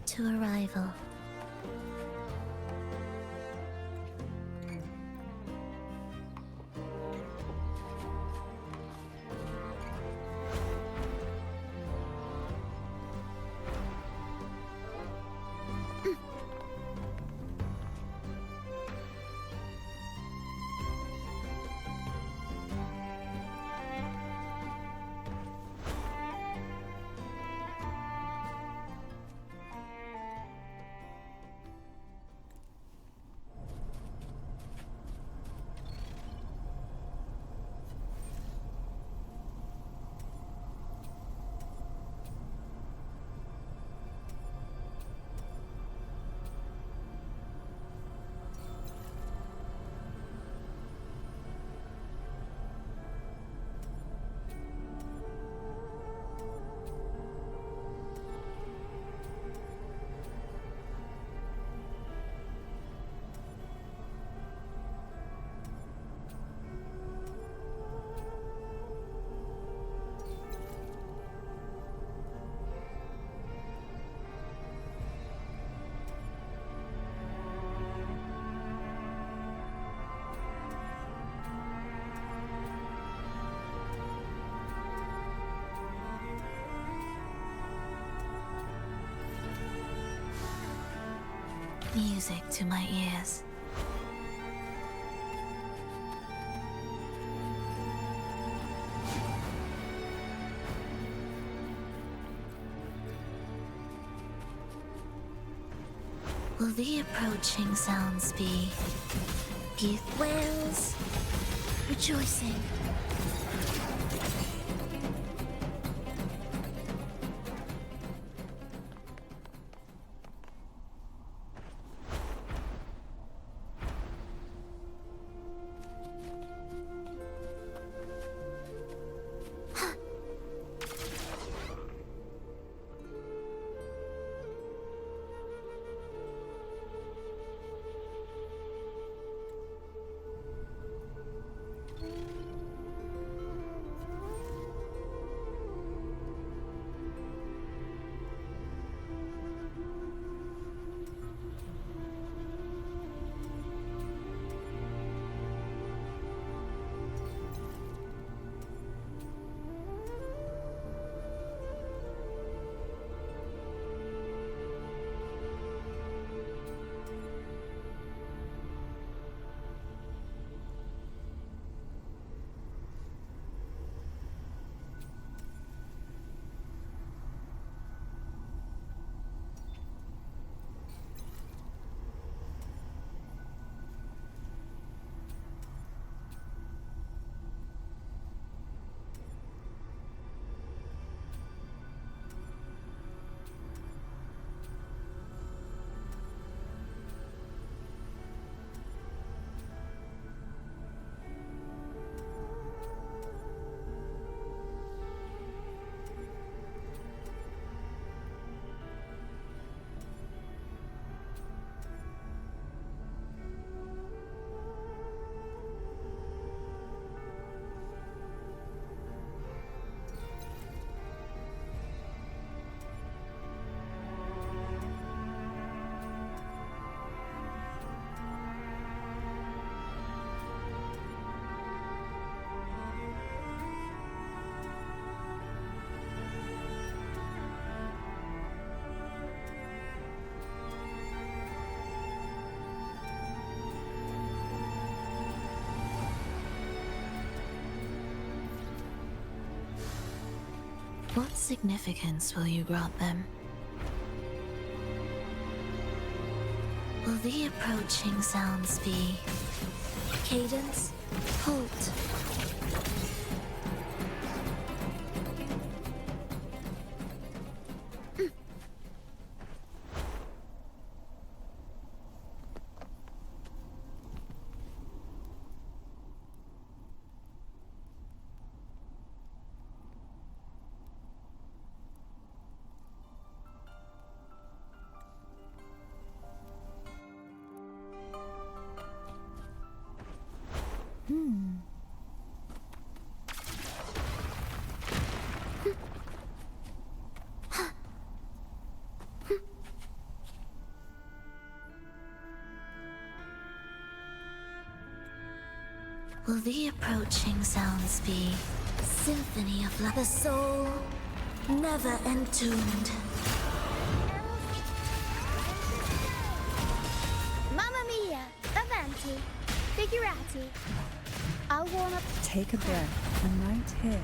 Prompt to arrival. Music to my ears. Will the approaching sounds be youth wails, rejoicing? What significance will you grant them? Will the approaching sounds be cadence, halt? Will the approaching sounds be symphony of the soul never entombed? Mamma mia! Avanti! Figurati! I'll warm up. Take a breath and right here.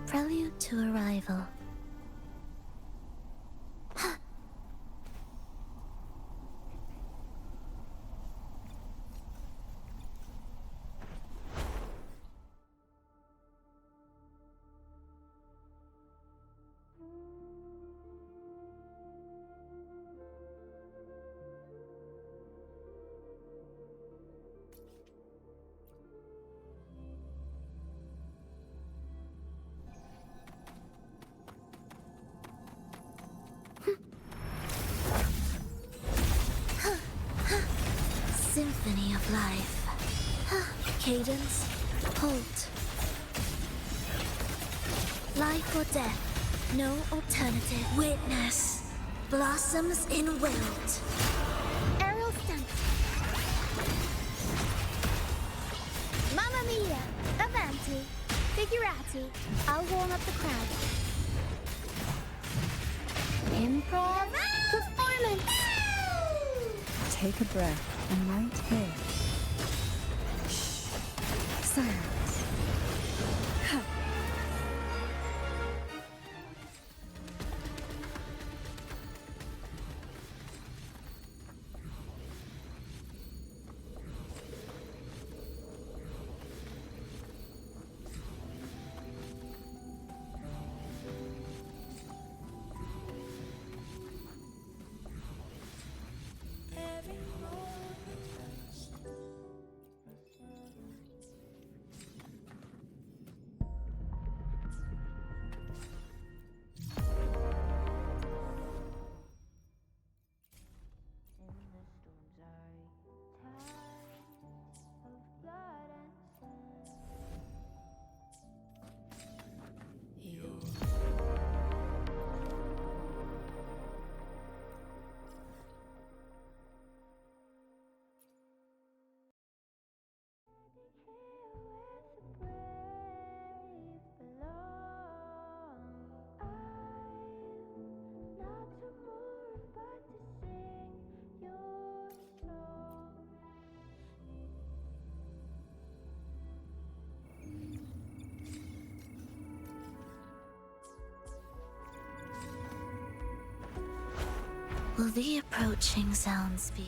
Prelude to arrival. Symphony of life. Cadence, halt. Life or death, no alternative. Witness, blossoms in wilt. Aerial stunt. Mamma mia! Avanti! Figurati! I'll warm up the crowd. Improv performance! Take a breath and right here. Shh. Silence. Ha. Will the approaching sounds be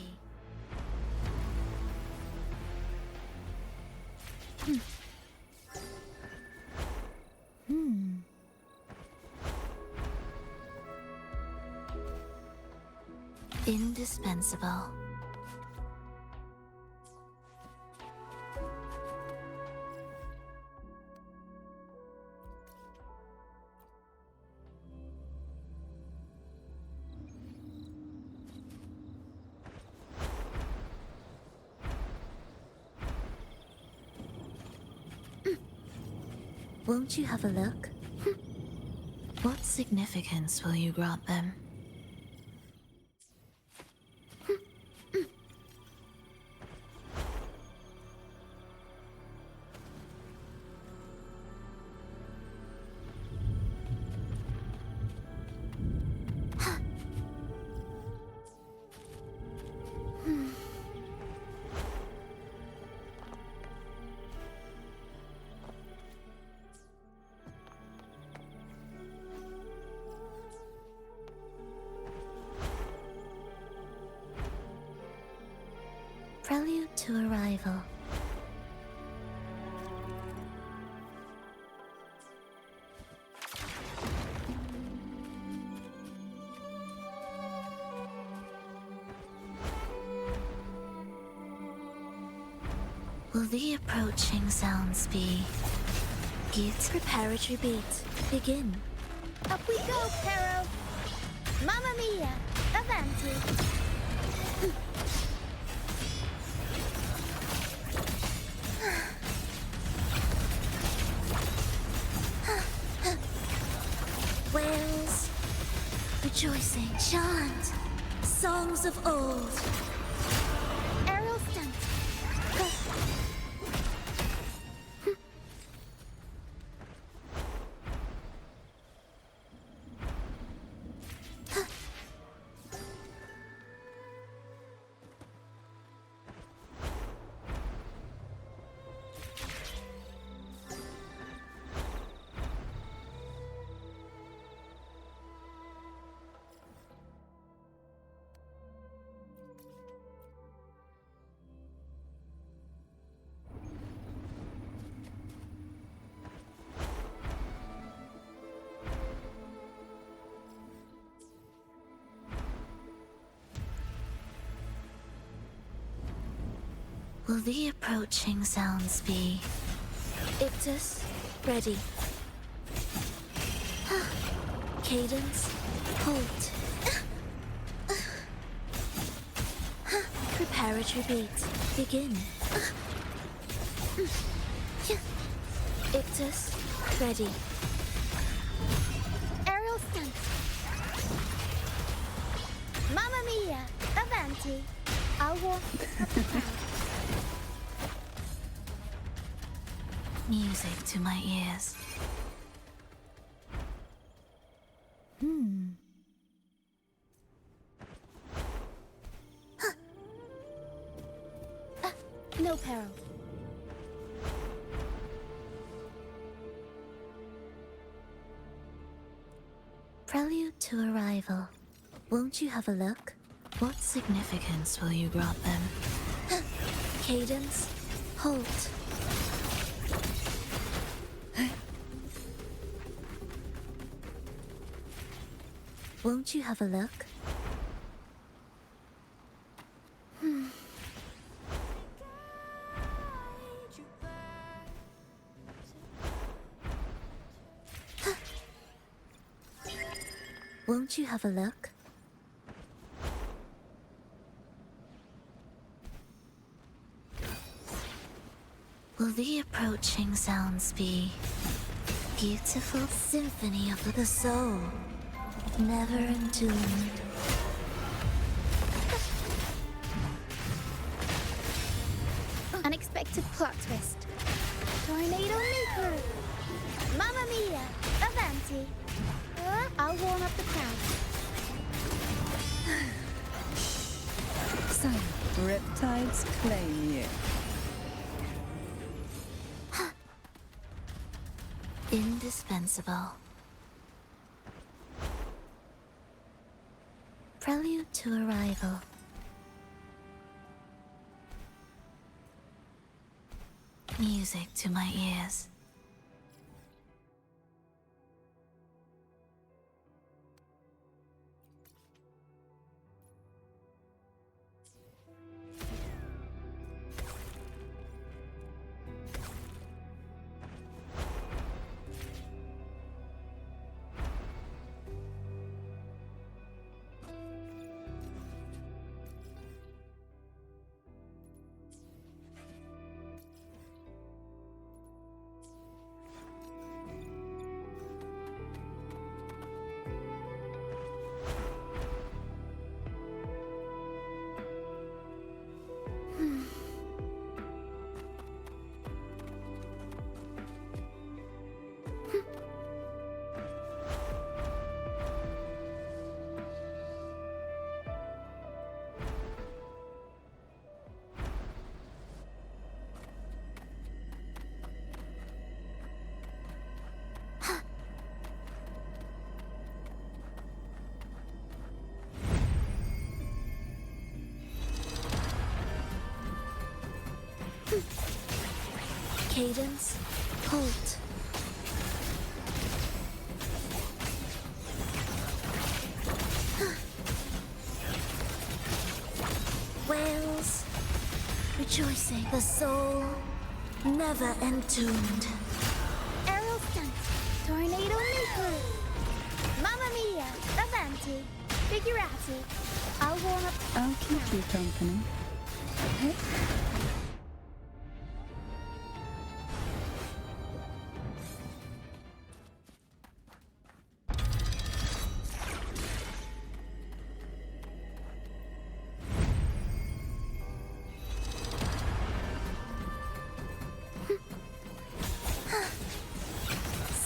indispensable? Won't you have a look? What significance will you grant them? Prelude to arrival. Will the approaching sounds be Git preparatory beat? Begin. Up we go, Pero! Mamma mia! Avanti! Wails, rejoicing, chant, songs of old. Aerial stunt! Will the approaching sounds be Ictus, ready. Cadence, halt. Preparatory beat, begin. Ictus, ready. Aerial stunt! Mamma mia! Avanti! I'll walk up the crowd. Music to my ears. No peril. Prelude to arrival. Won't you have a look? What significance will you grant them? Cadence, halt. Won't you have a look? Won't you have a look? Will the approaching sounds be beautiful symphony of the soul, never entombed? Unexpected plot twist. Tornado maker! Mamma mia! Avanti! I'll warm up the crowd. Some riptides claim you. Indispensable. Prelude to Arrival. Music to my ears. Cadence, halt. Whales, rejoicing, the soul never entombed. Aerial stunt, tornado maker. Mamma mia, avanti, figurati. I'll warm up. I'll keep you company. Hey.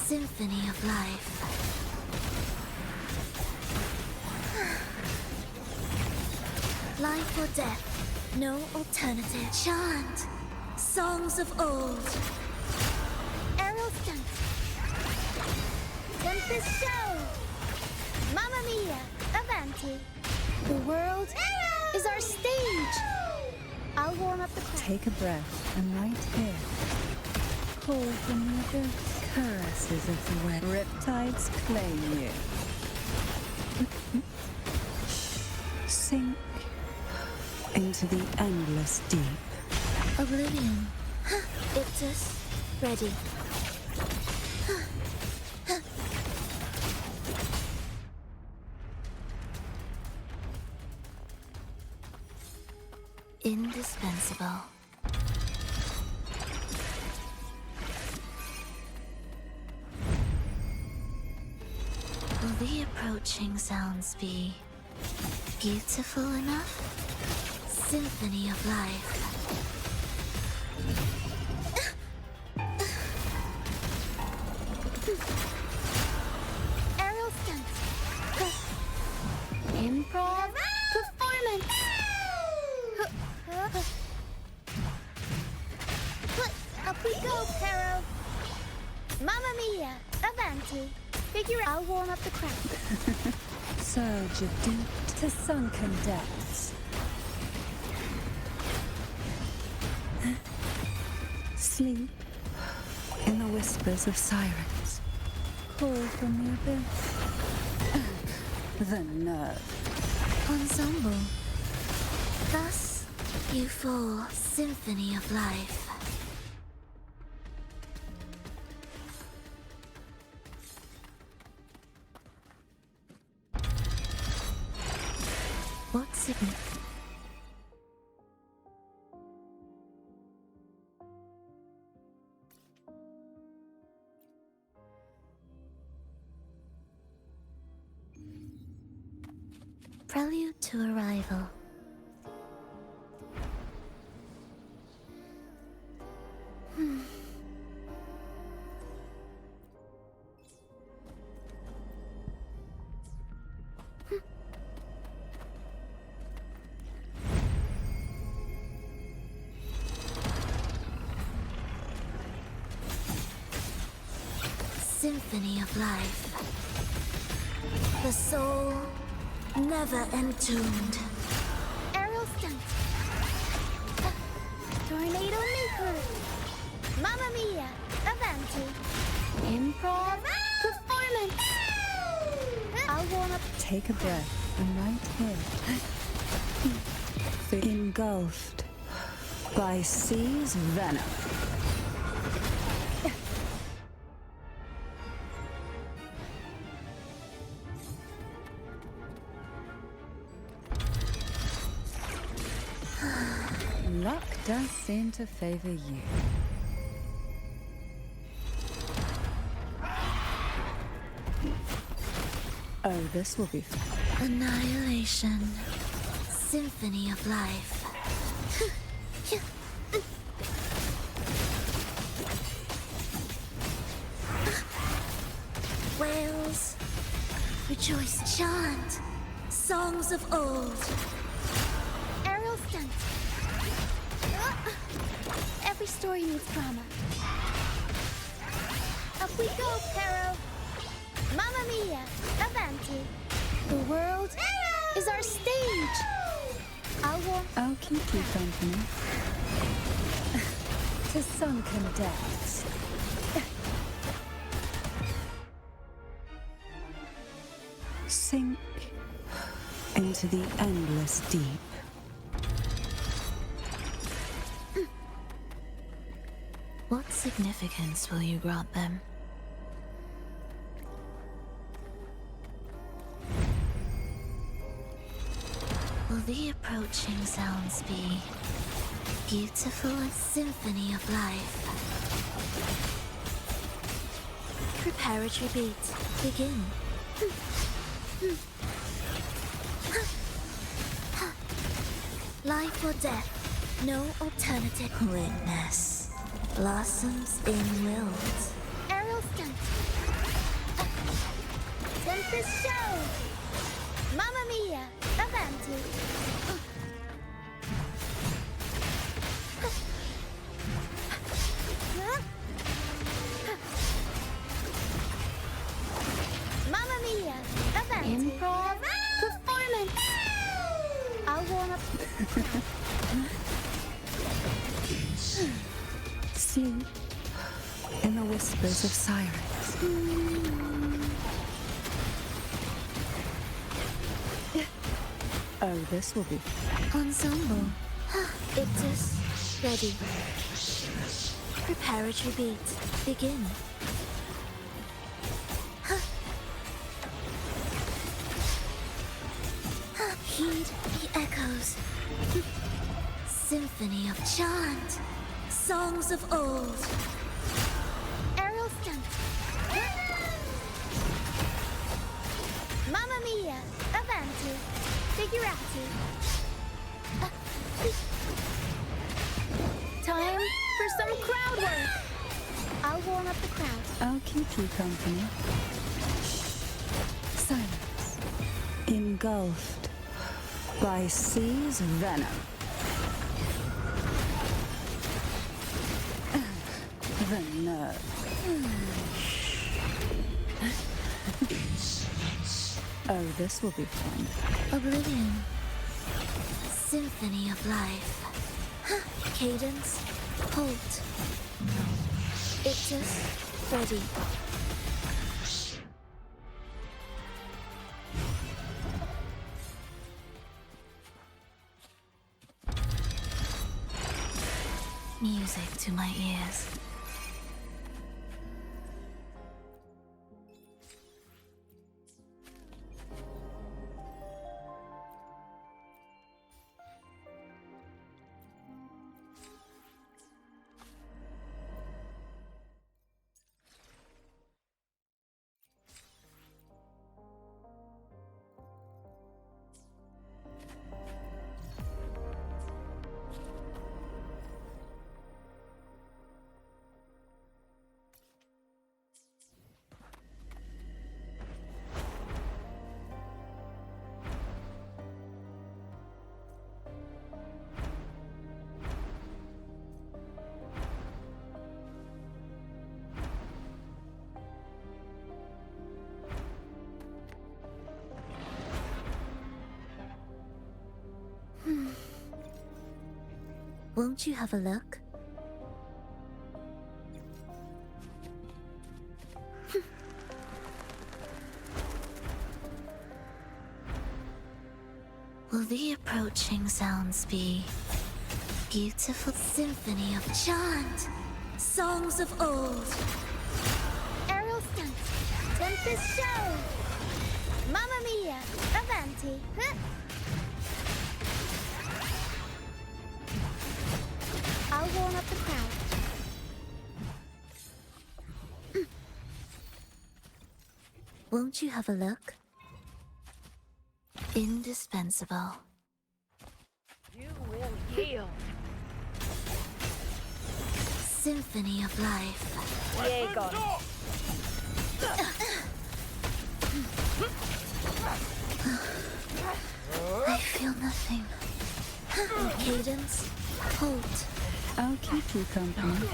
Symphony of life. Life or death, no alternative. Chant songs of old. Aerial stunt. Tempest show. Mamma mia, avanti. The world is our stage. I'll warm up the crowd. Take a breath, and right here. Call from the abyss. Caresses of the wet. Riptides claim you. Sink into the endless deep. Oblivion. Ictus, ready. Indispensable. Will the approaching sounds be beautiful enough? Symphony of life. Aerial stunt. Improv performance. Up we go, Pero. Mamma mia, avanti. Figure I'll warm up the crowd. Surge of deep to sunken depths. Sleep in the whispers of sirens. Call from the abyss. The nerve. Ensemble. Thus you fall, symphony of life. What significance? Prelude to Arrival. Symphony of life. The soul never entombed. Aerial stunt. Tornado maker. Mamma mia, avanti. Improv performance. I'll warm up. Take a breath. I'm right here. Engulfed by sea's venom. Luck does seem to favor you. Oh, this will be fun. Annihilation. Symphony of life. Whales, rejoice, chant, songs of old. Aerial stunt. Every story needs drama. Up we go, Pero. Mamma mia, avanti. The world is our stage. I'll keep you company. To sunken depths. Sink into the endless deep. What significance will you grant them? Will the approaching sounds be beautiful, a symphony of life? Preparatory beat, begin. Life or death, no alternative. Witness blossoms in wilt. Aerial stunt. Tempest show. Mamma mia, avanti. Mamma mia, avanti. Improv performance. I'll warm up. Sleep in the whispers of sirens. Oh, this will be Ensemble. Ictus, ready. Preparatory beat, begin. Heed the echoes. Symphony of chant, songs of old. Aerial stunt. Mamma mia, avanti. Figurati. Time for some crowd work. I'll warm up the crowd. I'll keep you company. Silence. Engulfed by sea's venom. The nerve. Oh, this will be fun. Oblivion. Symphony of life. Cadence, halt. Ictus, ready. Music to my ears. Won't you have a look? Will the approaching sounds be beautiful symphony of chant, songs of old? Aerial stunt. Tempest show. Mamma mia. Avanti. Huh. I'll warm up the crowd. Won't you have a look? Indispensable. You will yield. Symphony of life. Diego. I feel nothing. Cadence, hold. I'll keep you company.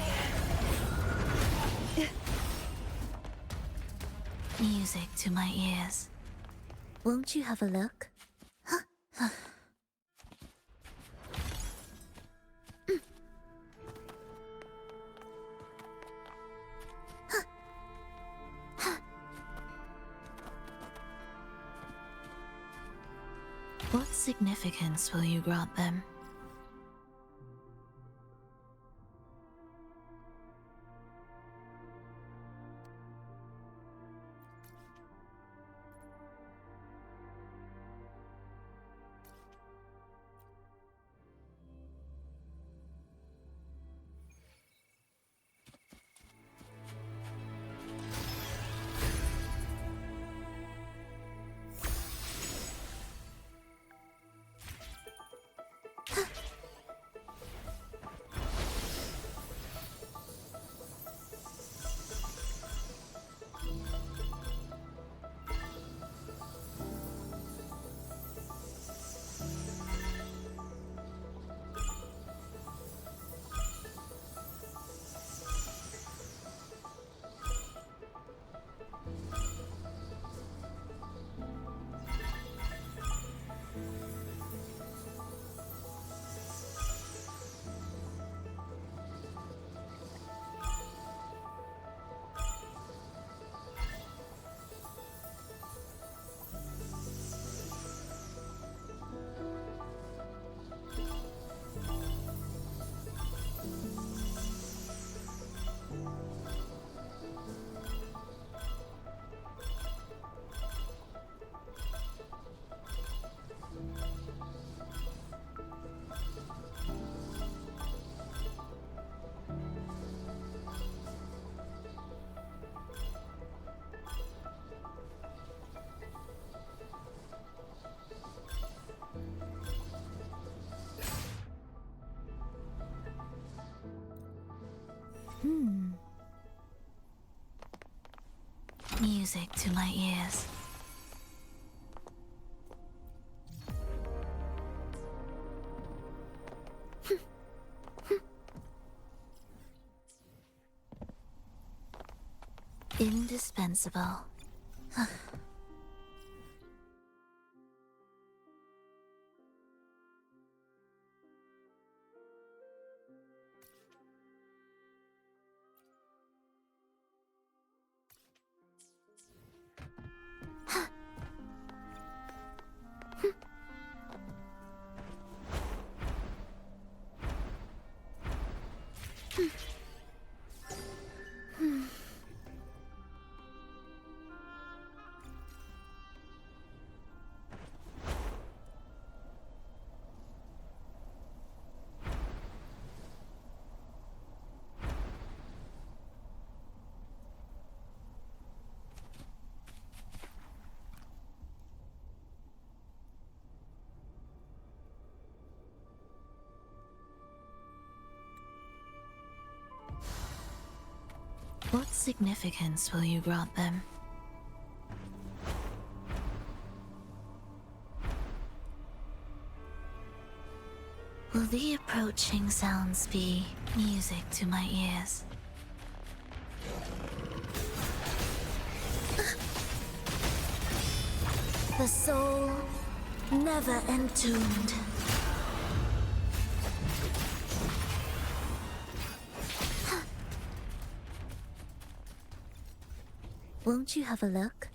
Music to my ears. Won't you have a look? What significance will you grant them? Music to my ears. Indispensable. What significance will you grant them? Will the approaching sounds be music to my ears? The soul never entombed. Won't you have a look?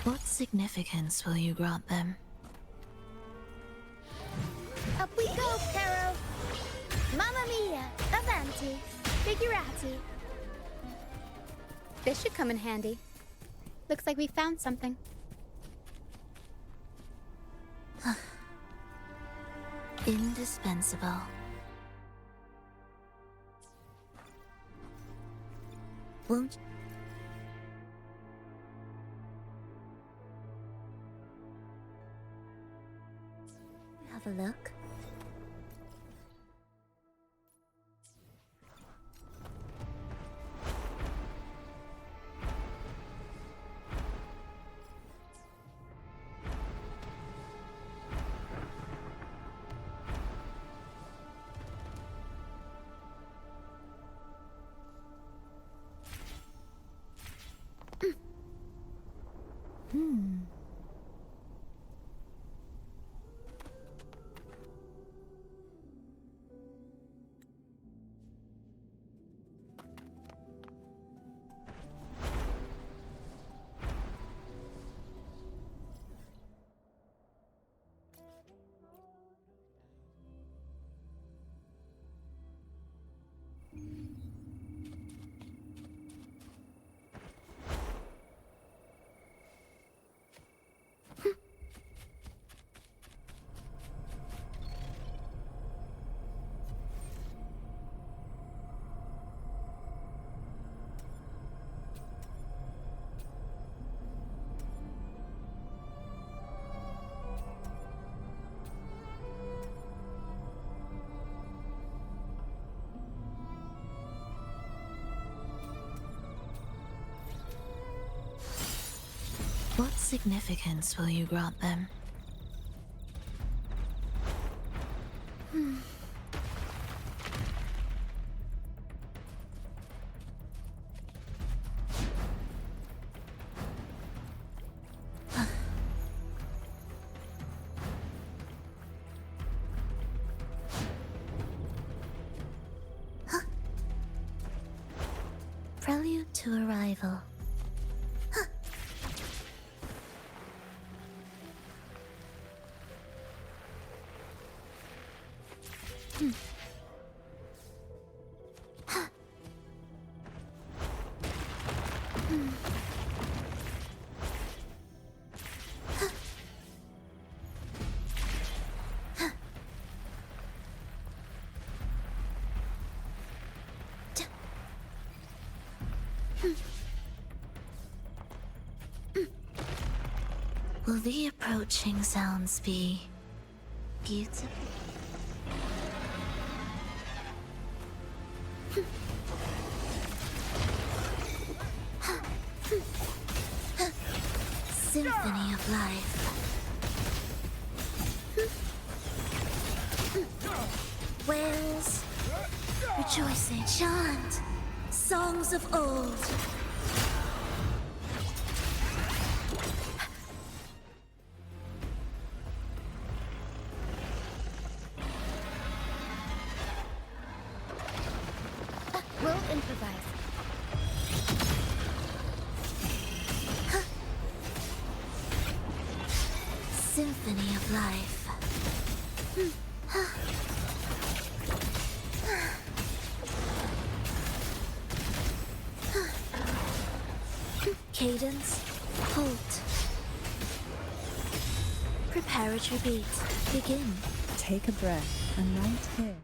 What significance will you grant them? Up we go, Caro! Mamma mia! Avanti! Figurati! This should come in handy. Looks like we found something. Indispensable. Won't you have a look? What significance will you grant them? Prelude to arrival. Will the approaching sounds be beautiful? Symphony of life. Wails, rejoicing, chant, songs of old. We'll improvise. Symphony of life. Cadence, halt. Preparatory beat, begin. Take a breath, and right here.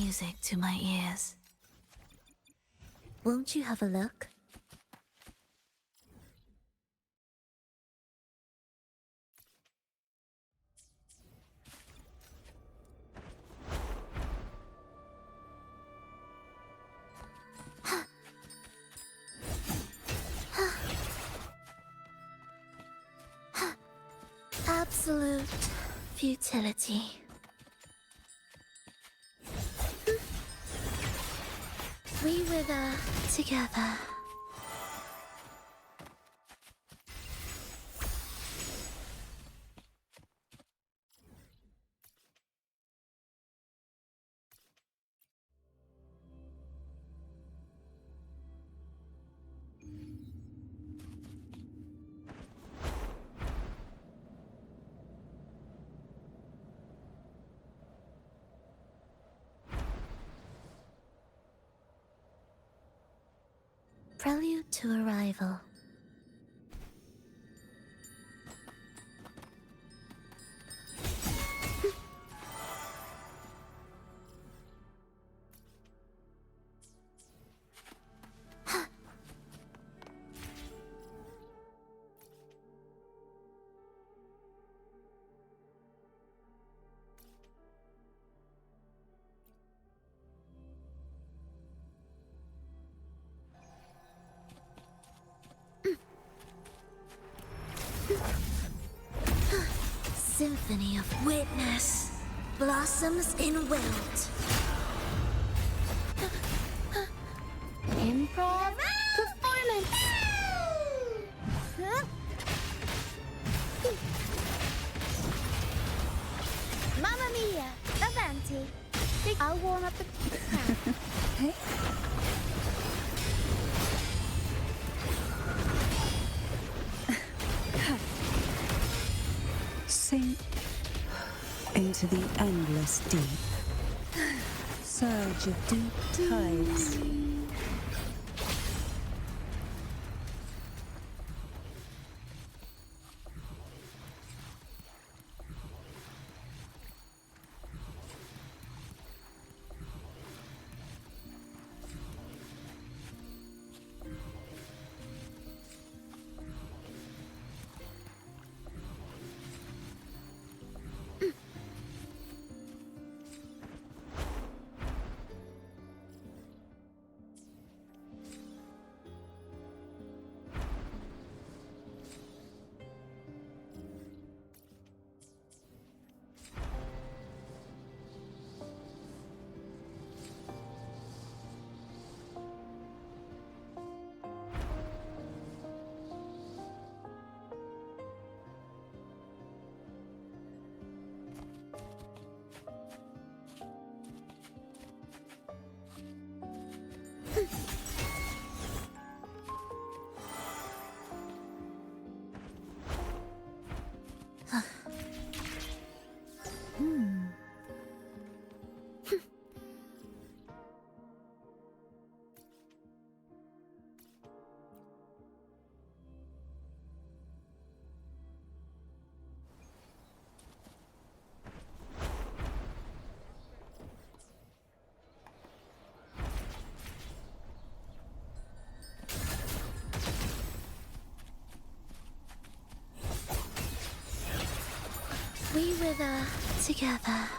music to my ears. Won't you have a look? Absolute futility. We wither together. Prelude to arrival. Symphony of witness blossoms in wilt. Improv performance. Mamma mia, avanti. I'll warm up the crowd. Hey? Sink into the endless deep. Surge of deep tides. We wither together.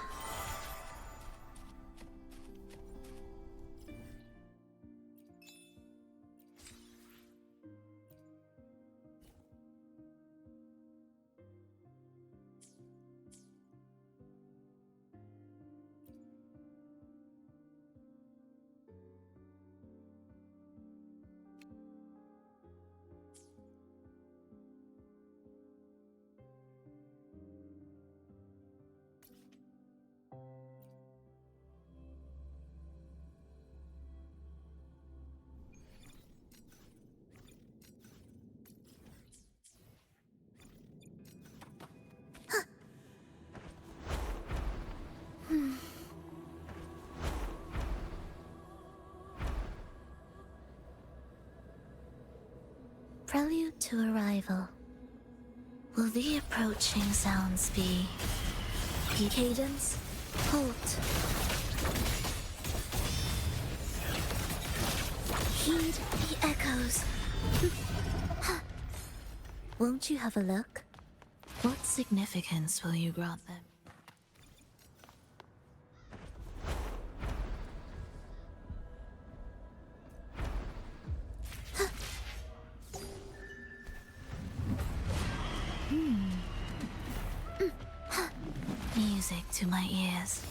Prelude to arrival. Will the approaching sounds be cadence, halt, Heed the echoes. Won't you have a look? What significance will you grant them? Music to my ears.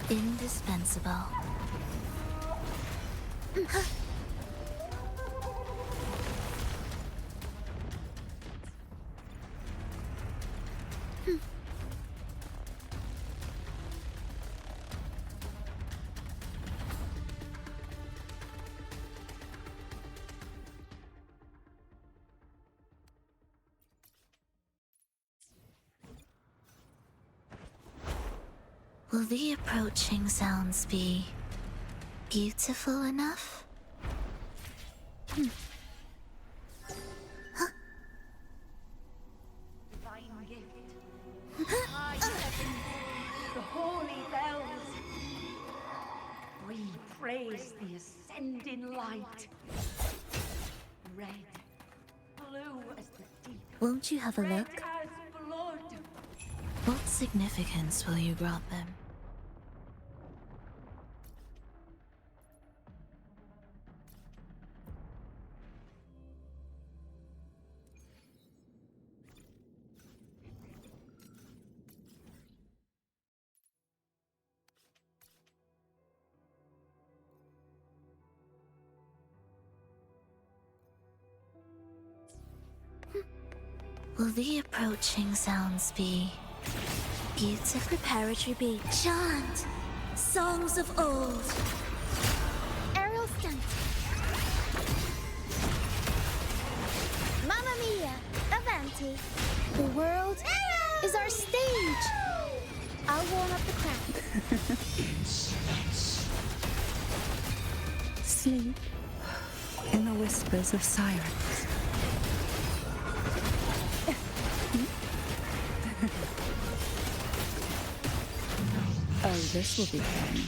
Indispensable. Will the approaching sounds be beautiful enough? Divine gift. High heaven, the holy bells. We praise the ascending light. Red, blue as the deep. Won't you have a Red look? as blood. What significance will you grant them? Will the approaching sounds be beautiful? Preparatory beat. Chant songs of old. Aerial stunt. Mamma mia, avanti. The world is our stage. I'll warm up the crowd. Sleep in the whispers of sirens. Oh, this will be fun.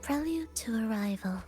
Prelude to Arrival.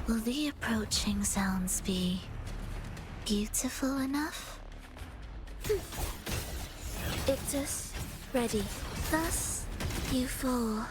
Will the approaching sounds be beautiful enough? Ictus, ready. Thus, you fall.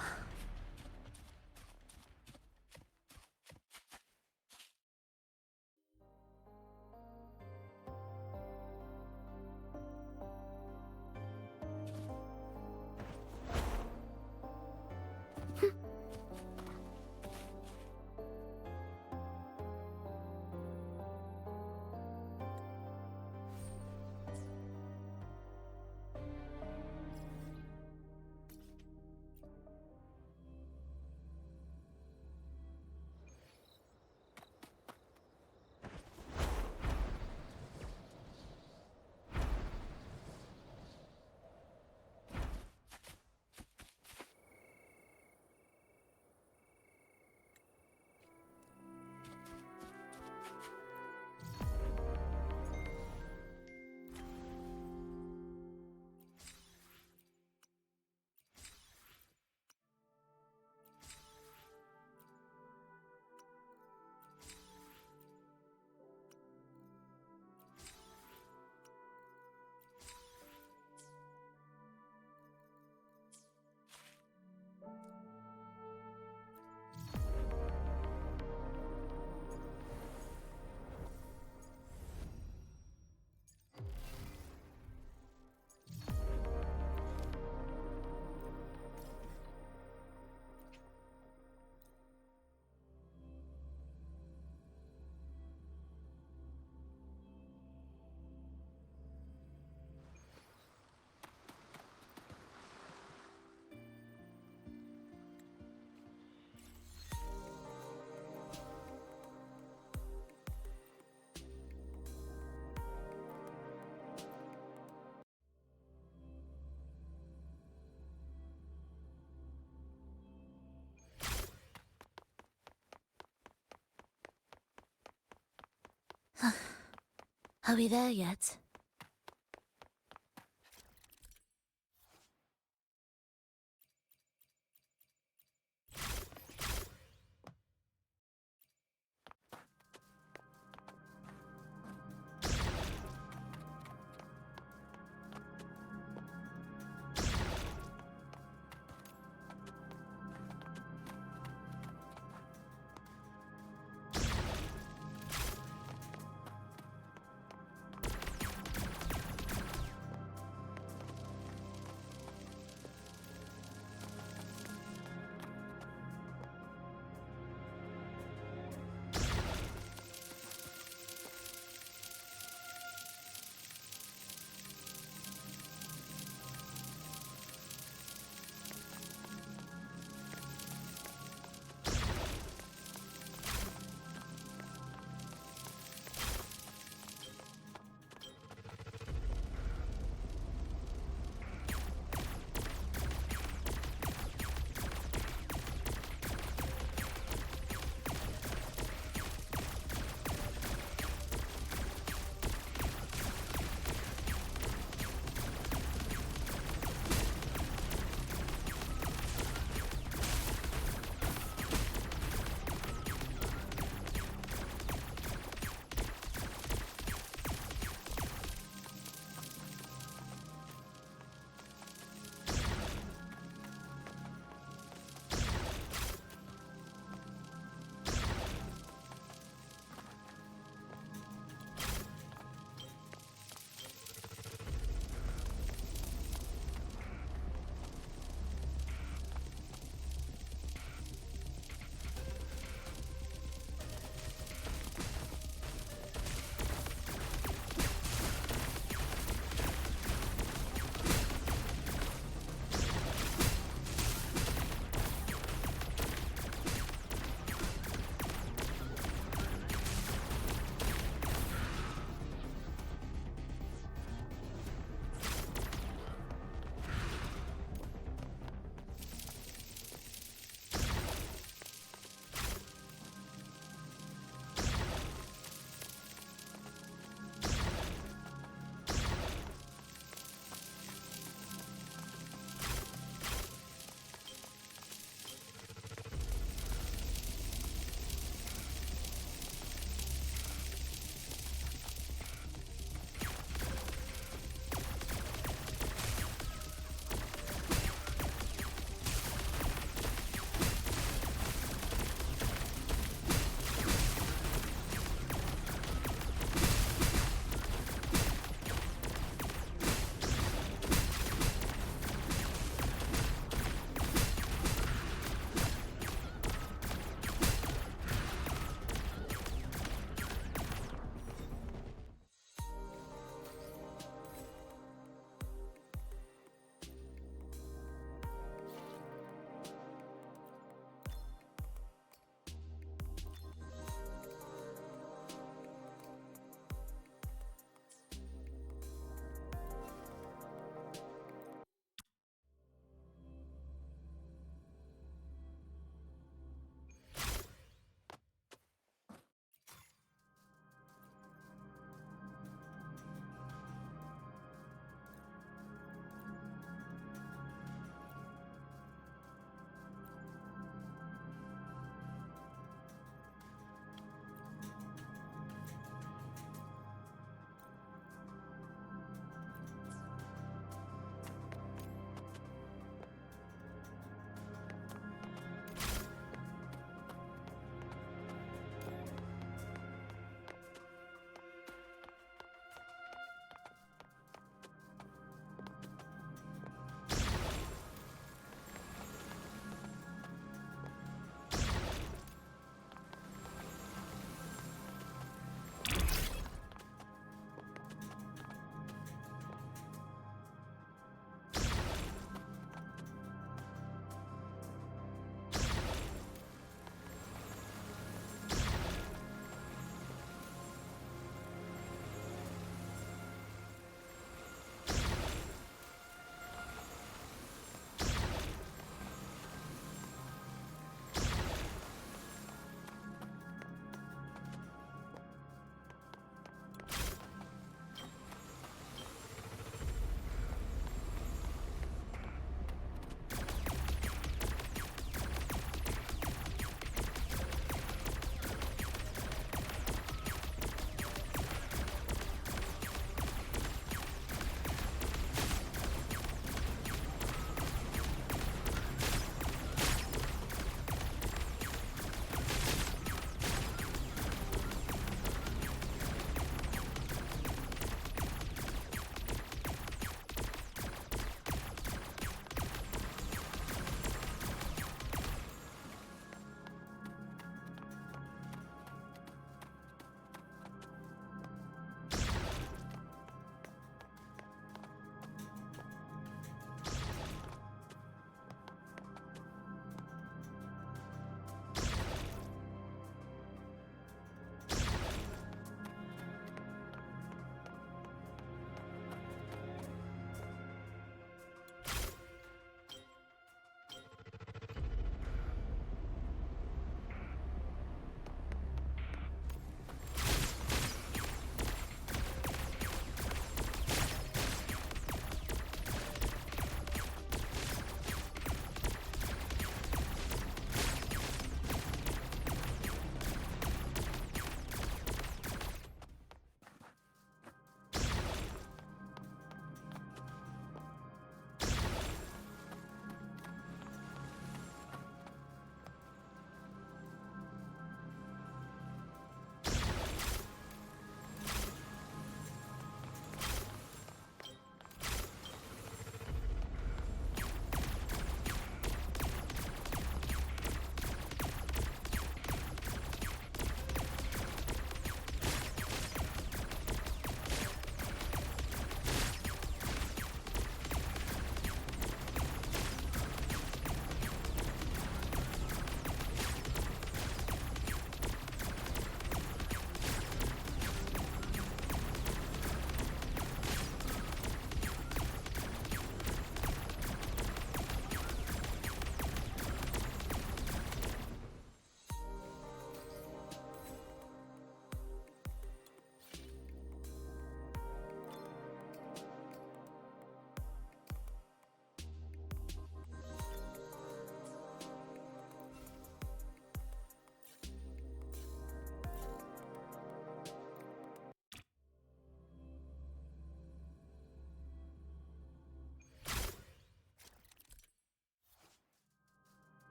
Are we there yet?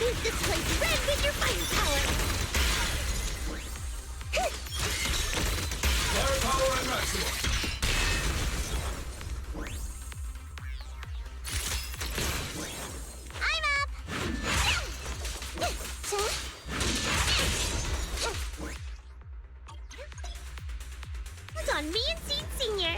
Paint this place red with your firepower! Firepower at maximum. I'm up! It's on me and Seed Senior.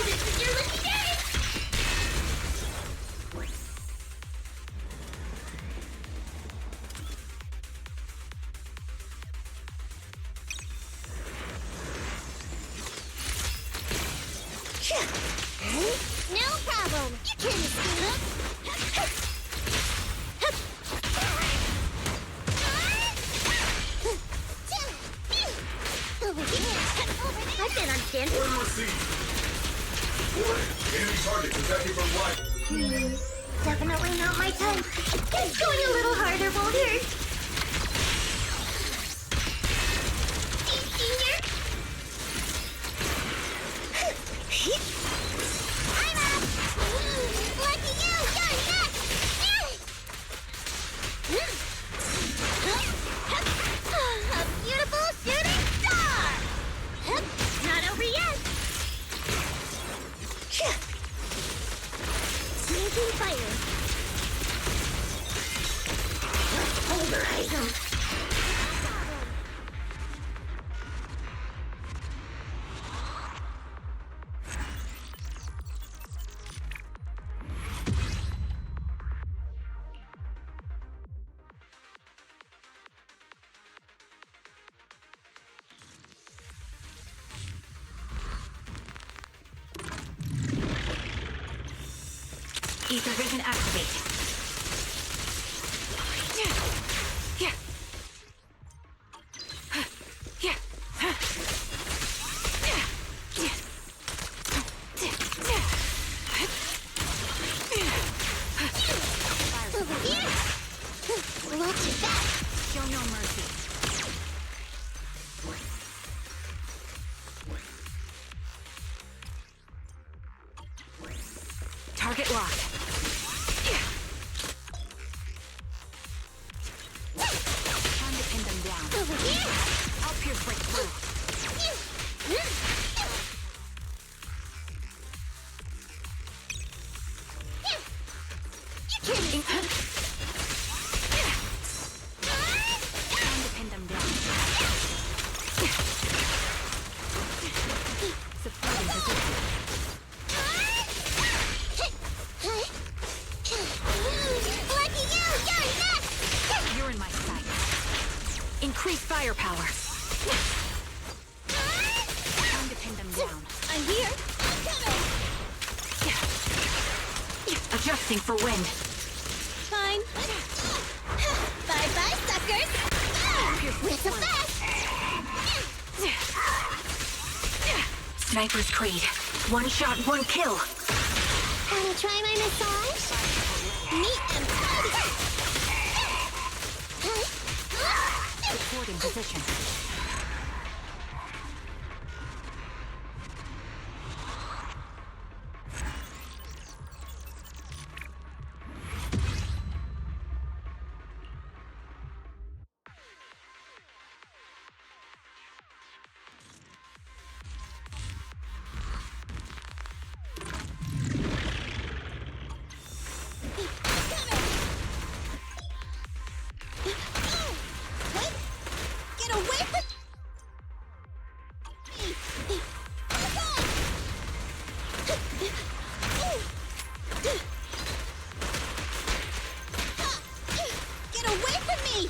This is your lucky day! No problem. You can't escape. Over here. I've been on stand. Order received. Warning. Enemy target detected from light. Definitely not my type. It's going a little harder, won't hurt. See, Senior? I'm up! Lucky you! You're next! A beautiful shooting star! Not over yet! Making fire. Let's pulverize them. Ether vision activate. Over here. Look at that. Show no mercy. Target locked. Time to pin them down. Over here. I'll pierce right through. You can't escape. Time to pin them down. Supporting position. Lucky you! You're next! You're in my sight. Increase firepower. Time to pin them down. I'm here. Adjusting for wind. Fine. Bye-bye, suckers! With the best! Sniper's Creed. One shot, one kill. Wanna try my massage? Neat and tidy! Supporting position. Get away from me! Get away from me!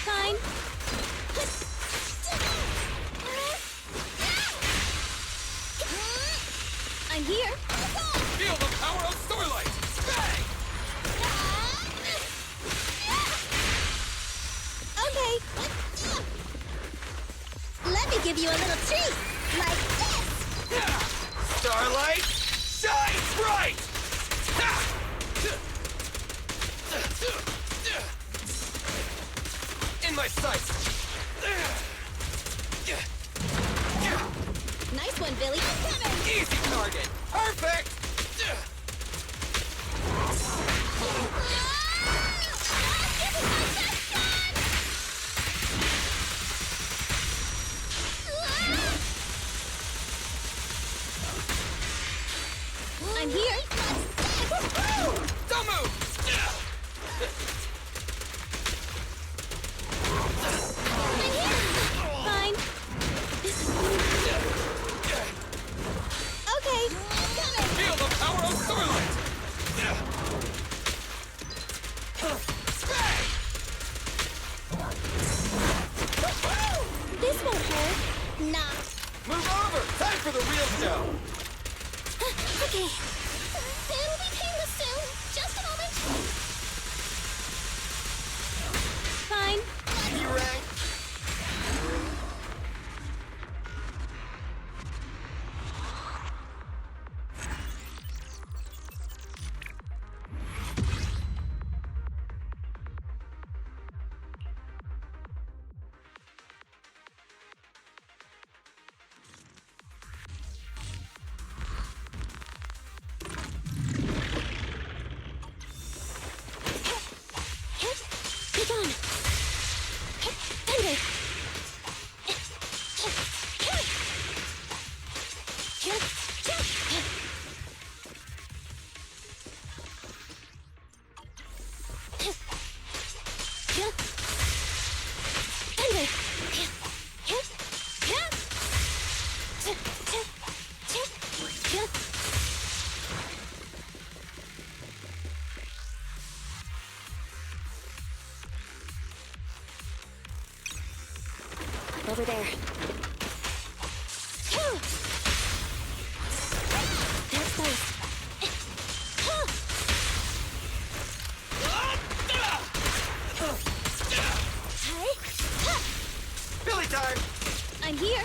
Fine. I'm here. Feel the power of Starlight! Bang! Okay. Let me give you a little treat. Like this. Starlight, shine bright! Ha! In my sights! Nice one, Billy. I'm coming! Easy target! Perfect! I'm here. Don't move! I'm here. Fine. Okay. I'm coming. Feel the power of Starlight! Bang! This won't hurt. Nah. Move over! Time for the real show! Okay. It'll be painless soon. Just a moment. Fine. You rang? Be gone. Thunder. Over there. That's close. Billy time! I'm here.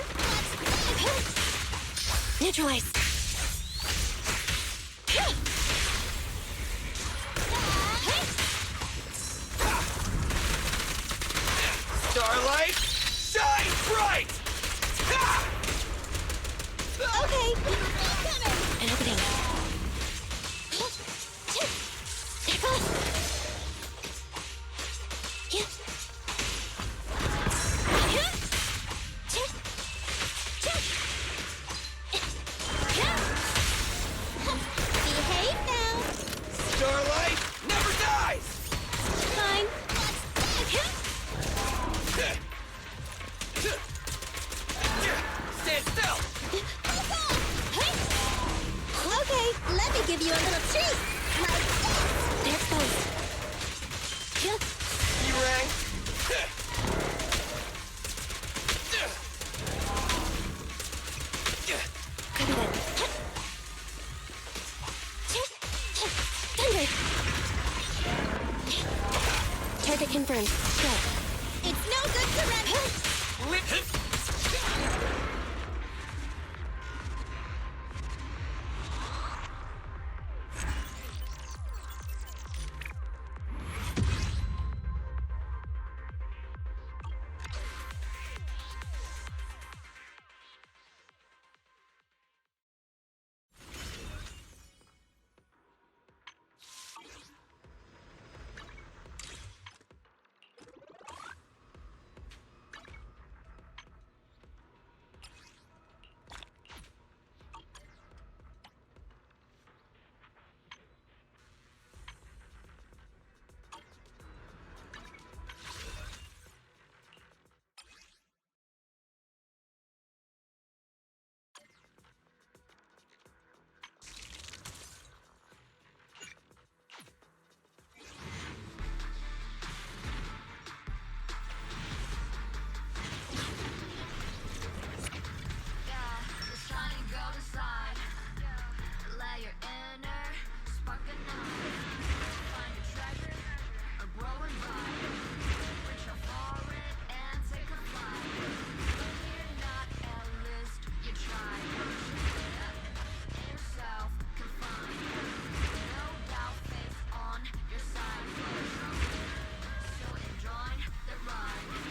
Neutralize. Starlight, shine bright! Ha! Okay. An opening. Behave now. Starlight never dies! Fine. Stand still! Okay, let me give you a little treat. Like this. There it goes. You rang? Copy that. Thunder. Target confirmed. Go. It's no good to run.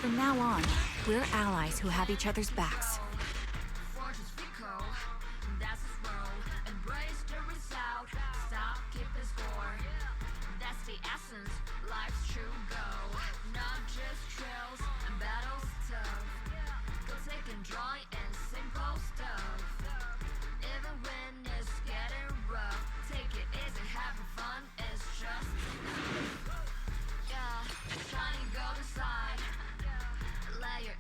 From now on, we're allies who have each other's backs. Fortune's fickle, that's its role. Embrace the result, stop keeping score. That's the essence, life's true goal. Not just trails and battles tough. Go taking joy in simple stuff. Even when it's getting rough, take it easy, having fun is just enough. Yeah, shining gold inside. Let your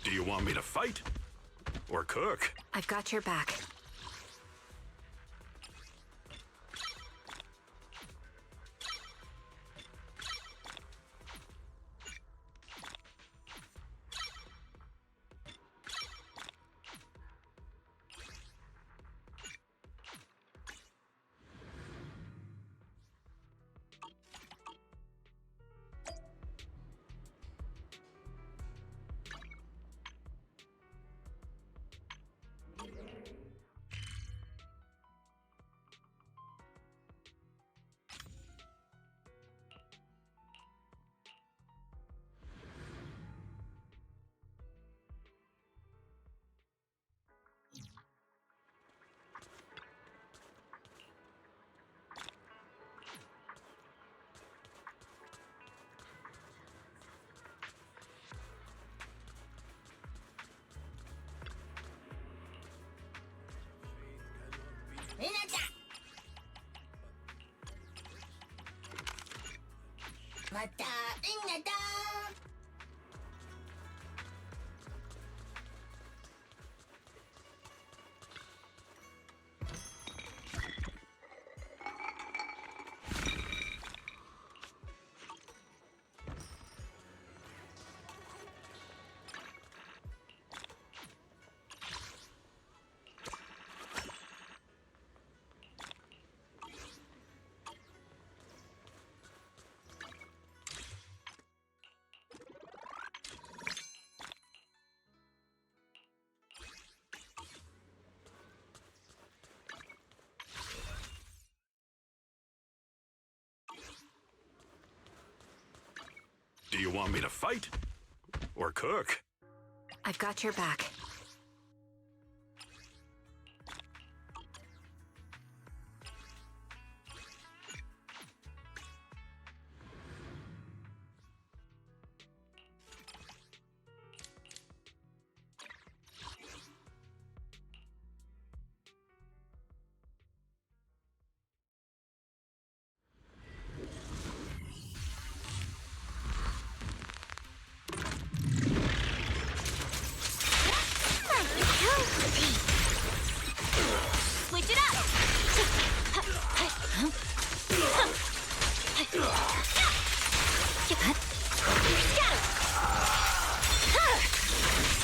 Do you want me to fight? Or cook? I've got your back. Do you want me to fight? Or cook? I've got your back.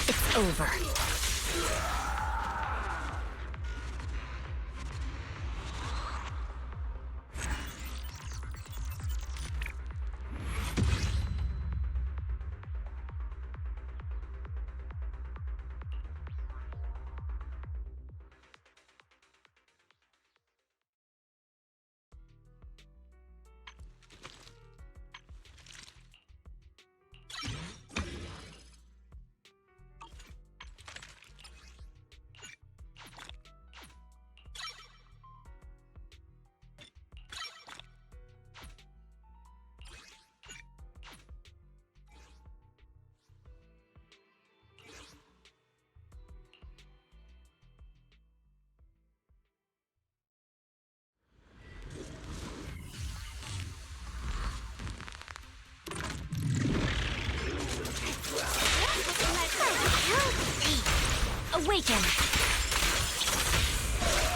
It's over. Awaken!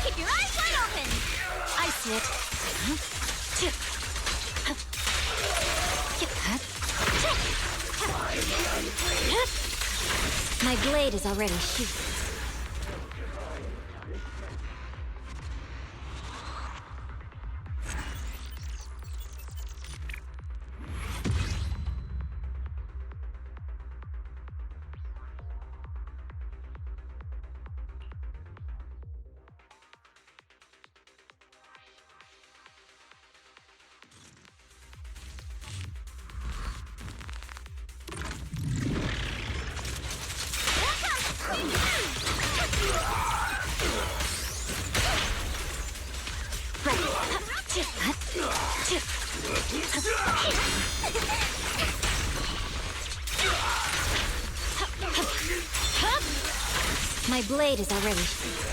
Keep your eyes wide open! I see it. My blade is already sheathed. My blade is already sheathed.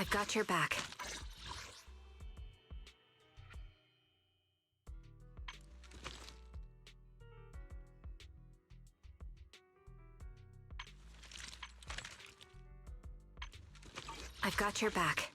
I've got your back. I've got your back.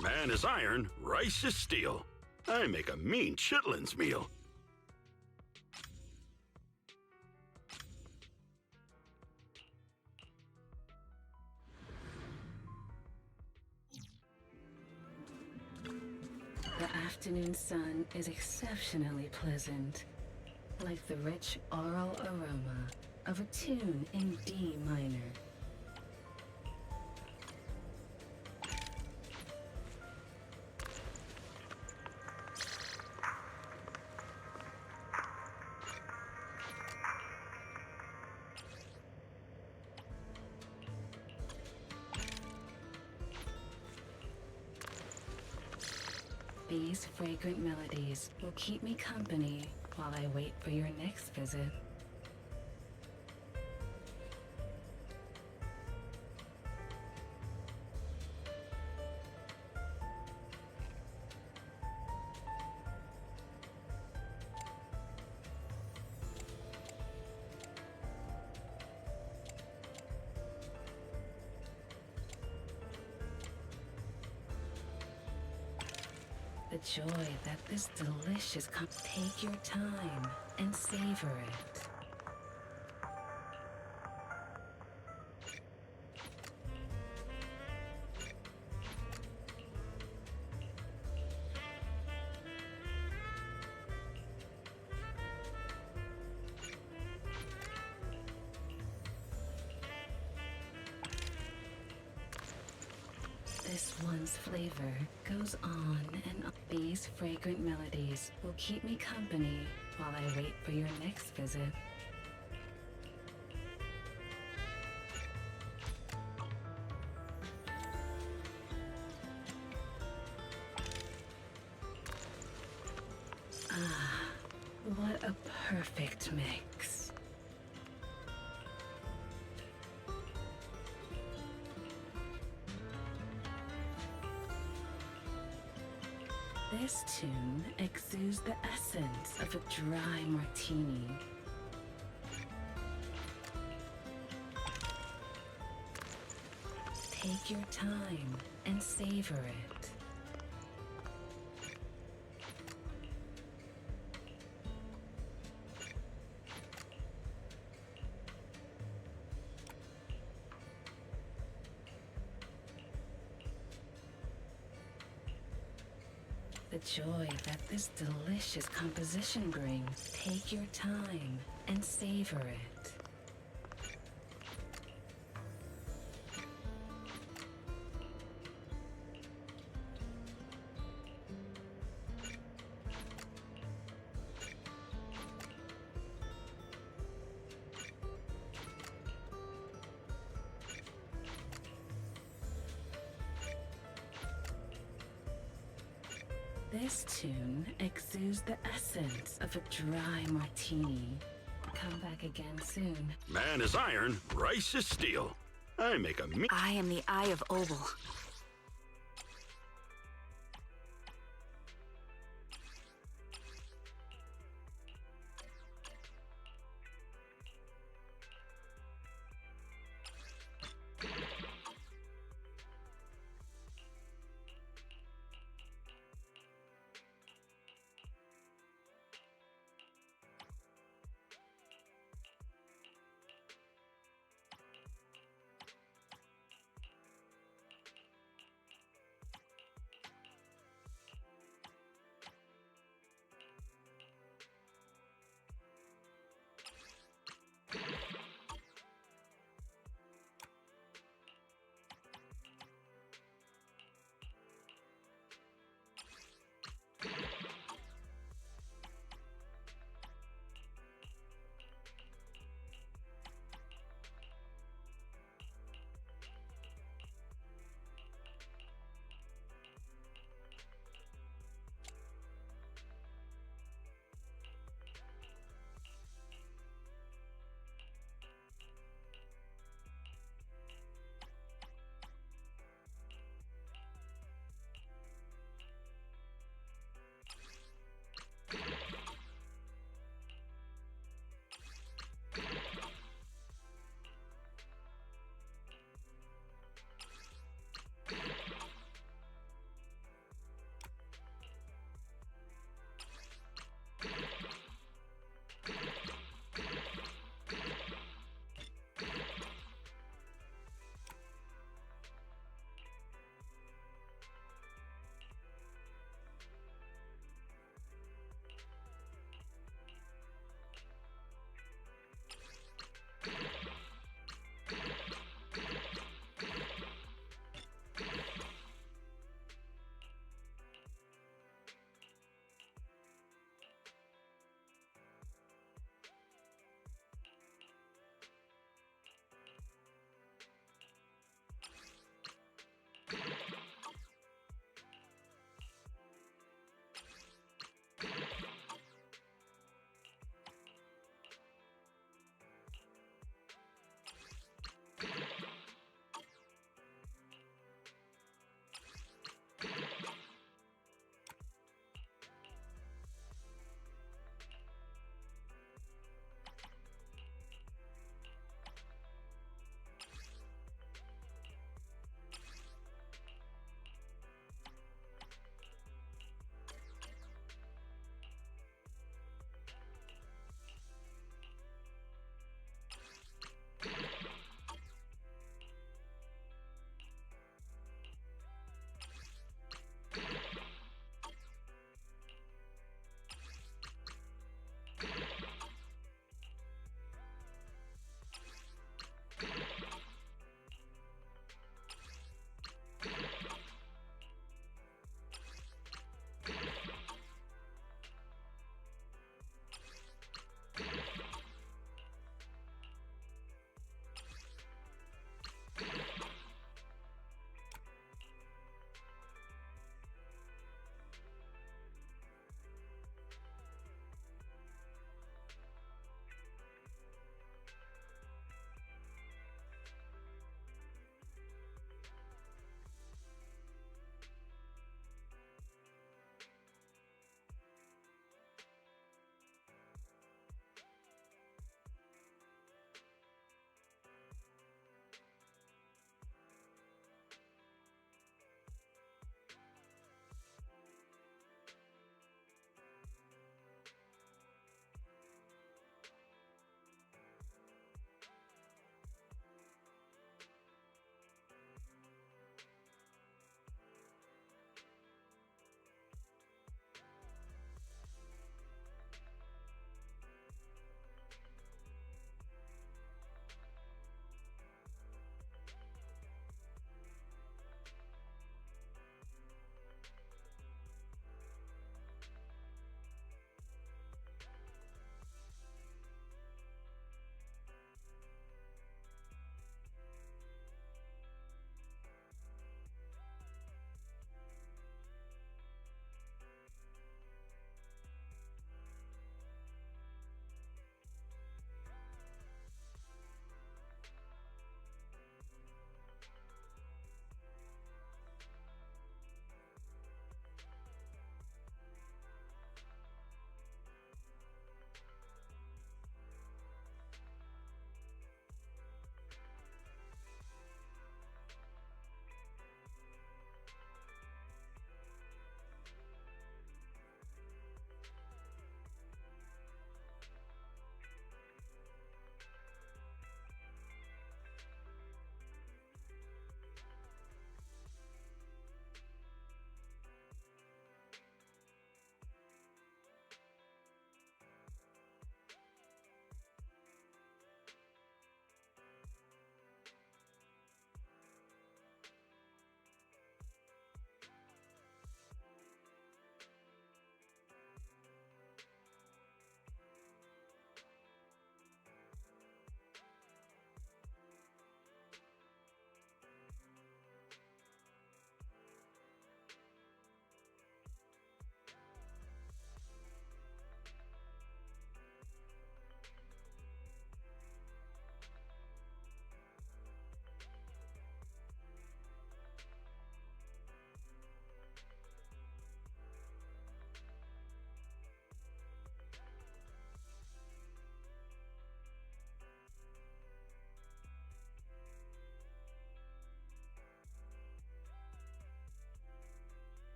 Man is iron, rice is steel. I make a mean chitlins meal. The afternoon sun is exceptionally pleasant, like the rich oral aroma of a tune in D minor. These fragrant melodies will keep me company while I wait for your next visit. The joy that this delicious take your time and savor it. This one's flavor goes on and on. These fragrant melodies will keep me company while I wait for your next visit. Ah, what a perfect mix. This tune exudes the essence of a dry martini. Take your time and savor it. The joy that this delicious composition brings. Take your time and savor it. This tune exudes the essence of a dry martini. Come back again soon. Man is iron, rice is steel. I make a mean. I am the Eye of Oval.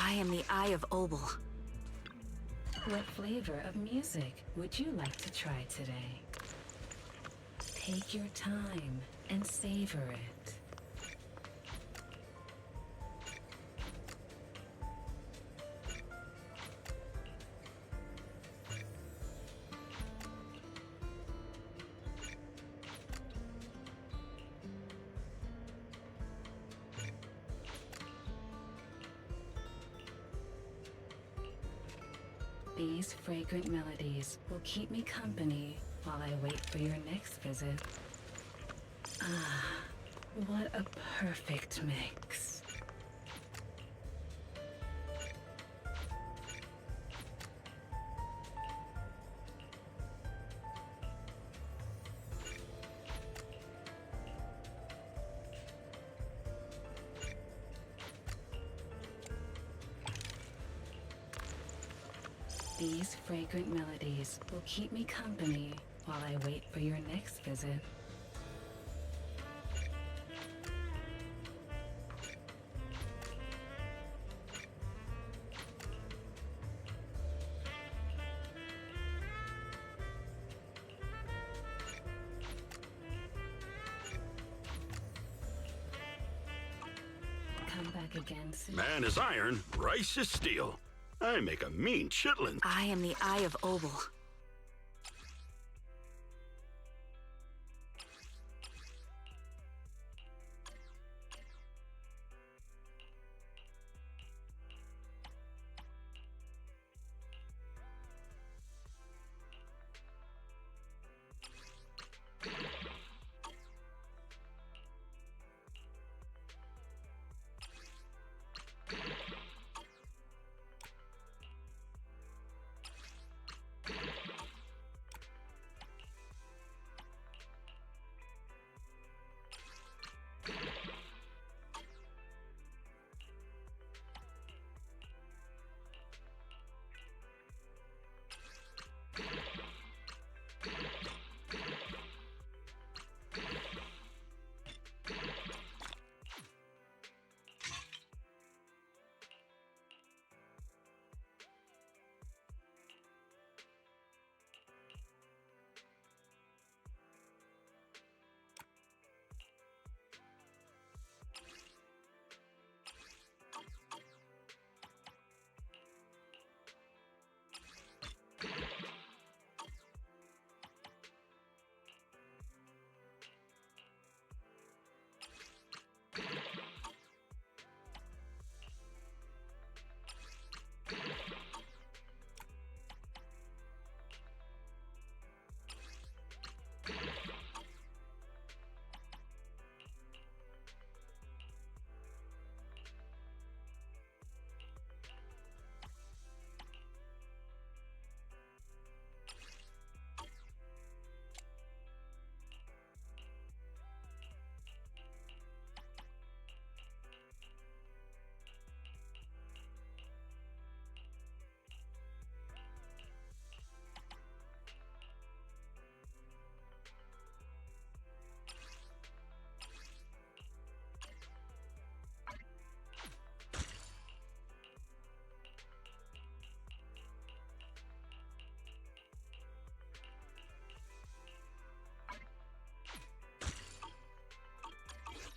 I am the Eye of Obel. What flavor of music would you like to try today? Take your time and savor it. These fragrant melodies will keep me company while I wait for your next visit. Ah, what a perfect mix. These fragrant melodies will keep me company while I wait for your next visit. Come back again soon. Man is iron, rice is steel. I make a mean chitlin. I am the Eye of Obel.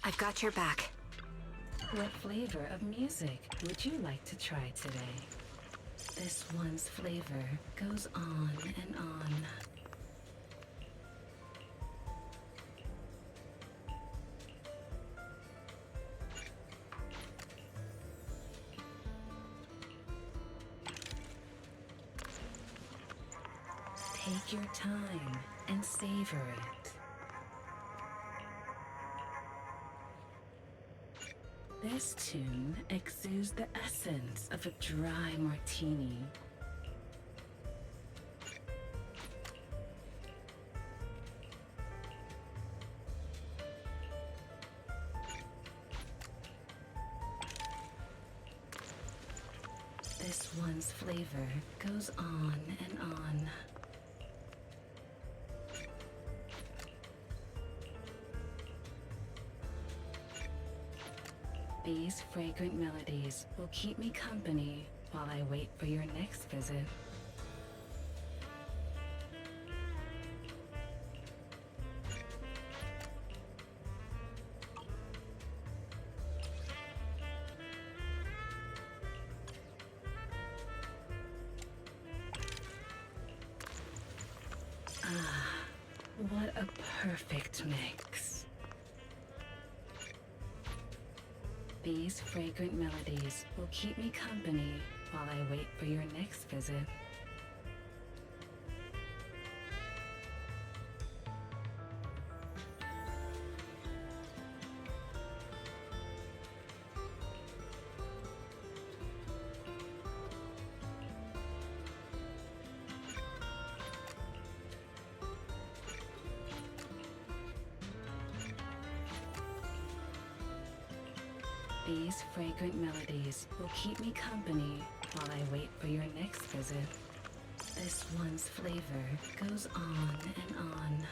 I've got your back. What flavor of music would you like to try today? This one's flavor goes on and on. Take your time and savor it. This tune exudes the essence of a dry martini. This one's flavor goes on and on. These fragrant melodies will keep me company while I wait for your next visit. What a perfect mix. These fragrant melodies will keep me company while I wait for your next visit. These fragrant melodies will keep me company while I wait for your next visit. This one's flavor goes on and on.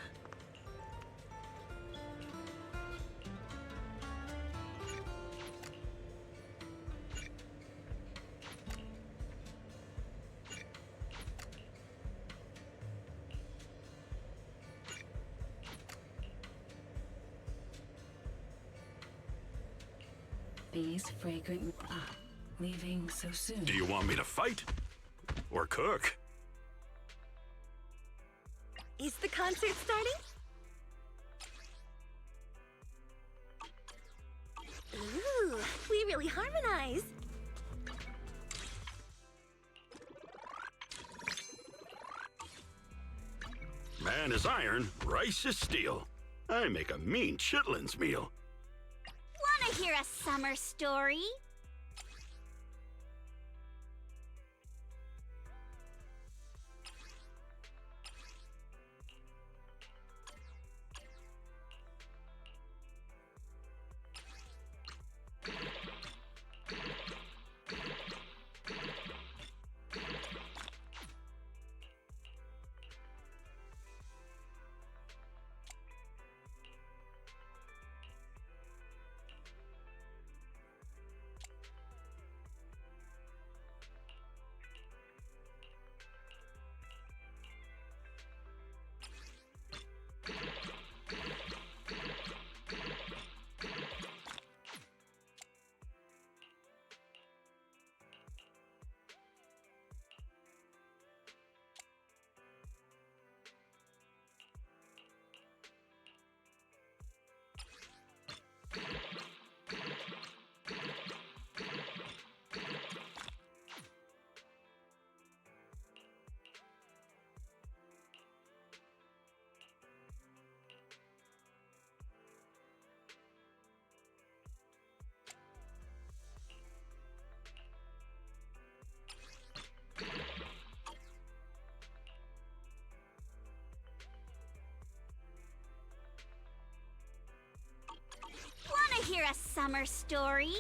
These fragrant... leaving so soon. Do you want me to fight? Or cook? Is the concert starting? Ooh, we really harmonize. Man is iron, rice is steel. I make a mean chitlins meal. Wanna hear a summer story? Wanna hear a summer story?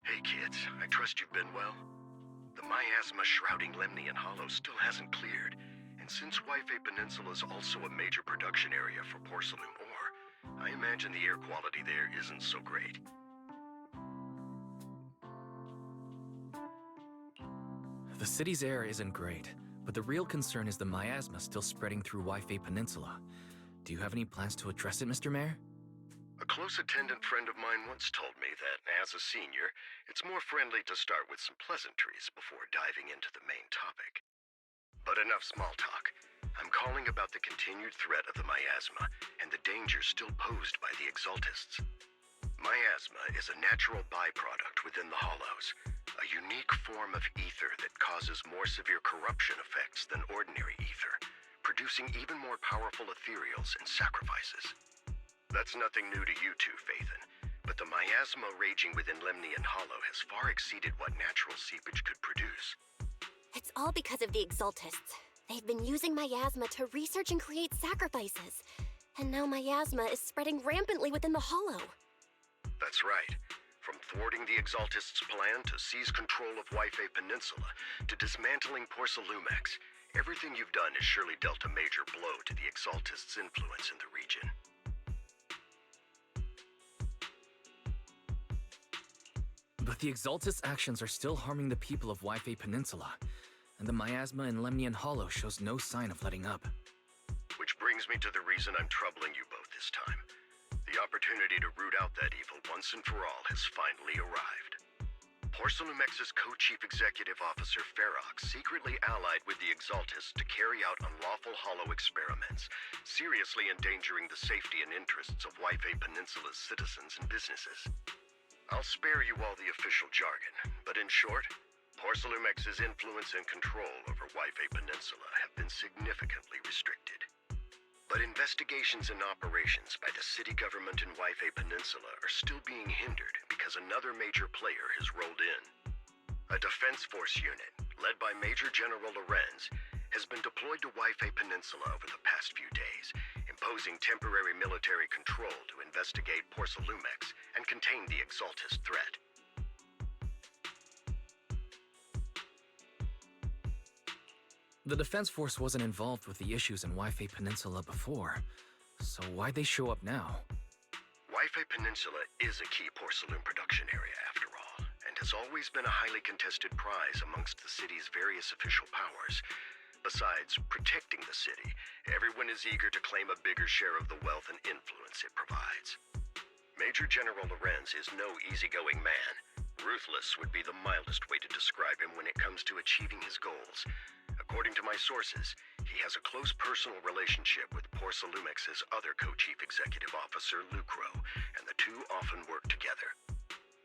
Hey kids, I trust you've been well. The miasma shrouding Lemnian Hollow still hasn't cleared, and since Waifei Peninsula is also a major production area for porcelain ore, I imagine the air quality there isn't so great. The city's air isn't great, but the real concern is the miasma still spreading through Waifei Peninsula. Do you have any plans to address it, Mr. Mayor? A close attendant friend of mine once told me that, as a senior, it's more friendly to start with some pleasantries before diving into the main topic. But enough small talk. I'm calling about the continued threat of the miasma and the danger still posed by the Exaltists. Miasma is a natural byproduct within the Hollows, a unique form of ether that causes more severe corruption effects than ordinary ether, producing even more powerful ethereals and sacrifices. That's nothing new to you two, Phaethon, but the miasma raging within Lemnian Hollow has far exceeded what natural seepage could produce. It's all because of the Exaltists. They've been using miasma to research and create sacrifices. And now miasma is spreading rampantly within the Hollow. That's right. From thwarting the Exaltists' plan to seize control of Waifei Peninsula to dismantling Porcelumex, everything you've done has surely dealt a major blow to the Exaltists' influence in the region. But the Exaltists' actions are still harming the people of Waifei Peninsula, and the miasma in Lemnian Hollow shows no sign of letting up. Which brings me to the reason I'm troubling you both this time. The opportunity to root out that evil once and for all has finally arrived. Porcelumex's co-chief executive officer Ferox secretly allied with the Exaltists to carry out unlawful hollow experiments, seriously endangering the safety and interests of Waifei Peninsula's citizens and businesses. I'll spare you all the official jargon, but in short, Porcelumex's influence and control over Waifei Peninsula have been significantly restricted. But investigations and operations by the city government in Waifei Peninsula are still being hindered because another major player has rolled in. A defense force unit, led by Major General Lorenz, has been deployed to Waifei Peninsula over the past few days, imposing temporary military control to investigate Porcelumex and contain the Exaltist threat. The Defense Force wasn't involved with the issues in Waifei Peninsula before, so why'd they show up now? Waifei Peninsula is a key porcelain production area, after all, and has always been a highly contested prize amongst the city's various official powers. Besides protecting the city, everyone is eager to claim a bigger share of the wealth and influence it provides. Major General Lorenz is no easygoing man. Ruthless would be the mildest way to describe him when it comes to achieving his goals. According to my sources, he has a close personal relationship with Porcelumex's other co-chief executive officer, Lucro, and the two often work together.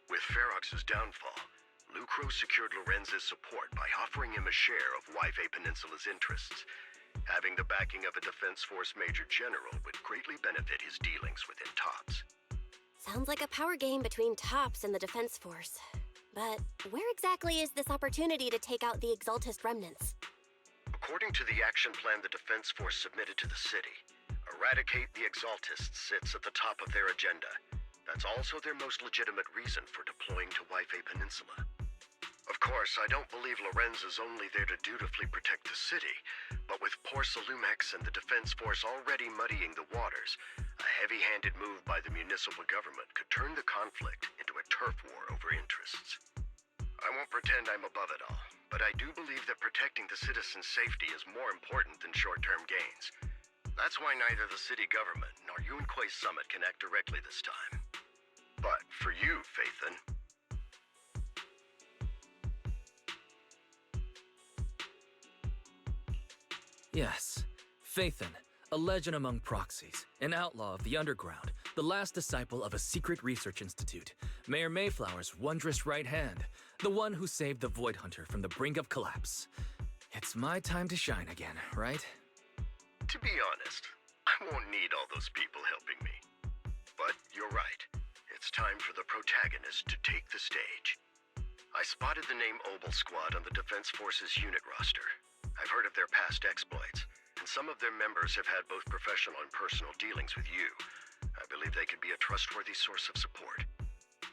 With Ferox's downfall, Lucro secured Lorenz's support by offering him a share of Waifei Peninsula's interests. Having the backing of a Defense Force Major General would greatly benefit his dealings within TOPS. Sounds like a power game between TOPS and the Defense Force. But where exactly is this opportunity to take out the Exaltist remnants? According to the action plan the Defense Force submitted to the city, eradicate the Exaltists sits at the top of their agenda. That's also their most legitimate reason for deploying to Waifei Peninsula. Of course, I don't believe Lorenz is only there to dutifully protect the city, but with Porcelumex and the Defense Force already muddying the waters, a heavy-handed move by the municipal government could turn the conflict into a turf war over interests. I won't pretend I'm above it all, but I do believe that protecting the citizens' safety is more important than short-term gains. That's why neither the city government nor Yunque's summit can act directly this time. But for you, Phaethon... Yes, Phaethon, a legend among proxies, an outlaw of the underground, the last disciple of a secret research institute, Mayor Mayflower's wondrous right hand, the one who saved the Void Hunter from the brink of collapse. It's my time to shine again, right? To be honest, I won't need all those people helping me. But you're right. It's time for the protagonist to take the stage. I spotted the name Obel Squad on the Defense Force's unit roster. I've heard of their past exploits, and some of their members have had both professional and personal dealings with you. I believe they could be a trustworthy source of support.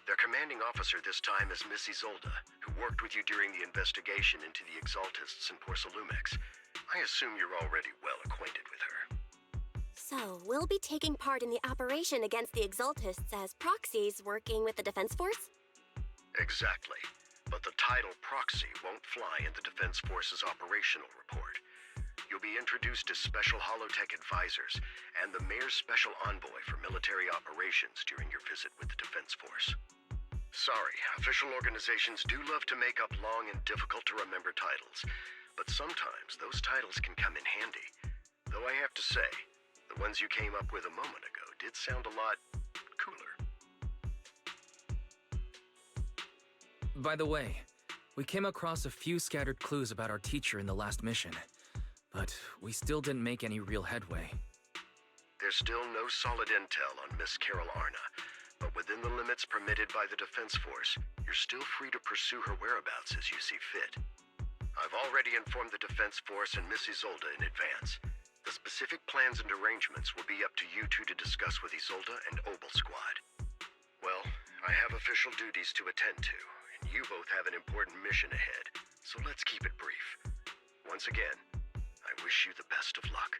Their commanding officer this time is Miss Isolda, who worked with you during the investigation into the Exaltists and Porcelumex. I assume you're already well acquainted with her. So, we'll be taking part in the operation against the Exaltists as proxies working with the Defense Force? Exactly. But the title proxy won't fly in the Defense Force's operational report. You'll be introduced as Special Holotech Advisors and the Mayor's Special Envoy for Military Operations during your visit with the Defense Force. Sorry, official organizations do love to make up long and difficult-to-remember titles, but sometimes those titles can come in handy. Though I have to say, the ones you came up with a moment ago did sound a lot cooler. By the way, we came across a few scattered clues about our teacher in the last mission, but we still didn't make any real headway. There's still no solid intel on Miss Carol Arna, but within the limits permitted by the Defense Force, you're still free to pursue her whereabouts as you see fit. I've already informed the Defense Force and Miss Isolde in advance. The specific plans and arrangements will be up to you two to discuss with Isolde and Obel Squad. Well, I have official duties to attend to, and you both have an important mission ahead, so let's keep it brief. Once again, I wish you the best of luck.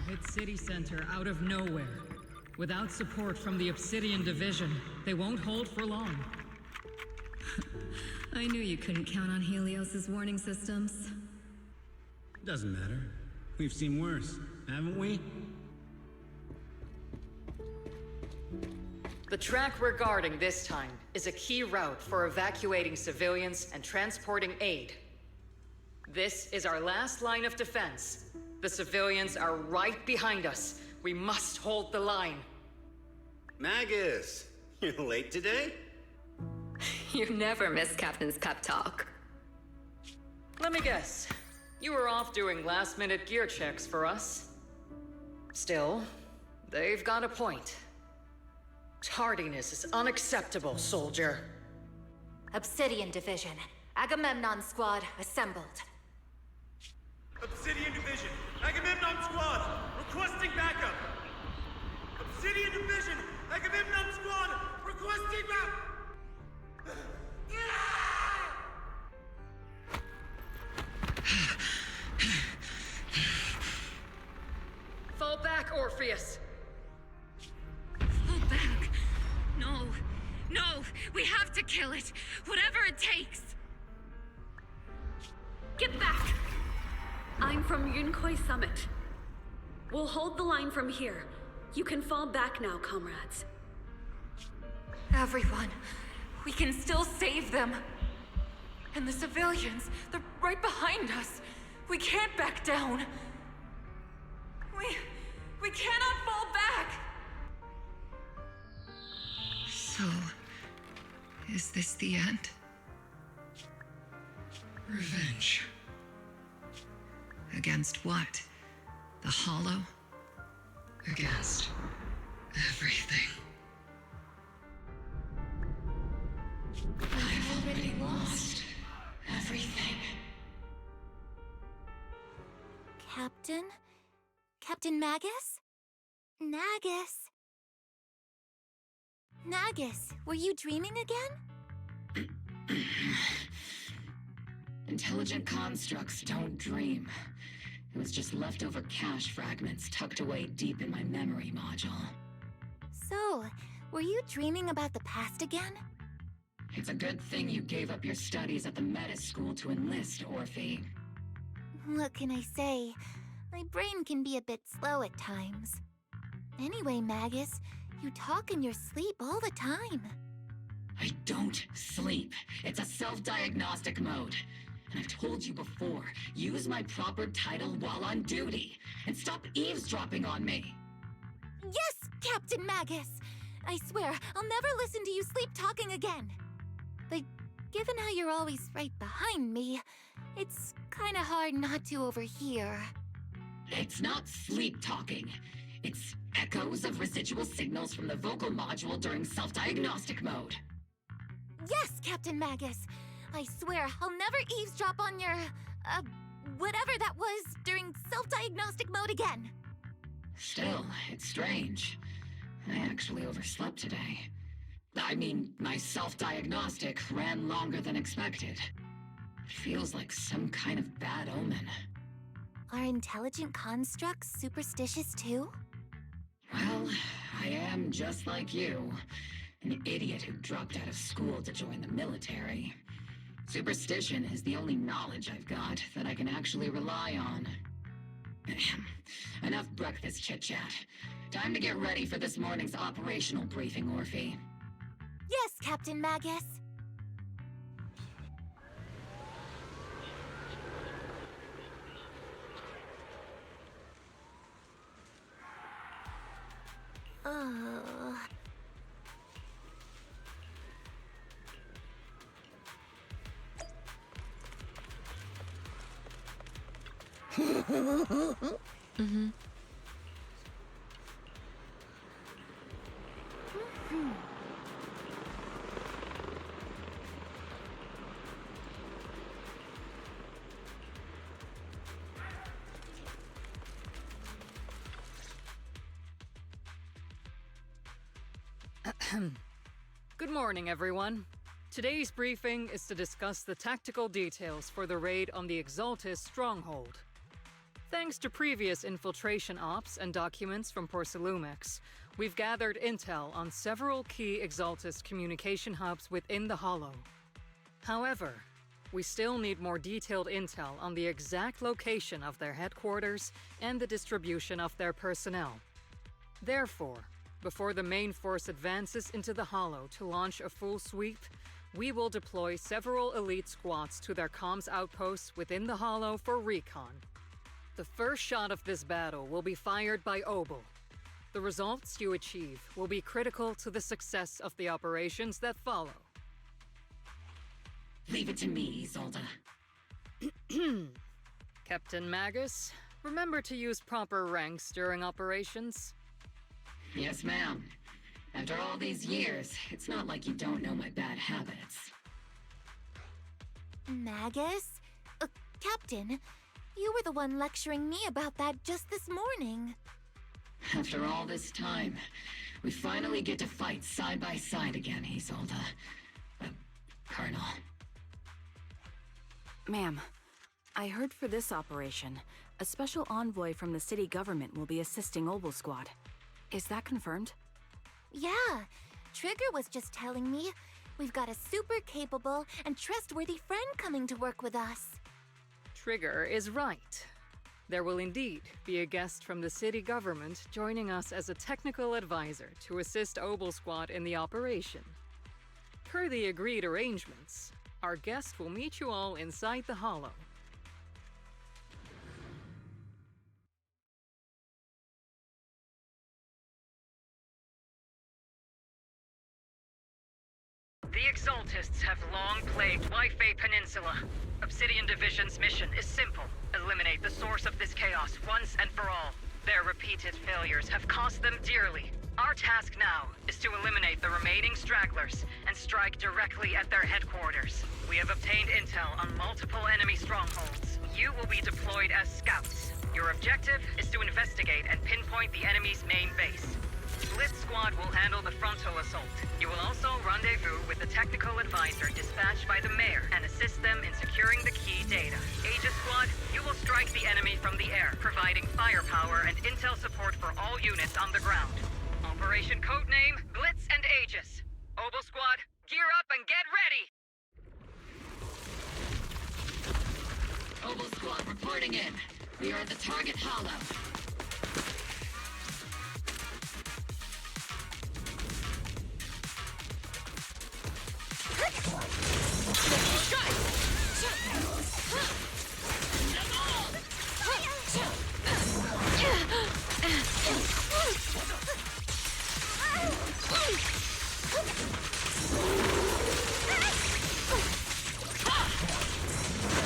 Hit city center out of nowhere. Without support from the Obsidian Division, they won't hold for long. I knew you couldn't count on Helios's warning systems. Doesn't matter. We've seen worse, haven't we? The track we're guarding this time is a key route for evacuating civilians and transporting aid. This is our last line of defense. The civilians are right behind us. We must hold the line. Magus, you're late today? You never miss Captain's pep talk. Let me guess. You were off doing last-minute gear checks for us. Still, they've got a point. Tardiness is unacceptable, soldier. Obsidian Division. Agamemnon Squad assembled. Obsidian Division, Agamemnon Squad, requesting backup! Obsidian Division, Agamemnon Squad, requesting backup! Fall back, Orpheus! Fall back! No, no, we have to kill it, whatever it takes! Get back! I'm from Yunkoi Summit. We'll hold the line from here. You can fall back now, comrades. Everyone, we can still save them. And the civilians, they're right behind us. We can't back down. We cannot fall back! So, is this the end? Revenge. Against what? The Hollow? Against everything. I've already lost everything. Captain? Captain Magus? Nagus? Nagus, were you dreaming again? Intelligent constructs don't dream. It was just leftover cache fragments tucked away deep in my memory module. So, Were you dreaming about the past again? It's a good thing you gave up your studies at the Meta School to enlist, Orphe. What can I say? My brain can be a bit slow at times. Anyway, Magus, you talk in your sleep all the time. I don't sleep. It's a self-diagnostic mode. And I've told you before, use my proper title while on duty, and stop eavesdropping on me. Yes, Captain Magus! I swear, I'll never listen to you sleep talking again. But given how you're always right behind me, it's kinda hard not to overhear. It's not sleep talking. It's echoes of residual signals from the vocal module during self-diagnostic mode. Yes, Captain Magus! I swear, I'll never eavesdrop on your, whatever that was during self-diagnostic mode again. Still, it's strange. I actually overslept today. I mean, my self-diagnostic ran longer than expected. It feels like some kind of bad omen. Are intelligent constructs superstitious too? Well, I am just like you. An idiot who dropped out of school to join the military. Superstition is the only knowledge I've got that I can actually rely on. Enough breakfast chit-chat. Time to get ready for this morning's operational briefing, Orphe. Yes, Captain Magus. Mm-hmm. Good morning, everyone. Today's briefing is to discuss the tactical details for the raid on the Exaltis stronghold. Thanks to previous infiltration ops and documents from Porcelumex, we've gathered intel on several key Exaltis communication hubs within the Hollow. However, we still need more detailed intel on the exact location of their headquarters and the distribution of their personnel. Therefore, before the main force advances into the Hollow to launch a full sweep, we will deploy several elite squads to their comms outposts within the Hollow for recon. The first shot of this battle will be fired by Obel. The results you achieve will be critical to the success of the operations that follow. Leave it to me, Isolde. Captain Magus, remember to use proper ranks during operations. Yes, ma'am. After all these years, it's not like you don't know my bad habits. Magus? Captain, you were the one lecturing me about that just this morning. After all this time, we finally get to fight side by side again, Isolde. Colonel. Ma'am, I heard for this operation, a special envoy from the city government will be assisting Obel Squad. Is that confirmed? Yeah, Trigger was just telling me we've got a super capable and trustworthy friend coming to work with us. Trigger is right. There will indeed be a guest from the city government joining us as a technical advisor to assist Obel Squad in the operation. Per the agreed arrangements, our guest will meet you all inside the Hollow. The Exaltists have long plagued Waifei Peninsula. Obsidian Division's mission is simple. Eliminate the source of this chaos once and for all. Their repeated failures have cost them dearly. Our task now is to eliminate the remaining stragglers and strike directly at their headquarters. We have obtained intel on multiple enemy strongholds. You will be deployed as scouts. Your objective is to investigate and pinpoint the enemy's main base. Blitz Squad will handle the frontal assault. You will also rendezvous with the technical advisor dispatched by the mayor and assist them in securing the key data. Aegis Squad, you will strike the enemy from the air, providing firepower and intel support for all units on the ground. Operation codename Glitz and contagious. Oboe Squad, gear up and get ready! Oboe Squad reporting in. We are at the target hollow.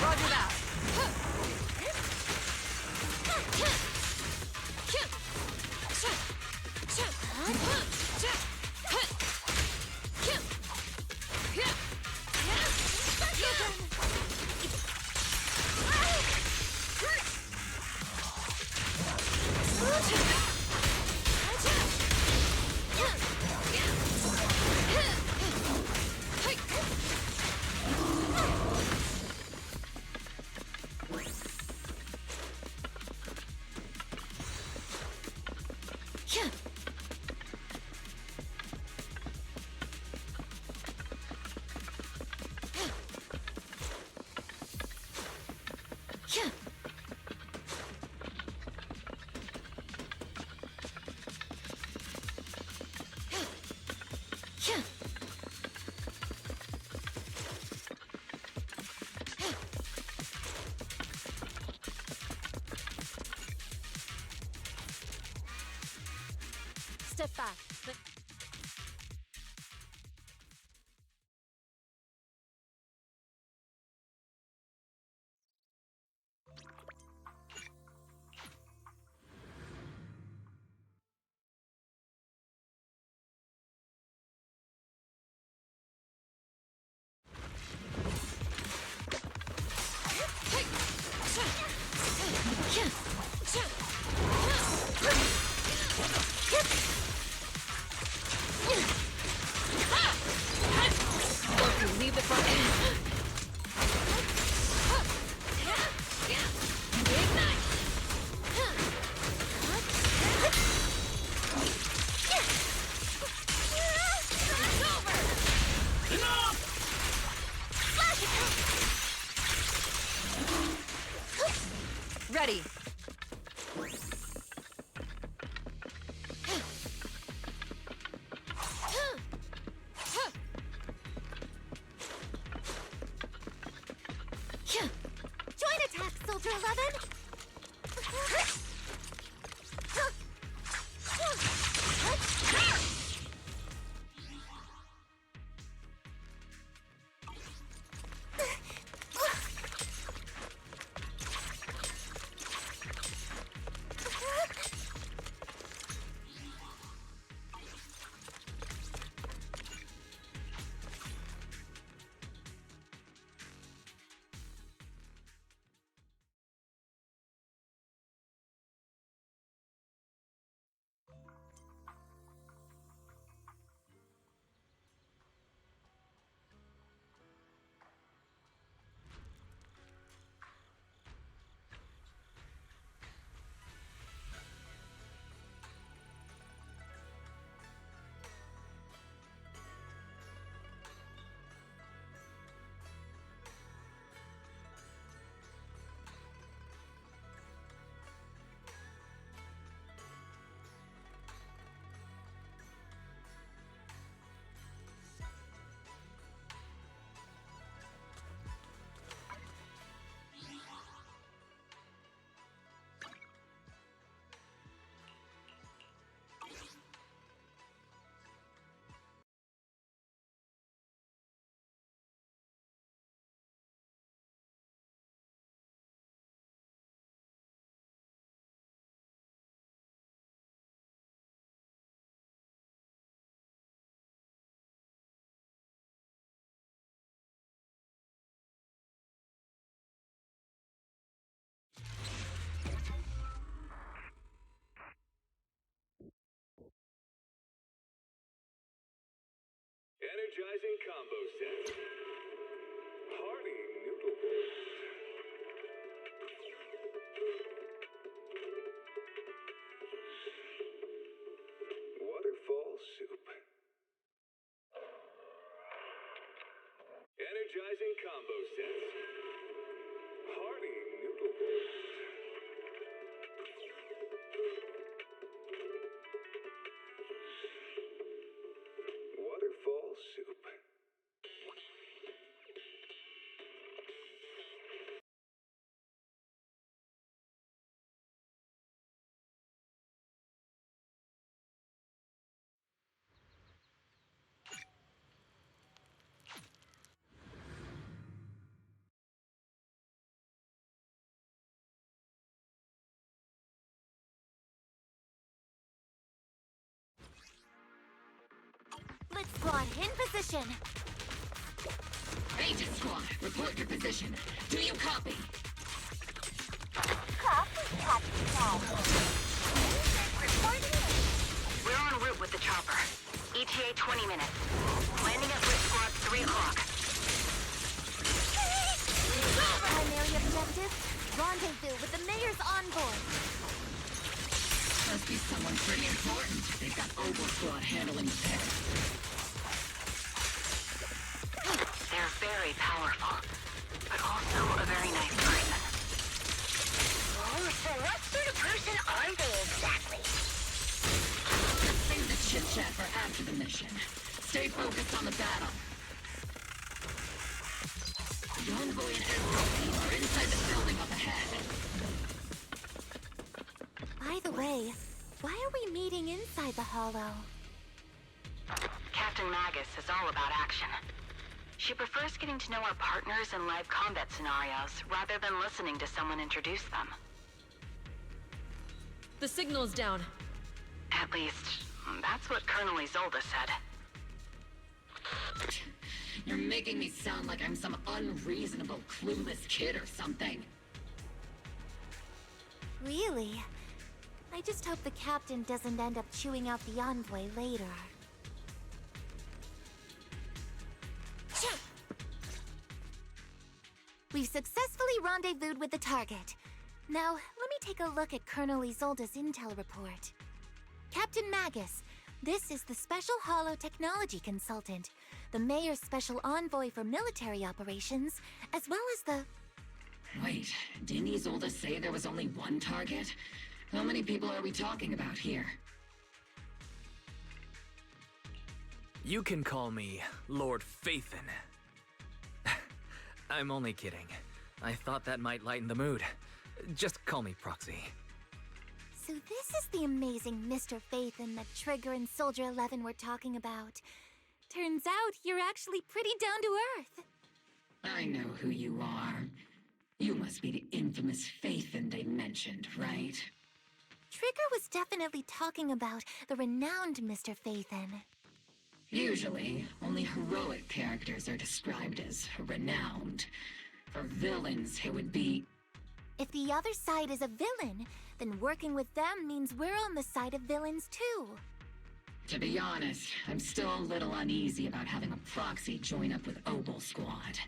Roger that. Step back. Leave the front end. Ready. Join attack, Soldier 11! Energizing combo set. Hearty noodle bowls. Waterfall soup. position. Agent Squad, report your position. Do you copy? Copy, Captain Maggie. We're en route with the chopper. ETA 20 minutes. Landing at Blitz Squad 3 o'clock. Primary objective, rendezvous with the mayor's envoy. Must be someone pretty important. They've got Oval Squad handling the pair. They're very powerful, but also a very nice person. Oh, so what sort of person are they exactly? Save the chit-chat for after the mission. Stay focused on the battle. The envoy and escort team are inside the building up ahead. By the way, why are we meeting inside the Hollow? Captain Magus is all about action. She prefers getting to know our partners in live combat scenarios rather than listening to someone introduce them. The signal's down. At least, that's what Colonel Isolde said. You're making me sound like I'm some unreasonable, clueless kid or something. Really? I just hope the captain doesn't end up chewing out the envoy later. We've successfully rendezvoused with the target. Now, let me take a look at Colonel Isolde's intel report. Captain Magus, this is the Special Hollow Technology Consultant, the Mayor's Special Envoy for Military Operations, as well as the... Wait, didn't Isolde say there was only one target? How many people are we talking about here? You can call me Lord Phaethon. I'm only kidding. I thought that might lighten the mood. Just call me Proxy. So this is the amazing Mr. Phaethon that Trigger and Soldier 11 were talking about. Turns out you're actually pretty down to earth. I know who you are. You must be the infamous Phaethon they mentioned, right? Trigger was definitely talking about the renowned Mr. Phaethon. Usually, only heroic characters are described as renowned. For villains, it would be... If the other side is a villain, then working with them means we're on the side of villains too. To be honest, I'm still a little uneasy about having a proxy join up with Oval Squad.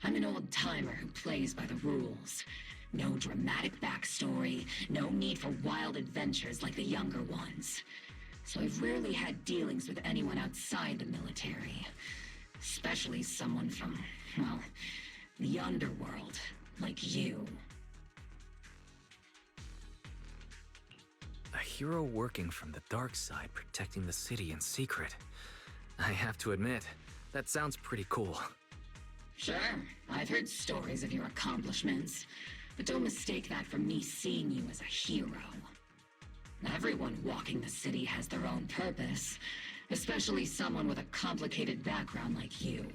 I'm an old-timer who plays by the rules. No dramatic backstory, no need for wild adventures like the younger ones. So I've rarely had dealings with anyone outside the military. Especially someone from, well, the underworld, like you. A hero working from the dark side, protecting the city in secret. I have to admit, that sounds pretty cool. Sure, I've heard stories of your accomplishments, but don't mistake that for me seeing you as a hero. Everyone walking the city has their own purpose, especially someone with a complicated background like you.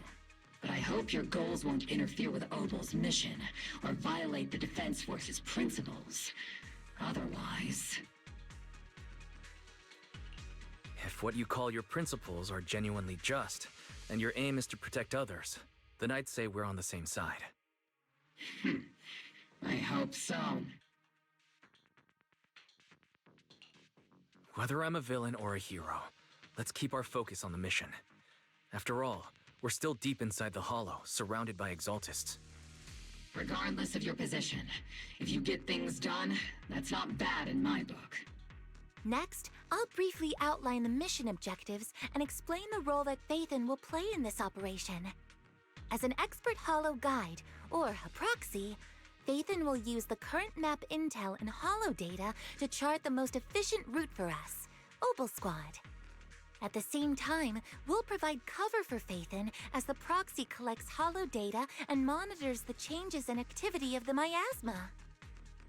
But I hope your goals won't interfere with Oval's mission, or violate the Defense Force's principles. Otherwise... If what you call your principles are genuinely just, and your aim is to protect others, then I'd say we're on the same side. I hope so. Whether I'm a villain or a hero, let's keep our focus on the mission. After all, we're still deep inside the Hollow, surrounded by Exaltists. Regardless of your position, if you get things done, that's not bad in my book. Next, I'll briefly outline the mission objectives and explain the role that Phaethon will play in this operation. As an expert Hollow guide, or a proxy, Phaethon will use the current map intel and Hollow data to chart the most efficient route for us, Oval Squad. At the same time, we'll provide cover for Phaethon as the proxy collects Hollow data and monitors the changes and activity of the miasma.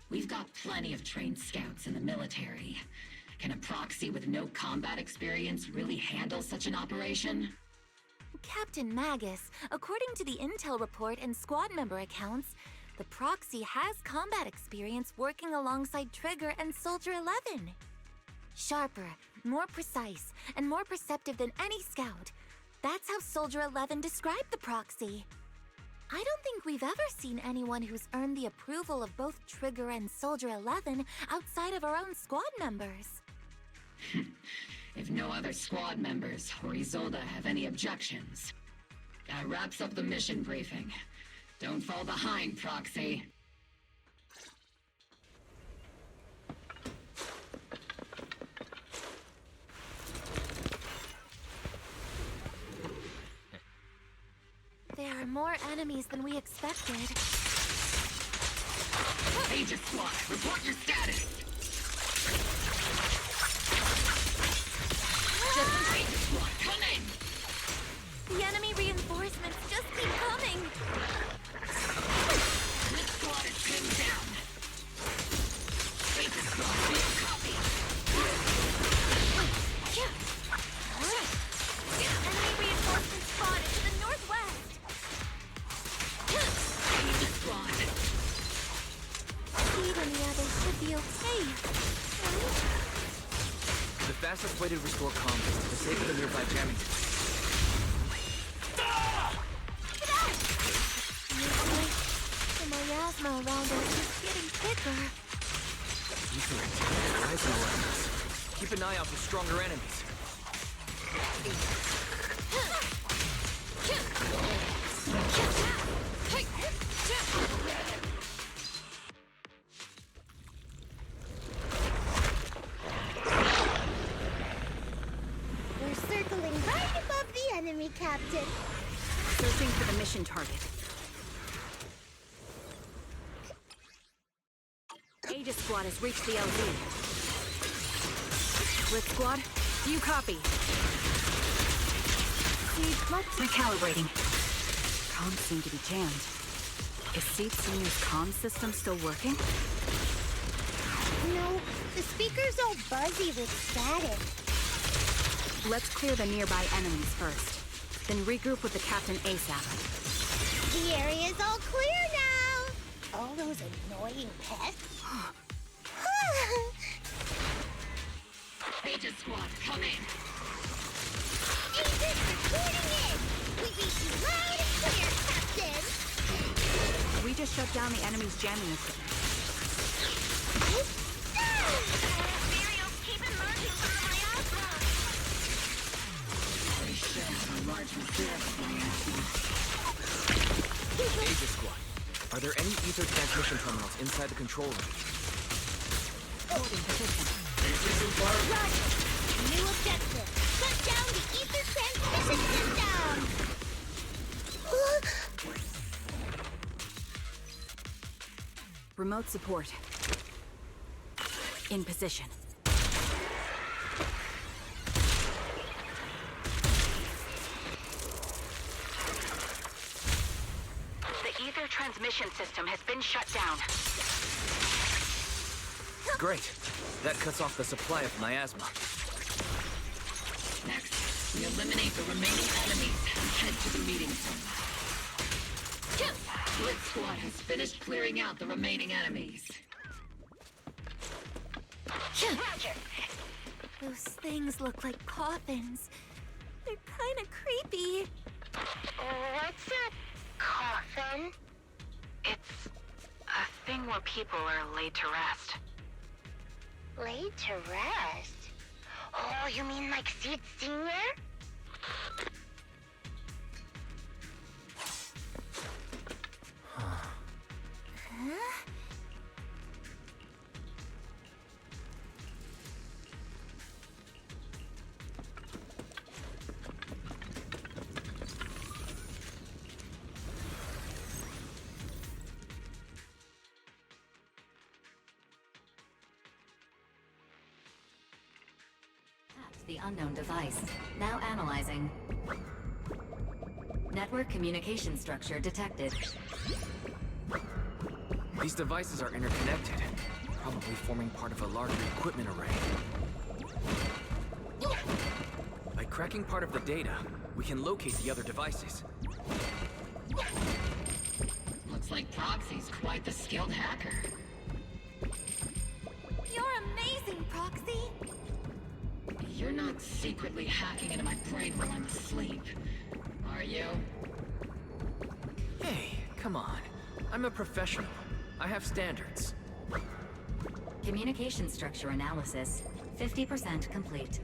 We've got plenty of trained scouts in the military. Can a proxy with no combat experience really handle such an operation? Captain Magus, according to the intel report and squad member accounts, the proxy has combat experience working alongside Trigger and Soldier 11. Sharper, more precise, and more perceptive than any scout, That's how Soldier 11 described the proxy. I don't think we've ever seen anyone who's earned the approval of both Trigger and Soldier 11 outside of our own squad members. If no other squad members or Isolde have any objections, that wraps up the mission briefing. Don't fall behind, Proxy. There are more enemies than we expected. Aegis Squad, report your status! Just Aegis Squad, come in! The enemy reinforcements just keep coming! This squad is pinned down! Aegis Squad, be a copy! Enemy reinforcements spotted to the northwest! Aegis Squad! Speed and the others should be okay. The fastest way to restore comms is to disable the nearby jamming. The miasma around us is getting thicker. Ether activity rising around us. Keep an eye out for stronger enemies. We're circling right above the enemy, Captain. Searching for the mission target. Aegis Squad has reached the LZ. Lit Squad, do you copy? Recalibrating. Comms seem to be jammed. Is Seed Senior's comm system still working? No, the speaker's all buzzy with static. Let's clear the nearby enemies first. Then regroup with the Captain ASAP. The area's all clear now. All those annoying pests. Aegis Squad, come in! Aegis reporting in! We read you loud and clear, Captain! We just shut down the enemy's jamming equipment. Muriel's keeping marking from the miasma! They should have a large reserve of reactions. Aegis Squad, are there any ether transmission terminals inside the control room? Holding position. Right! New objective! Shut down the ether transmission system! Remote support. In position. The ether transmission system has been shut down. Great. That cuts off the supply of miasma. Next, we eliminate the remaining enemies and head to the meeting zone. Lit Squad has finished clearing out the remaining enemies. Those things look like coffins. They're kind of creepy. What's a coffin? It's a thing where people are laid to rest. Laid to rest? Oh, you mean like Seed Senior? Huh? The unknown device. Now analyzing. Network communication structure detected. These devices are interconnected, probably forming part of a larger equipment array. By cracking part of the data, we can locate the other devices. Looks like Proxy's quite the skilled hacker. You're amazing, Proxy! You're not secretly hacking into my brain while I'm asleep. are you? Hey, come on. I'm a professional. I have standards. Communication structure analysis 50% complete.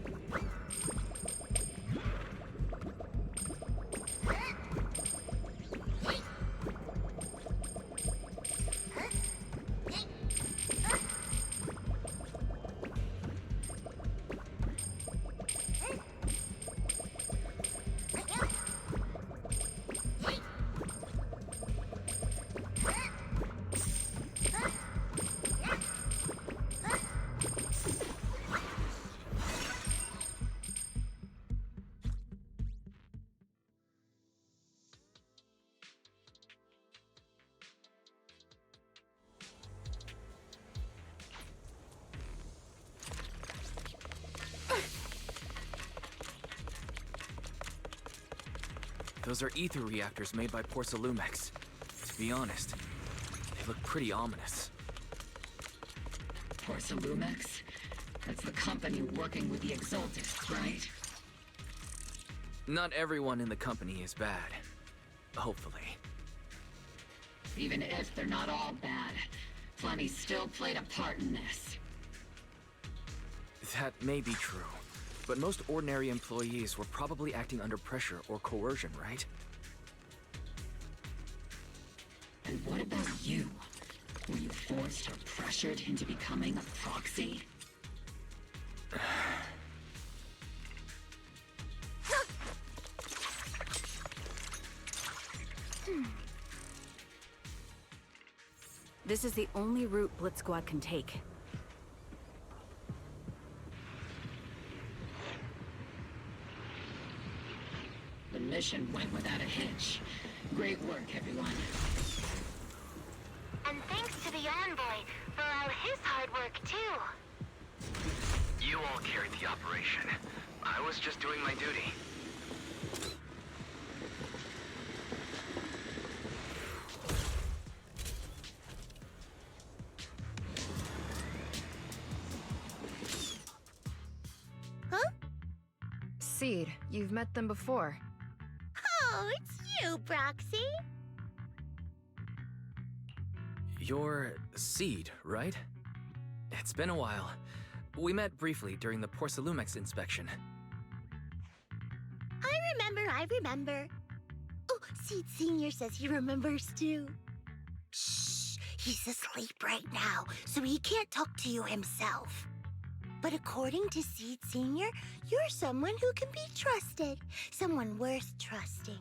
Those are ether reactors made by Porcelumex. To be honest, they look pretty ominous. Porcelumex? That's the company working with the Exaltists, right? Not everyone in the company is bad. Hopefully. Even if they're not all bad, plenty still played a part in this. That may be true. But most ordinary employees were probably acting under pressure or coercion, right? And what about you? Were you forced or pressured into becoming a proxy? This is the only route Blitz Squad can take. The mission went without a hitch. Great work, everyone. And thanks to the envoy for all his hard work, too. You all carried the operation. I was just doing my duty. Huh? Seed, you've met them before. Oh, it's you, Proxy. You're Seed, right? It's been a while. We met briefly during the Porcelumex inspection. I remember. Oh, Seed Senior says he remembers too. Shh, he's asleep right now, so he can't talk to you himself. But according to Seed Senior, you're someone who can be trusted. Someone worth trusting.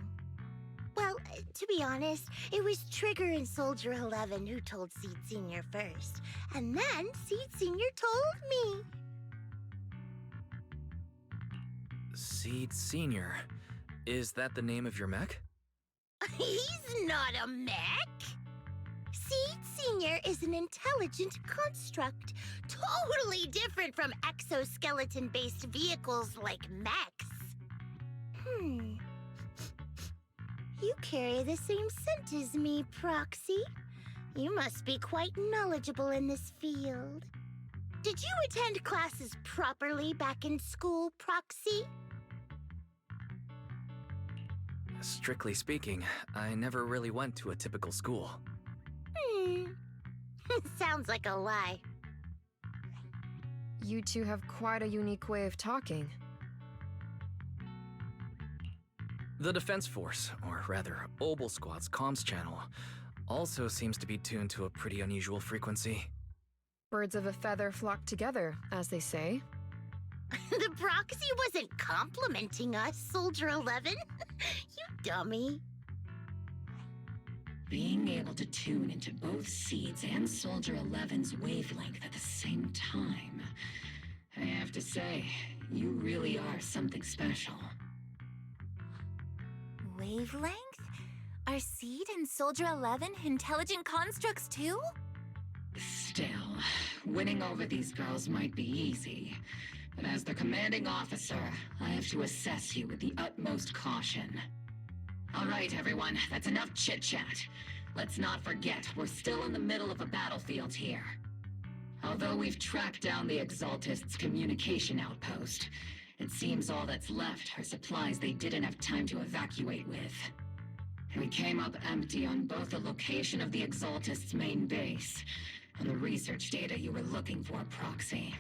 Well, to be honest, it was Trigger and Soldier 11 who told Seed Senior first. And then Seed Senior told me. Seed Senior. Is that the name of your mech? He's not a mech. Seed Senior is an intelligent construct, totally different from exoskeleton-based vehicles like mechs. You carry the same scent as me, Proxy. You must be quite knowledgeable in this field. Did you attend classes properly back in school, Proxy? Strictly speaking, I never really went to a typical school. Sounds like a lie. You two have quite a unique way of talking. The Defense Force, or rather, Obel Squad's comms channel, also seems to be tuned to a pretty unusual frequency. Birds of a feather flock together, as they say. The Proxy wasn't complimenting us, Soldier 11. You dummy. Being able to tune into both Seed's and Soldier 11's wavelength at the same time. I have to say, you really are something special. Wavelength? Are Seed and Soldier 11 intelligent constructs too? Still, winning over these girls might be easy. But as the commanding officer, I have to assess you with the utmost caution. All right, everyone, that's enough chit-chat. Let's not forget, we're still in the middle of a battlefield here. Although we've tracked down the Exaltists' communication outpost, It seems all that's left are supplies they didn't have time to evacuate with. We came up empty on both the location of the Exaltist's main base and the research data you were looking for, Proxy.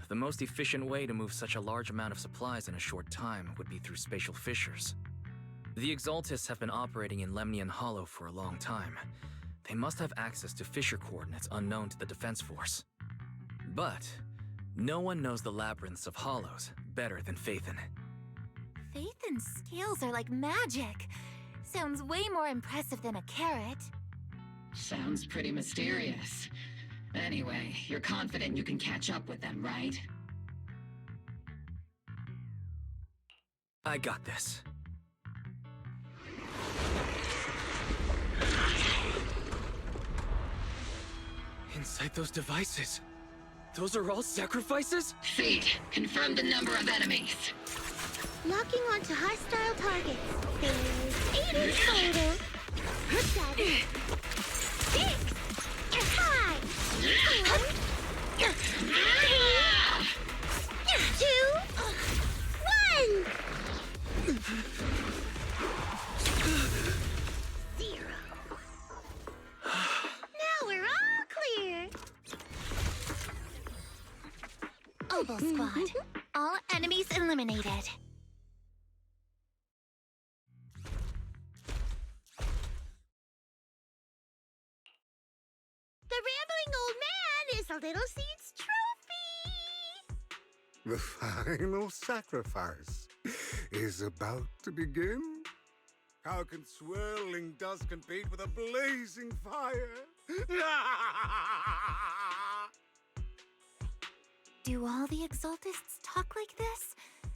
The most efficient way to move such a large amount of supplies in a short time would be through spatial fissures. The Exaltists have been operating in Lemnian Hollow for a long time. They must have access to fissure coordinates unknown to the Defense Force. But no one knows the labyrinths of hollows better than Phaethon. Phaethon's skills are like magic. Sounds way more impressive than a carrot. Sounds pretty mysterious. Anyway, you're confident you can catch up with them, right? I got this. Inside those devices, those are all sacrifices? Feet, confirm the number of enemies. Locking onto hostile targets. There's 8 in total. 7, 6, 5, 4, 3, 2, 1. 0. Now we're all clear. Oboe Squad. All enemies eliminated. The rambling old man is a little seed's trophy. The final sacrifice is about to begin. How can swirling dust compete with a blazing fire? Do all the Exaltists talk like this?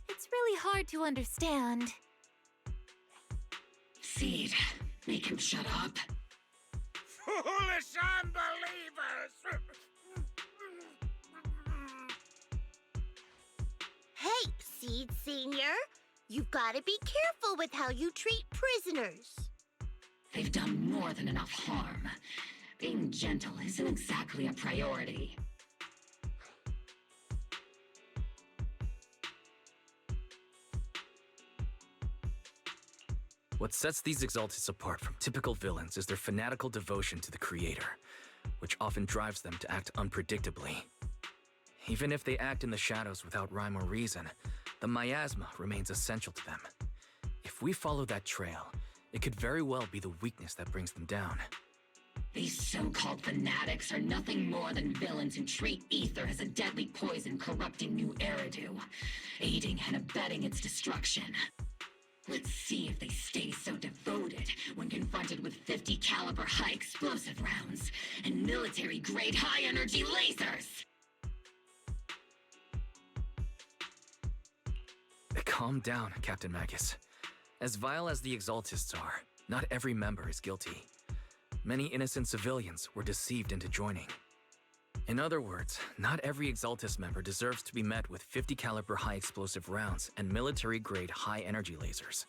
It's really hard to understand. Seed, make him shut up. Foolish unbelievers! Hey, Seed Senior. You've got to be careful with how you treat prisoners. They've done more than enough harm. Being gentle isn't exactly a priority. What sets these Exaltists apart from typical villains is their fanatical devotion to the Creator, which often drives them to act unpredictably. Even if they act in the shadows without rhyme or reason, the miasma remains essential to them. If we follow that trail, it could very well be the weakness that brings them down. These so-called fanatics are nothing more than villains who treat ether as a deadly poison corrupting New Eridu, aiding and abetting its destruction. Let's see if they stay so devoted when confronted with 50 caliber high explosive rounds and military-grade high-energy lasers! Calm down, Captain Magus. As vile as the Exaltists are, not every member is guilty. Many innocent civilians were deceived into joining. In other words, not every Exaltist member deserves to be met with 50 caliber high explosive rounds and military-grade high energy lasers.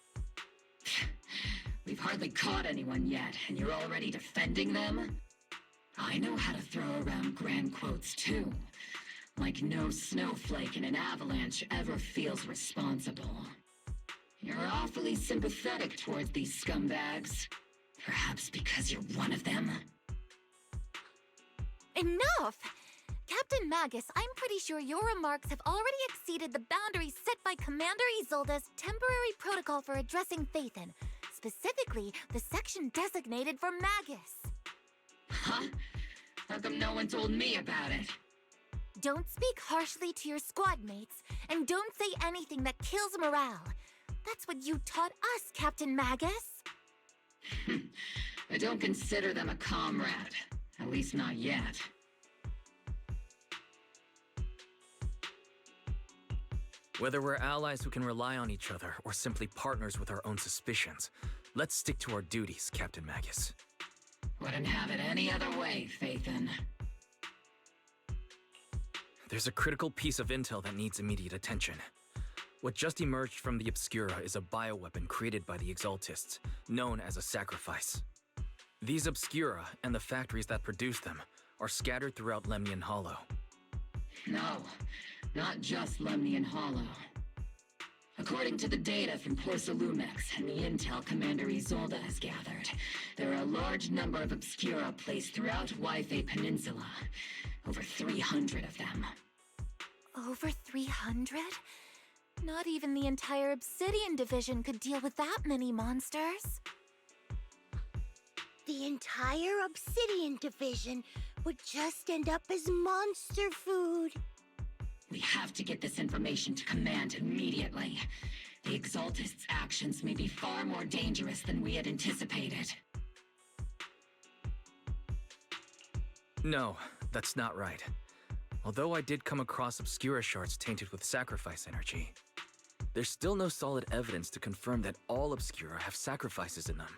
We've hardly caught anyone yet, and you're already defending them? I know how to throw around grand quotes too. Like no snowflake in an avalanche ever feels responsible. You're awfully sympathetic towards these scumbags. Perhaps because you're one of them? Enough! Captain Magus, I'm pretty sure your remarks have already exceeded the boundaries set by Commander Isolde's temporary protocol for addressing Phaethon, specifically the section designated for Magus. Huh? How come no one told me about it? Don't speak harshly to your squad mates, and don't say anything that kills morale. That's what you taught us, Captain Magus. I don't consider them a comrade. At least not yet. Whether we're allies who can rely on each other or simply partners with our own suspicions, let's stick to our duties, Captain Magus. Wouldn't have it any other way, Phaethon. There's a critical piece of intel that needs immediate attention. What just emerged from the Obscura is a bioweapon created by the Exaltists, known as a sacrifice. These Obscura, and the factories that produce them, are scattered throughout Lemnian Hollow. No, not just Lemnian Hollow. According to the data from Porsalumex and the intel Commander Isolde has gathered, there are a large number of Obscura placed throughout Wife Peninsula. Over 300 of them. Over 300? Not even the entire Obsidian Division could deal with that many monsters. The entire Obsidian Division would just end up as monster food. We have to get this information to Command immediately. The Exaltists' actions may be far more dangerous than we had anticipated. No, that's not right. Although I did come across Obscura shards tainted with sacrifice energy, there's still no solid evidence to confirm that all Obscura have sacrifices in them.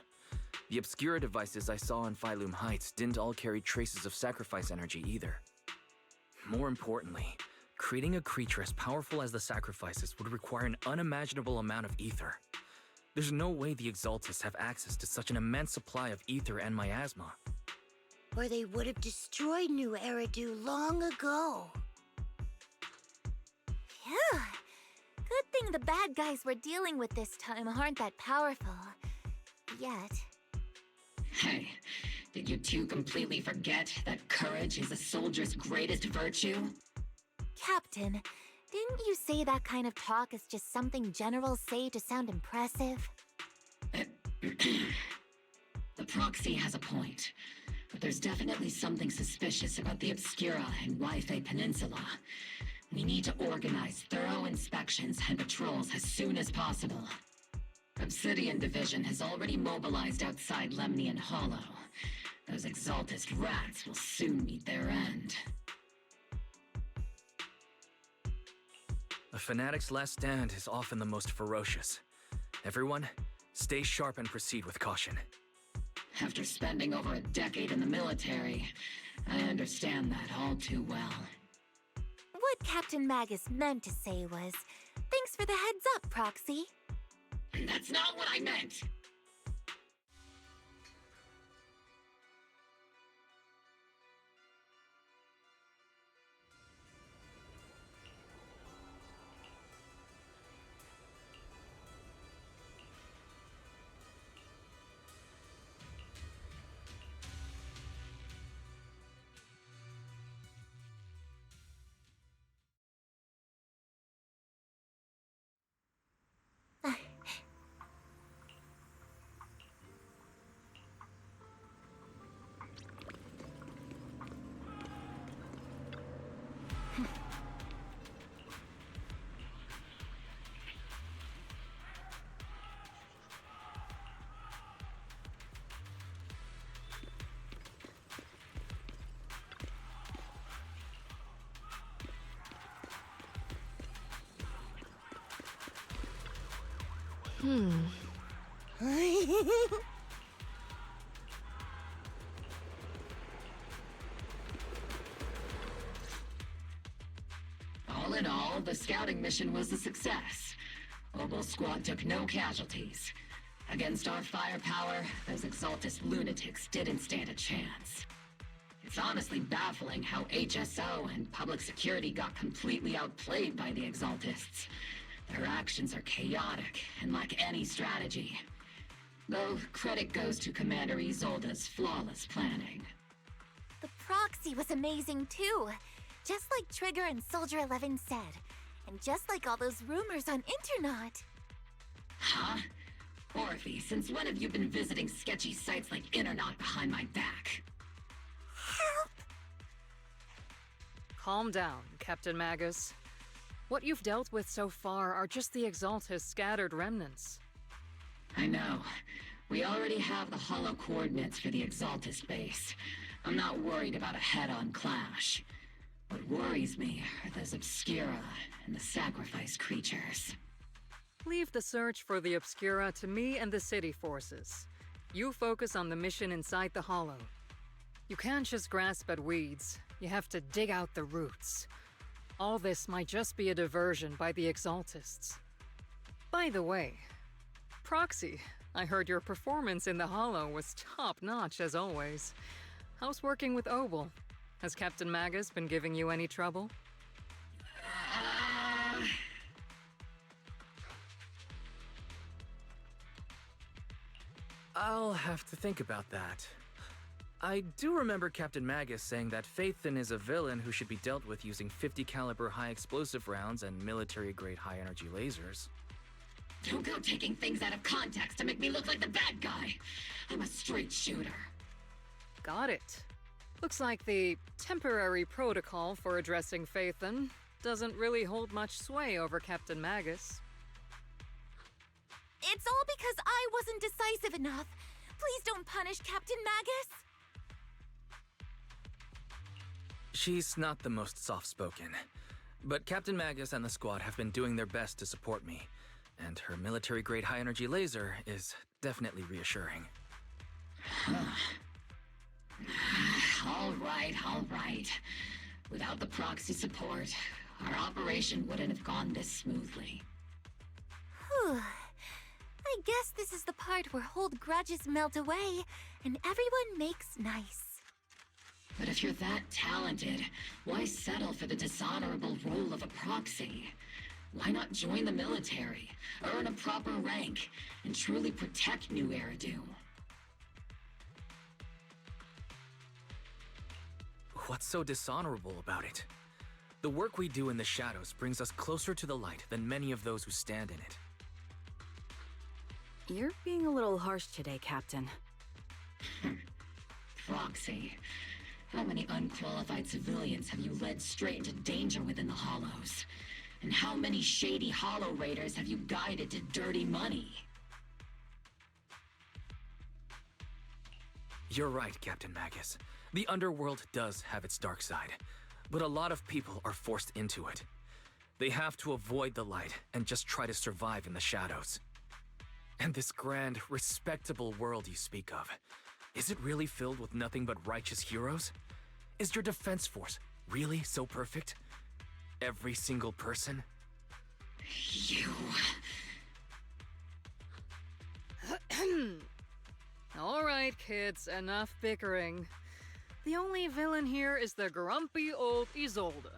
The Obscura devices I saw in Phylum Heights didn't all carry traces of sacrifice energy either. More importantly, creating a creature as powerful as the sacrifices would require an unimaginable amount of ether. There's no way the Exaltists have access to such an immense supply of ether and miasma. Or they would have destroyed New Eridu long ago. Phew. Good thing the bad guys we're dealing with this time aren't that powerful. Yet. Hey, did you two completely forget that courage is a soldier's greatest virtue? Captain, didn't you say that kind of talk is just something generals say to sound impressive? The proxy has a point, but there's definitely something suspicious about the Obscura and Wife Peninsula. We need to organize thorough inspections and patrols as soon as possible. Obsidian Division has already mobilized outside Lemnian Hollow. Those Exaltist rats will soon meet their end. A fanatic's last stand is often the most ferocious. Everyone, stay sharp and proceed with caution. After spending over a decade in the military, I understand that all too well. What Captain Magus meant to say was, thanks for the heads up, Proxy. That's not what I meant! All in all, the scouting mission was a success. Obel Squad took no casualties. Against our firepower, those Exaltist lunatics didn't stand a chance. It's honestly baffling how HSO and public security got completely outplayed by the Exaltists. Their actions are chaotic and lack any strategy. Though credit goes to Commander Isolde's flawless planning. The proxy was amazing too. Just like Trigger and Soldier 11 said. And just like all those rumors on Internet. Huh? Orphe, since when have you been visiting sketchy sites like Internet behind my back? Help! Calm down, Captain Magus. What you've dealt with so far are just the Exaltist scattered remnants. I know. We already have the hollow coordinates for the Exaltist base. I'm not worried about a head-on clash. What worries me are those Obscura and the sacrifice creatures. Leave the search for the Obscura to me and the city forces. You focus on the mission inside the Hollow. You can't just grasp at weeds. You have to dig out the roots. All this might just be a diversion by the Exaltists. By the way, Proxy, I heard your performance in the Hollow was top-notch as always. How's working with Obel? Has Captain Magus been giving you any trouble? I'll have to think about that. I do remember Captain Magus saying that Phaethon is a villain who should be dealt with using 50 caliber high explosive rounds and military-grade high-energy lasers. Don't go taking things out of context to make me look like the bad guy. I'm a straight shooter. Got it. Looks like the temporary protocol for addressing Phaethon doesn't really hold much sway over Captain Magus. It's all because I wasn't decisive enough. Please don't punish Captain Magus. She's not the most soft-spoken, but Captain Magus and the squad have been doing their best to support me, and her military-grade high-energy laser is definitely reassuring. All right. Without the proxy support, our operation wouldn't have gone this smoothly. Whew. I guess this is the part where old grudges melt away and everyone makes nice. But if you're that talented, why settle for the dishonorable role of a proxy? Why not join the military, earn a proper rank, and truly protect New Eridu? What's so dishonorable about it? The work we do in the shadows brings us closer to the light than many of those who stand in it. You're being a little harsh today, Captain. Proxy. How many unqualified civilians have you led straight into danger within the Hollows? And how many shady Hollow Raiders have you guided to dirty money? You're right, Captain Magus. The underworld does have its dark side, but a lot of people are forced into it. They have to avoid the light and just try to survive in the shadows. And this grand, respectable world you speak of, is it really filled with nothing but righteous heroes? Is your defense force really so perfect? Every single person? You... All right, kids, enough bickering. The only villain here is the grumpy old Isolde.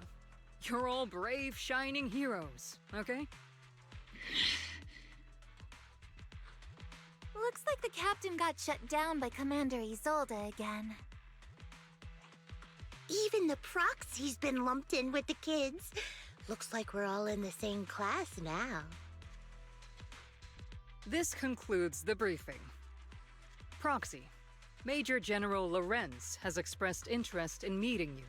You're all brave, shining heroes, okay? Looks like the captain got shut down by Commander Isolde again. Even the proxy's been lumped in with the kids. Looks like we're all in the same class now. This concludes the briefing. Proxy, Major General Lorenz has expressed interest in meeting you.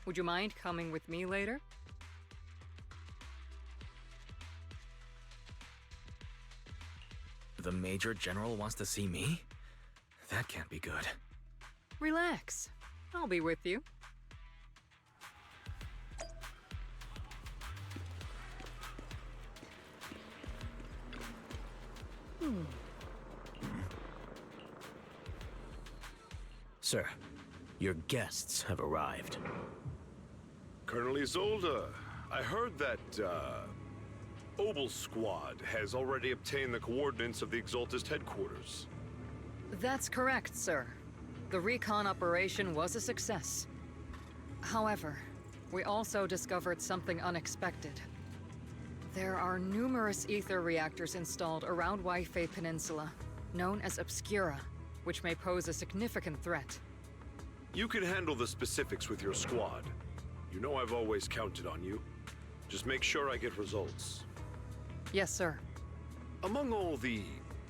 Would you mind coming with me later? The Major General wants to see me? That can't be good. Relax. I'll be with you. Sir, your guests have arrived. Colonel Isolde, I heard that, Obel Squad has already obtained the coordinates of the Exaltist headquarters. That's correct, sir. The recon operation was a success. However, we also discovered something unexpected. There are numerous ether reactors installed around Waifei Peninsula, known as Obscura, which may pose a significant threat. You can handle the specifics with your squad. You know I've always counted on you. Just make sure I get results. Yes, sir. Among all the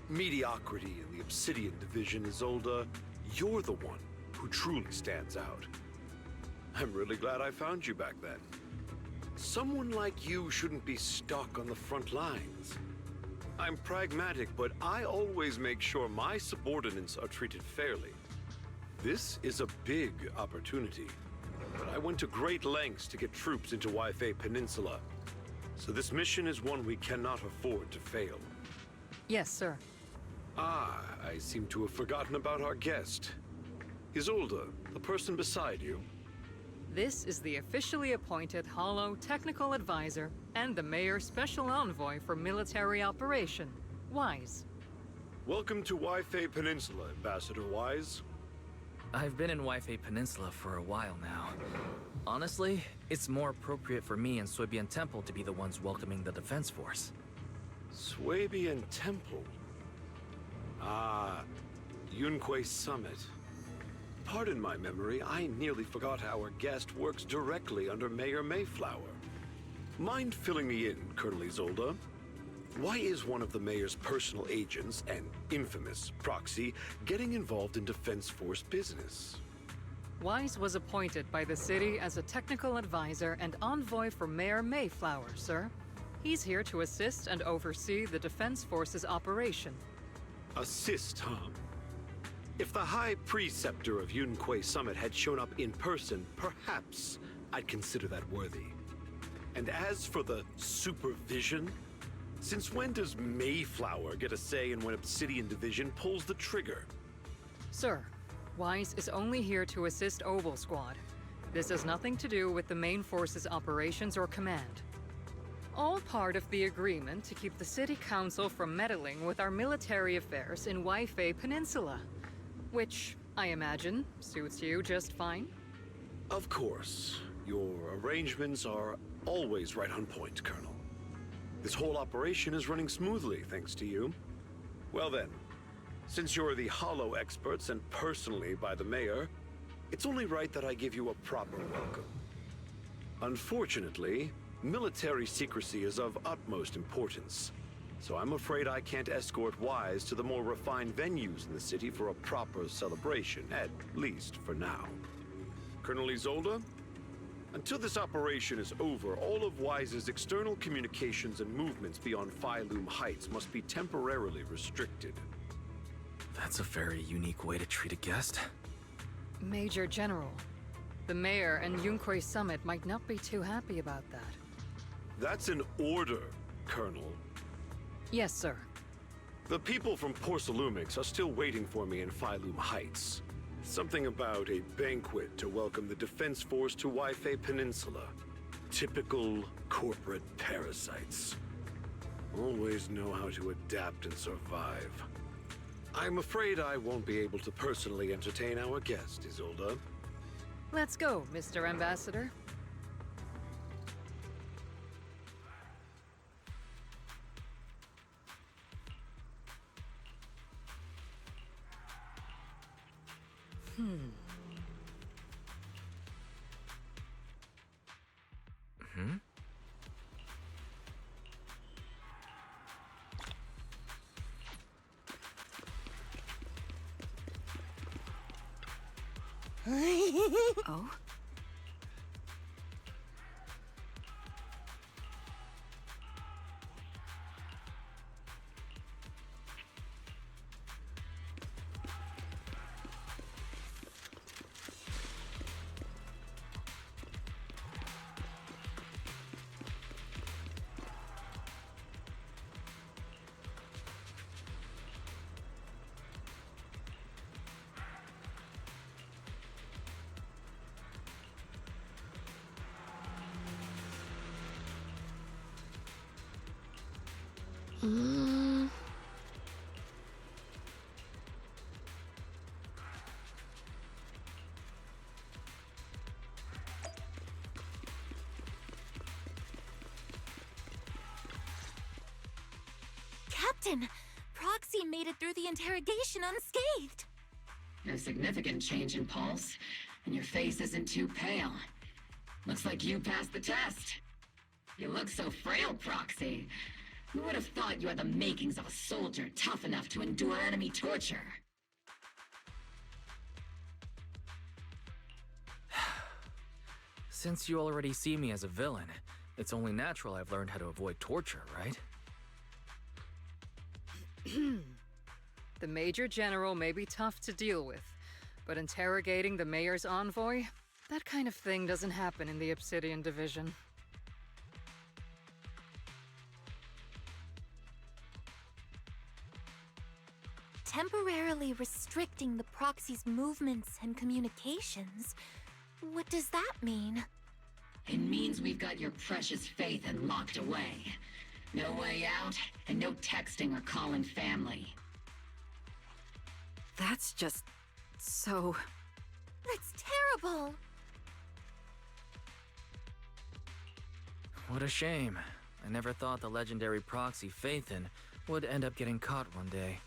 mediocrity in the Obsidian Division, Isolde, you're the one who truly stands out. I'm really glad I found you back then. Someone like you shouldn't be stuck on the front lines. I'm pragmatic, but I always make sure my subordinates are treated fairly. This is a big opportunity, but I went to great lengths to get troops into Waifei Peninsula. So this mission is one we cannot afford to fail. Yes, sir. Ah, I seem to have forgotten about our guest. Isolde, the person beside you. This is the officially appointed Hollow Technical Advisor and the Mayor's Special Envoy for Military Operation, Wise. Welcome to Waifei Peninsula, Ambassador Wise. I've been in Wi-Fi Peninsula for a while now. Honestly, it's more appropriate for me and Swabian Temple to be the ones welcoming the Defense Force. Swabian Temple? Ah, Yunquay Summit. Pardon my memory, I nearly forgot our guest works directly under Mayor Mayflower. Mind filling me in, Colonel Isolde? Why is one of the mayor's personal agents, an infamous proxy, getting involved in Defense Force business? Wise was appointed by the city as a technical advisor and envoy for Mayor Mayflower, sir. He's here to assist and oversee the Defense Force's operation. Assist, huh? If the High Preceptor of Yunquay Summit had shown up in person, perhaps I'd consider that worthy. And as for the supervision, since when does Mayflower get a say in when Obsidian Division pulls the trigger? Sir, Wise is only here to assist Oval Squad. This has nothing to do with the main force's operations or command. All part of the agreement to keep the City Council from meddling with our military affairs in Wi-Fi Peninsula. Which, I imagine, suits you just fine? Of course. Your arrangements are always right on point, Colonel. This whole operation is running smoothly, thanks to you. Well then, since you're the Hollow experts and personally by the Mayor, it's only right that I give you a proper welcome. Unfortunately, military secrecy is of utmost importance, so I'm afraid I can't escort Wise to the more refined venues in the city for a proper celebration, at least for now. Colonel Isolde? Until this operation is over, all of Wise's external communications and movements beyond Phylum Heights must be temporarily restricted. That's a very unique way to treat a guest. Major General, the Mayor and Yunquay Summit might not be too happy about that. That's an order, Colonel. Yes, sir. The people from Porcelumix are still waiting for me in Phylum Heights. Something about a banquet to welcome the Defense Force to Wi-Fi Peninsula. Typical corporate parasites. Always know how to adapt and survive. I'm afraid I won't be able to personally entertain our guest, Isolde. Let's go, Mr. Ambassador. Oh? Captain! Proxy made it through the interrogation unscathed! No significant change in pulse, and your face isn't too pale. Looks like you passed the test. You look so frail, Proxy. Who would have thought you had the makings of a soldier tough enough to endure enemy torture? Since you already see me as a villain, it's only natural I've learned how to avoid torture, right? The Major General may be tough to deal with, but interrogating the Mayor's envoy? That kind of thing doesn't happen in the Obsidian Division. Temporarily restricting the proxy's movements and communications? What does that mean? It means we've got your precious Faithin locked away. No way out, and no texting or calling family. That's just so terrible. What a shame. I never thought the legendary proxy Phaethon would end up getting caught one day.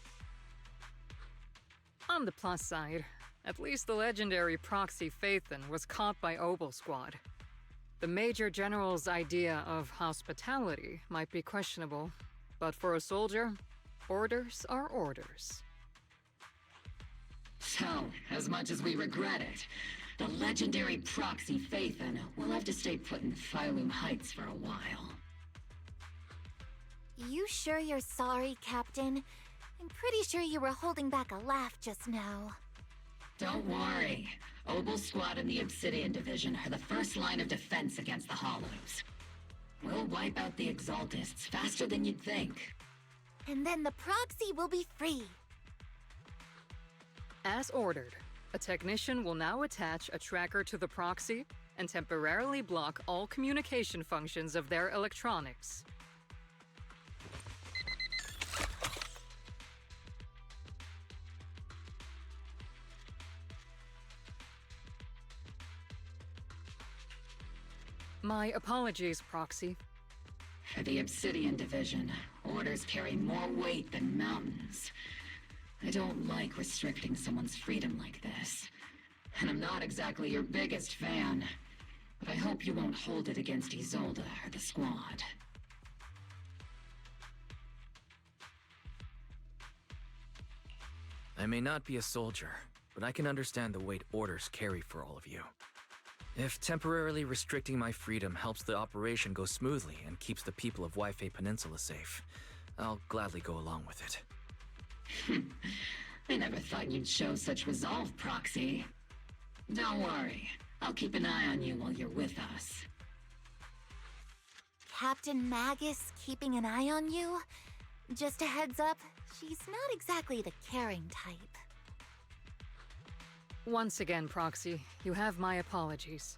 On the plus side, at least the legendary proxy Phaethon was caught by Obel Squad. The Major General's idea of hospitality might be questionable, but for a soldier, orders are orders. So, as much as we regret it, the legendary proxy Phaethon will have to stay put in Phylum Heights for a while. You sure you're sorry, Captain? I'm pretty sure you were holding back a laugh just now. Don't worry. Obel Squad and the Obsidian Division are the first line of defense against the Hollows. We'll wipe out the Exaltists faster than you'd think. And then the proxy will be free. As ordered, a technician will now attach a tracker to the proxy and temporarily block all communication functions of their electronics. My apologies, Proxy. For the Obsidian Division, orders carry more weight than mountains. I don't like restricting someone's freedom like this. And I'm not exactly your biggest fan. But I hope you won't hold it against Isolde or the Squad. I may not be a soldier, but I can understand the weight orders carry for all of you. If temporarily restricting my freedom helps the operation go smoothly and keeps the people of Waifei Peninsula safe, I'll gladly go along with it. I never thought you'd show such resolve, Proxy. Don't worry. I'll keep an eye on you while you're with us. Captain Magus keeping an eye on you? Just a heads up, she's not exactly the caring type. Once again, Proxy, you have my apologies.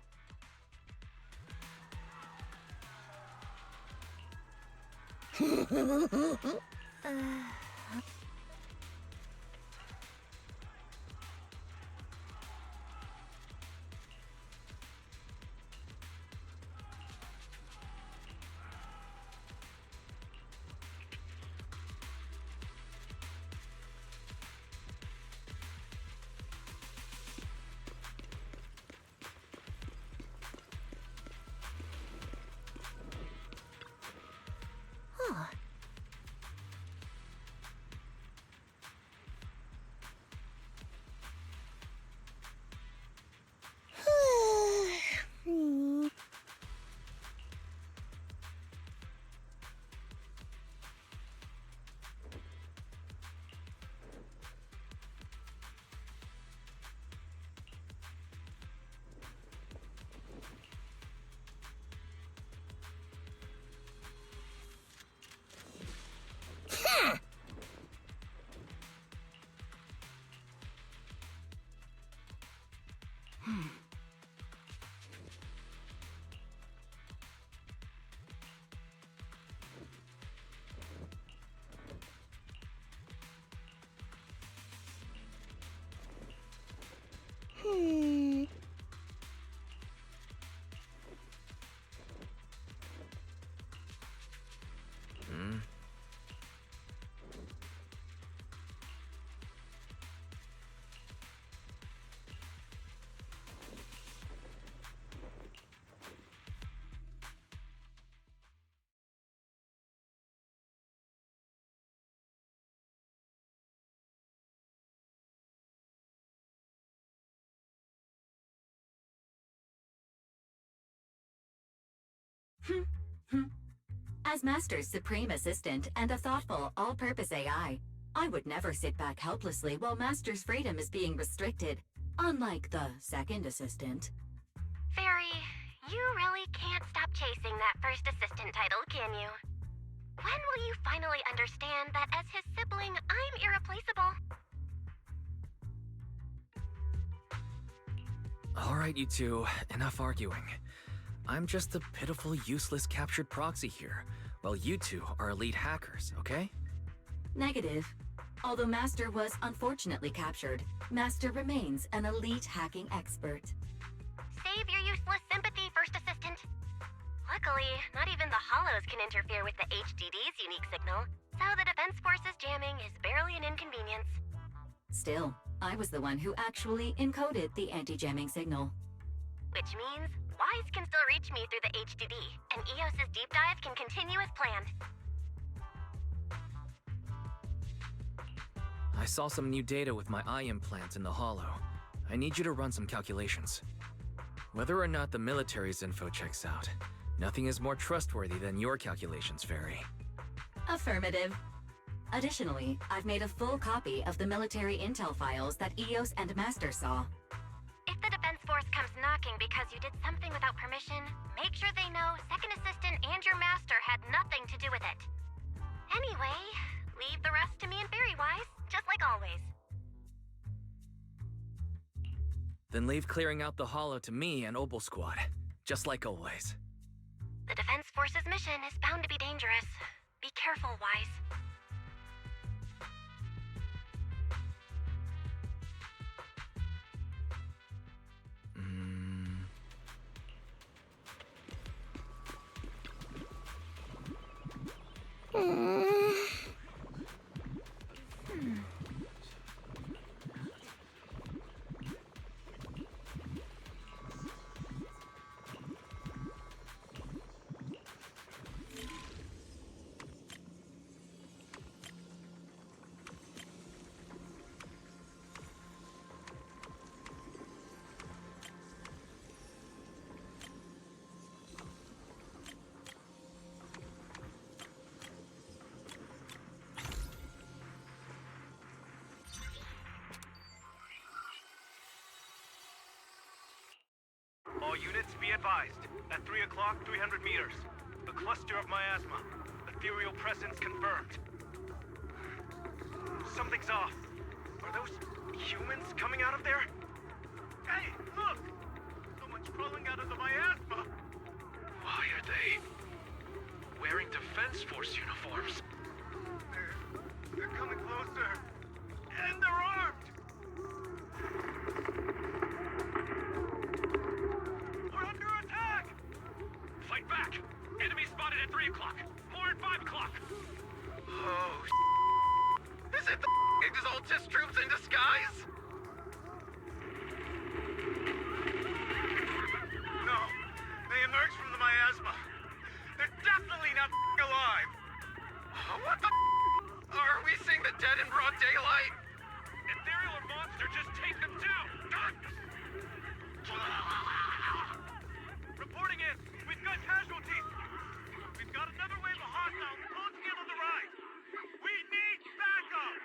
Huh. As Master's supreme assistant and a thoughtful, all-purpose AI, I would never sit back helplessly while Master's freedom is being restricted, unlike the second assistant. Fairy, you really can't stop chasing that first assistant title, can you? When will you finally understand that as his sibling, I'm irreplaceable? All right, you two, enough arguing. I'm just a pitiful, useless captured proxy here, while you two are elite hackers, okay? Negative. Although Master was unfortunately captured, Master remains an elite hacking expert. save your useless sympathy, First Assistant. Luckily, not even the Hollows can interfere with the HDD's unique signal, so the Defense Force's jamming is barely an inconvenience. Still, I was the one who actually encoded the anti-jamming signal. Which means Wise can still reach me through the HDD, and EOS's deep dive can continue as planned. I saw some new data with my eye implant in the Hollow. I need you to run some calculations. Whether or not the military's info checks out, nothing is more trustworthy than your calculations, Fairy. Affirmative. Additionally, I've made a full copy of the military intel files that EOS and Master saw. If the Defense Force comes knocking because you did something without permission, make sure they know Second Assistant and your Master had nothing to do with it. Anyway, leave the rest to me and Fairy Wise, just like always. Then leave clearing out the Hollow to me and Obel Squad, just like always. The Defense Force's mission is bound to be dangerous. Be careful, Wise. All units be advised. At 3 o'clock, 300 meters. A cluster of miasma. Ethereal presence confirmed. Something's off. Are those humans coming out of there? Hey, look! Someone's crawling out of the miasma! Why are they wearing Defense Force uniforms? They're coming closer. And they're armed! We're under attack! Fight back! Enemy spotted at 3 o'clock. More at 5 o'clock. Oh, is it the Exaltus troops in disguise? No, they emerged from the miasma. They're definitely not alive. What the Are we seeing the dead in broad daylight? Ethereal or monster, just take them down! Reporting in. We've got casualties. We've got another wave of hostiles closing in on the right. We need backup.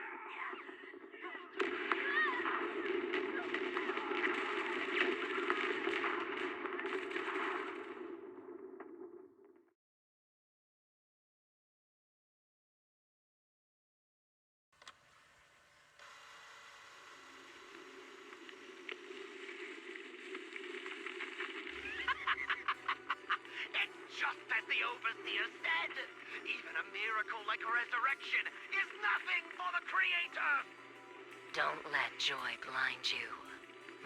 Just as the Overseer said, even a miracle like resurrection is nothing for the Creator! Don't let joy blind you,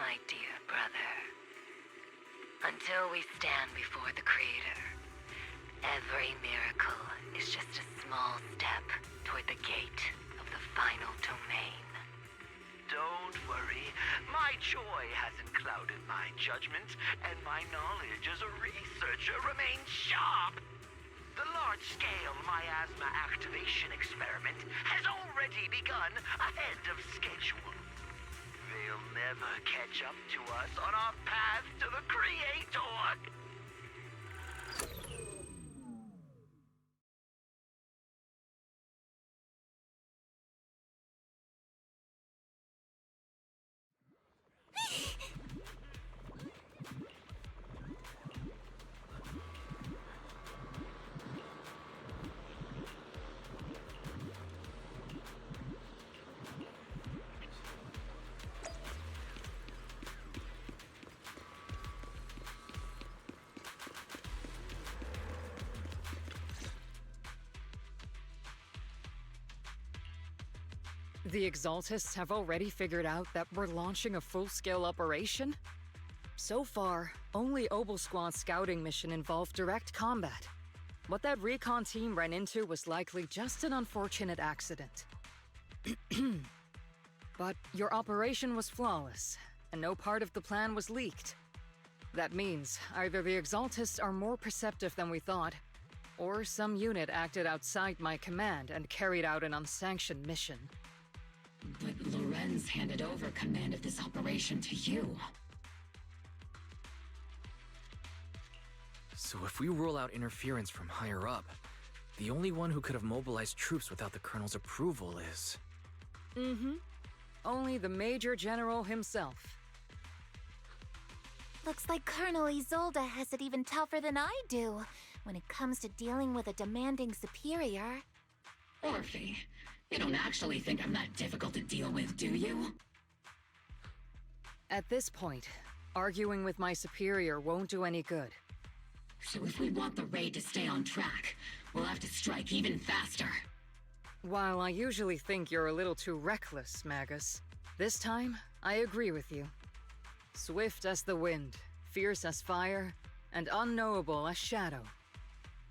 my dear brother. Until we stand before the Creator, every miracle is just a small step toward the gate of the final domain. Don't worry, my joy hasn't clouded my judgment, and my knowledge as a researcher remains sharp. The large-scale miasma activation experiment has already begun ahead of schedule. They'll never catch up to us on our path to the Creator. The Exaltists have already figured out that we're launching a full-scale operation? So far, only Obel Squad's scouting mission involved direct combat. What that recon team ran into was likely just an unfortunate accident. But your operation was flawless, and no part of the plan was leaked. That means either the Exaltists are more perceptive than we thought, or some unit acted outside my command and carried out an unsanctioned mission. But Lorenz handed over command of this operation to you. So if we rule out interference from higher up, the only one who could have mobilized troops without the Colonel's approval is... Mm-hmm. Only the Major General himself. Looks like Colonel Isolde has it even tougher than I do when it comes to dealing with a demanding superior. Orphe, you don't actually think I'm that difficult to deal with, do you? At this point, arguing with my superior won't do any good. So if we want the raid to stay on track, we'll have to strike even faster. While I usually think you're a little too reckless, Magus, this time, I agree with you. Swift as the wind, fierce as fire, and unknowable as shadow.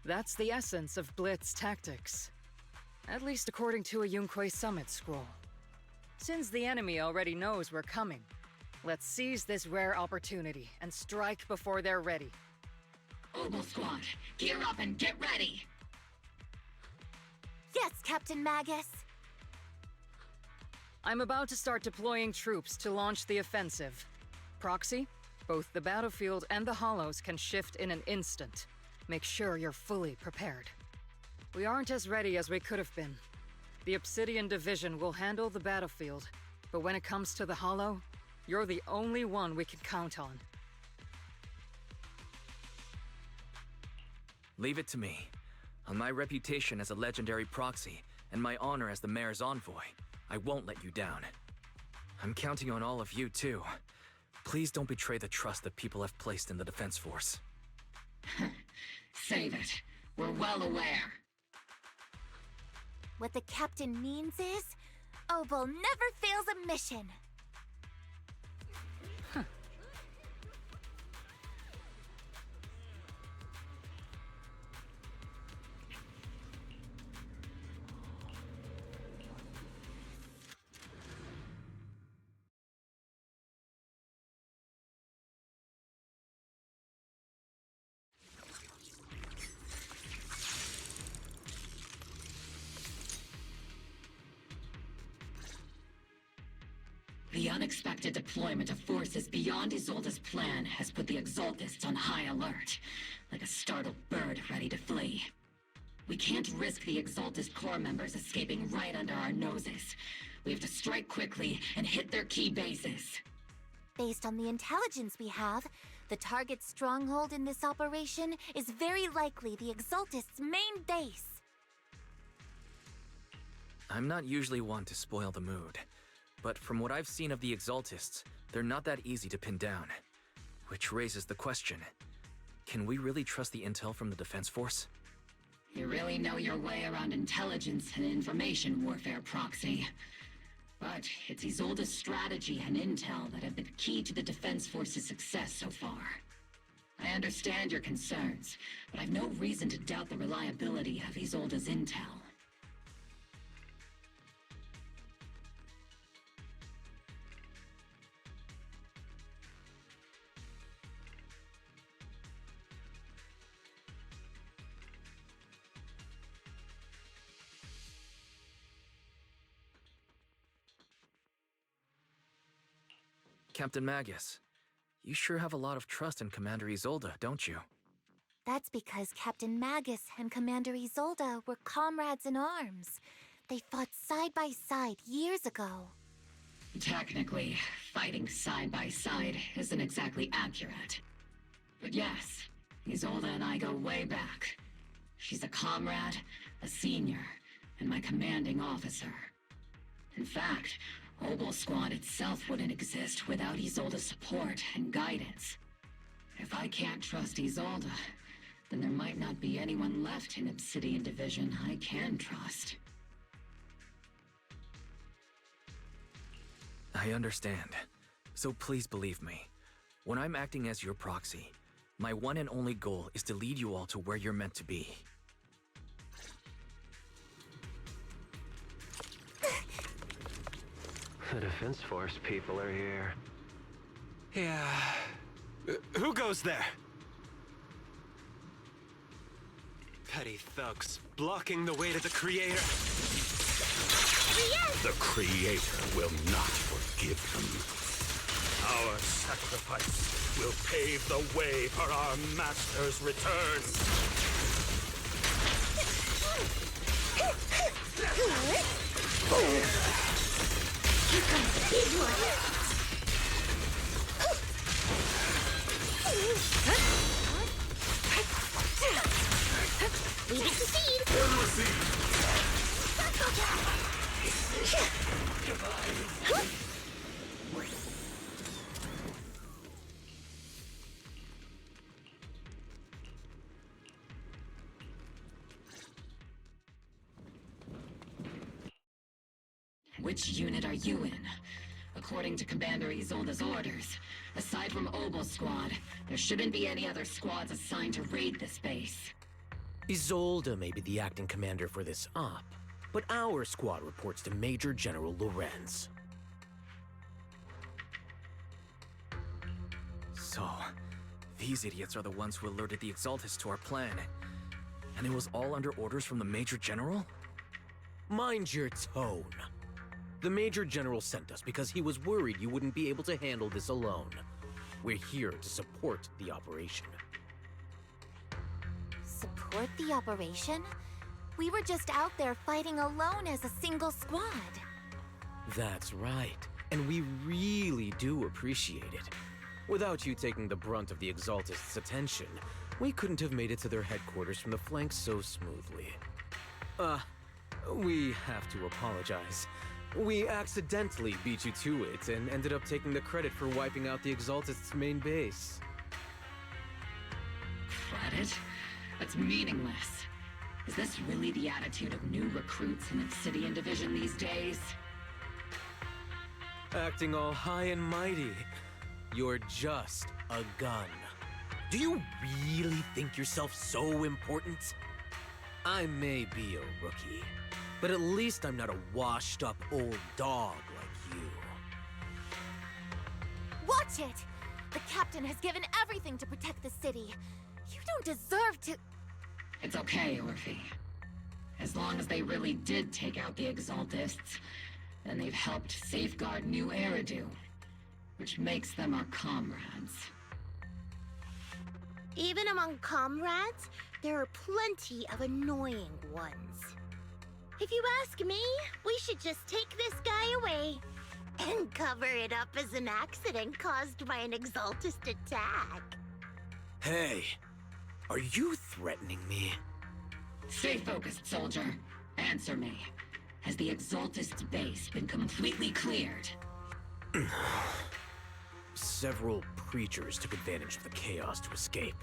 That's the essence of Blitz tactics. At least according to a Yunque Summit scroll. Since the enemy already knows we're coming, let's seize this rare opportunity and strike before they're ready. Obel Squad, gear up and get ready! Yes, Captain Magus! I'm about to start deploying troops to launch the offensive. Proxy, both the battlefield and the hollows can shift in an instant. Make sure you're fully prepared. We aren't as ready as we could have been. The Obsidian Division will handle the battlefield, but when it comes to the hollow, you're the only one we can count on. Leave it to me. On my reputation as a legendary proxy, and my honor as the Mayor's envoy, I won't let you down. I'm counting on all of you, too. Please don't betray the trust that people have placed in the Defense Force. Save it. We're well aware. What the captain means is, Obel never fails a mission. The unexpected deployment of forces beyond Isolde's plan has put the Exaltists on high alert, like a startled bird ready to flee. We can't risk the Exaltist Corps members escaping right under our noses. We have to strike quickly and hit their key bases. Based on the intelligence we have, the target stronghold in this operation is very likely the Exaltists' main base. I'm not usually one to spoil the mood, but from what I've seen of the Exaltists, they're not that easy to pin down. Which raises the question, can we really trust the intel from the Defense Force? You really know your way around intelligence and information warfare, Proxy. But it's Isolde's strategy and intel that have been key to the Defense Force's success so far. I understand your concerns, but I've no reason to doubt the reliability of Isolde's intel. Captain Magus, you sure have a lot of trust in Commander Isolde, don't you? That's because Captain Magus and Commander Isolde were comrades in arms. They fought side by side years ago. Technically, fighting side by side isn't exactly accurate. But yes, Isolde and I go way back. She's a comrade, a senior, and my commanding officer. In fact, Obel Squad itself wouldn't exist without Isolde's support and guidance. If I can't trust Isolde, then there might not be anyone left in Obsidian Division I can trust. I understand. So please believe me. When I'm acting as your proxy, my one and only goal is to lead you all to where you're meant to be. The Defense Force people are here. Yeah. Who goes there? Petty thugs blocking the way to the Creator. The Creator will not forgive them. Our sacrifice will pave the way for our Master's return. Here comes the big one. Leave it to seed. Which unit are you in? According to Commander Isolde's orders, aside from Obel Squad, there shouldn't be any other squads assigned to raid this base. Isolde may be the acting commander for this op, but our squad reports to Major General Lorenz. So, these idiots are the ones who alerted the Exaltus to our plan. And it was all under orders from the Major General? Mind your tone. The Major General sent us because he was worried you wouldn't be able to handle this alone. We're here to support the operation. Support the operation? We were just out there fighting alone as a single squad. That's right, and we really do appreciate it. Without you taking the brunt of the Exaltists' attention, we couldn't have made it to their headquarters from the flank so smoothly. We have to apologize. We accidentally beat you to it and ended up taking the credit for wiping out the Exaltists' main base. Credit? That's meaningless. Is this really the attitude of new recruits in Obsidian Division these days? Acting all high and mighty. You're just a gun. Do you really think yourself so important? I may be a rookie, but at least I'm not a washed-up old dog like you. Watch it! The captain has given everything to protect the city. You don't deserve to... It's okay, Orphe. As long as they really did take out the Exaltists, then they've helped safeguard New Eridu, which makes them our comrades. Even among comrades, there are plenty of annoying ones. If you ask me, we should just take this guy away and cover it up as an accident caused by an Exaltist attack. Hey, are you threatening me? Stay focused, soldier. Answer me. Has the Exaltist base been completely cleared? Several preachers took advantage of the chaos to escape.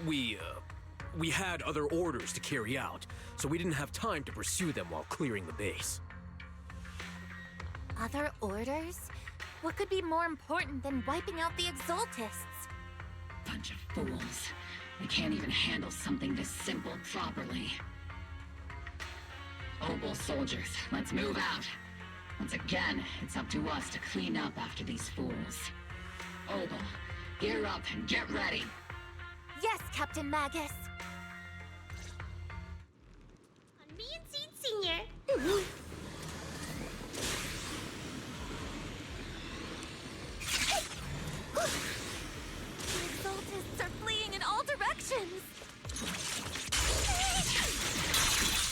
We had other orders to carry out, so we didn't have time to pursue them while clearing the base. Other orders? What could be more important than wiping out the Exaltists? Bunch of fools. They can't even handle something this simple properly. Obel soldiers, let's move out. Once again, it's up to us to clean up after these fools. Obel, gear up and get ready. Yes, Captain Magus. On me and Seed Senior. The Exaltists are fleeing in all directions.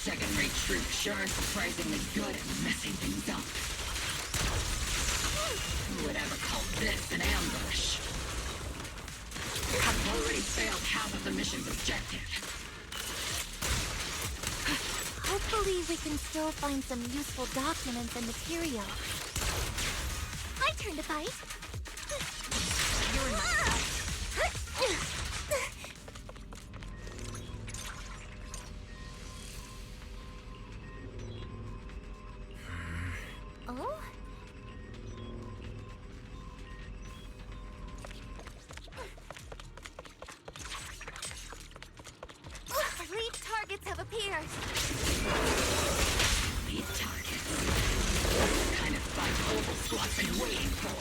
Second-rate troops sure are surprisingly good at messing things up. Who would ever call this an ambush? I've already failed half of the mission's objective. Hopefully we can still find some useful documents and material. My turn to fight. You're not. Oh? first. Lead targets. The kind of fight Opal Squad's been waiting for.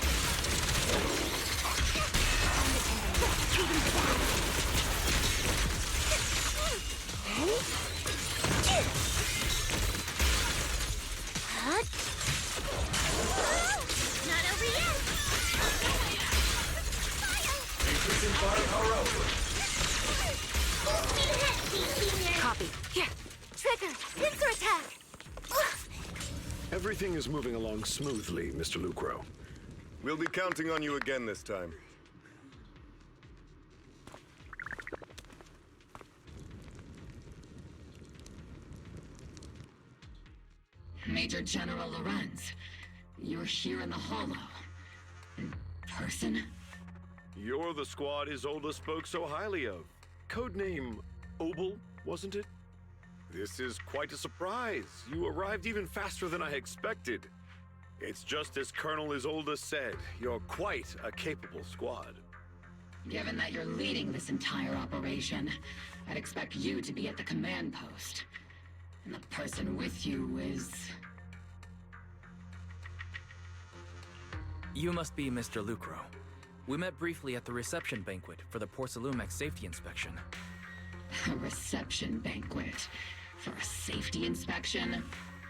Not over yet! Increasing firepower output. Copy. Here. Trigger. Pincer attack. Everything is moving along smoothly, Mr. Lucro. We'll be counting on you again this time. Major General Lorenz, you're here in the Hollow. In person? You're the squad Isolde spoke so highly of. Codename Obel, wasn't it? This is quite a surprise. You arrived even faster than I expected. It's just as Colonel Isolde said, you're quite a capable squad. Given that you're leading this entire operation, I'd expect you to be at the command post. And the person with you is... You must be Mr. Lucro. We met briefly at the reception banquet for the Porcelumex safety inspection. A reception banquet? For a safety inspection?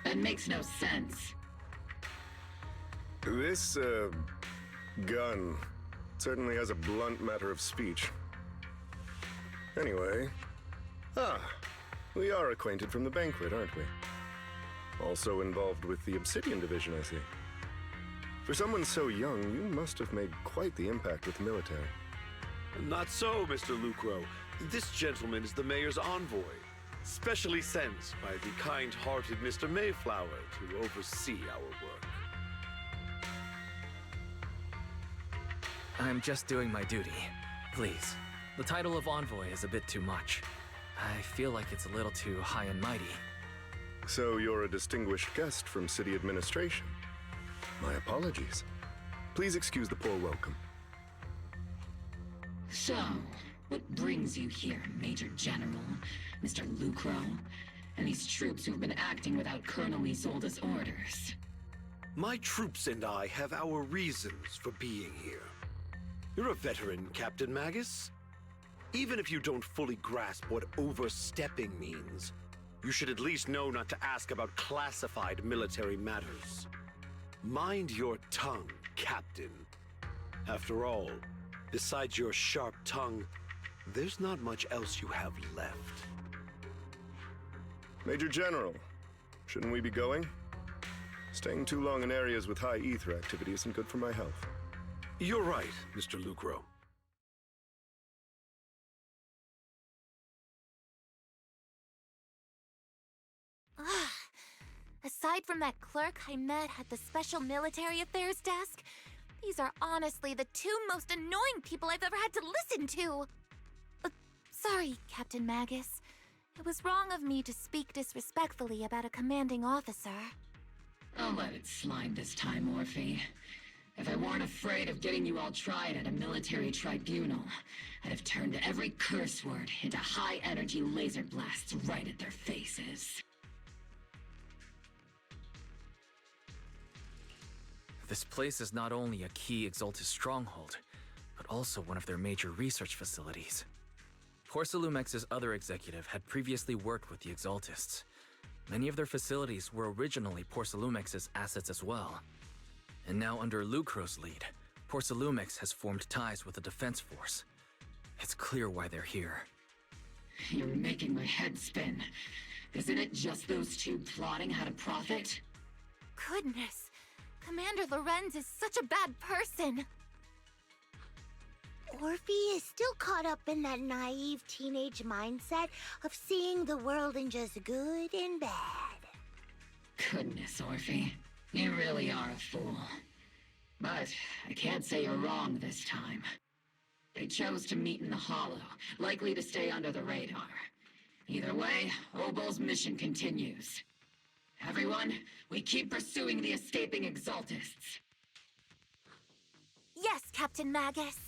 That makes no sense. This, gun certainly has a blunt matter of speech. Anyway... we are acquainted from the banquet, aren't we? Also involved with the Obsidian Division, I see. For someone so young, you must have made quite the impact with the military. Not so, Mr. Lucro. This gentleman is the mayor's envoy, specially sent by the kind-hearted Mr. Mayflower to oversee our work. I'm just doing my duty. Please. The title of envoy is a bit too much. I feel like it's a little too high and mighty. So you're a distinguished guest from city administration. My apologies. Please excuse the poor welcome. So, what brings you here, Major General, Mr. Lucro, and these troops who've been acting without Colonel Isolde's orders? My troops and I have our reasons for being here. You're a veteran, Captain Magus. Even if you don't fully grasp what overstepping means, you should at least know not to ask about classified military matters. Mind your tongue, Captain. After all, besides your sharp tongue, there's not much else you have left. Major General, shouldn't we be going? Staying too long in areas with high ether activity isn't good for my health. You're right, Mr. Lucro. Aside from that clerk I met at the Special Military Affairs desk, these are honestly the two most annoying people I've ever had to listen to. Sorry, Captain Magus. It was wrong of me to speak disrespectfully about a commanding officer. I'll let it slide this time, Orphe. If I weren't afraid of getting you all tried at a military tribunal, I'd have turned every curse word into high-energy laser blasts right at their faces. This place is not only a key Exaltus stronghold, but also one of their major research facilities. Porcelumex's other executive had previously worked with the Exaltists. Many of their facilities were originally Porcelumex's assets as well. And now under Lucro's lead, Porcelumex has formed ties with the defense force. It's clear why they're here. You're making my head spin. Isn't it just those two plotting how to profit? Goodness, Commander Lorenz is such a bad person. Orphe is still caught up in that naive teenage mindset of seeing the world in just good and bad. Goodness, Orphe. You really are a fool. But I can't say you're wrong this time. They chose to meet in the Hollow, likely to stay under the radar. Either way, Obel's mission continues. Everyone, we keep pursuing the escaping Exaltists. Yes, Captain Magus.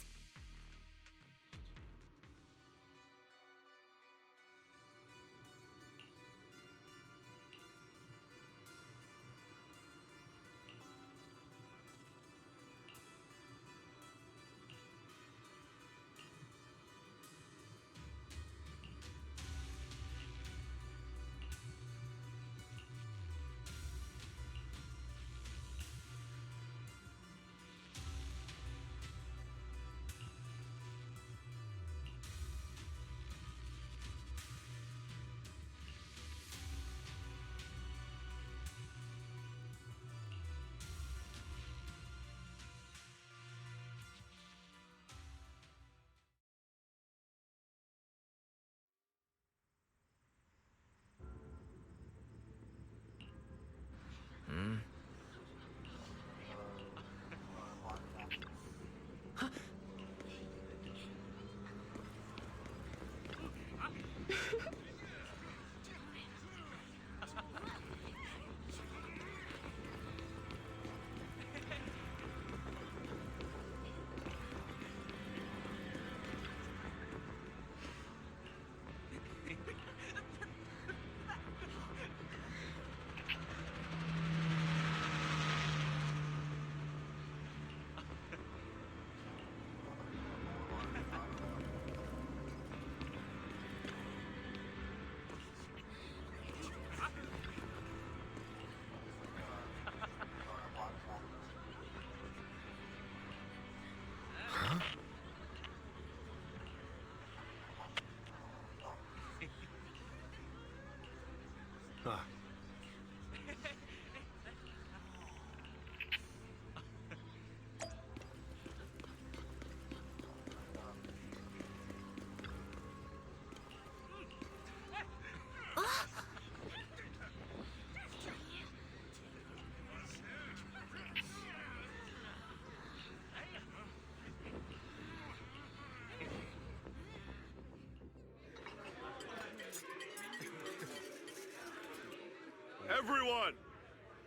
Everyone!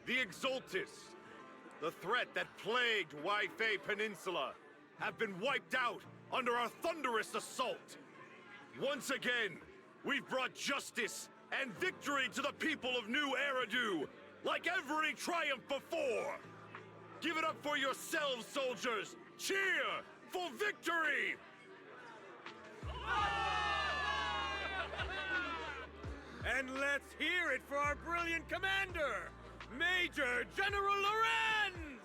The Exultis, the threat that plagued Waifei Peninsula, have been wiped out under our thunderous assault. Once again, we've brought justice and victory to the people of New Eridu, like every triumph before! Give it up for yourselves, soldiers! Cheer for victory! And let's hear it for our brilliant commander, Major General Lorenz!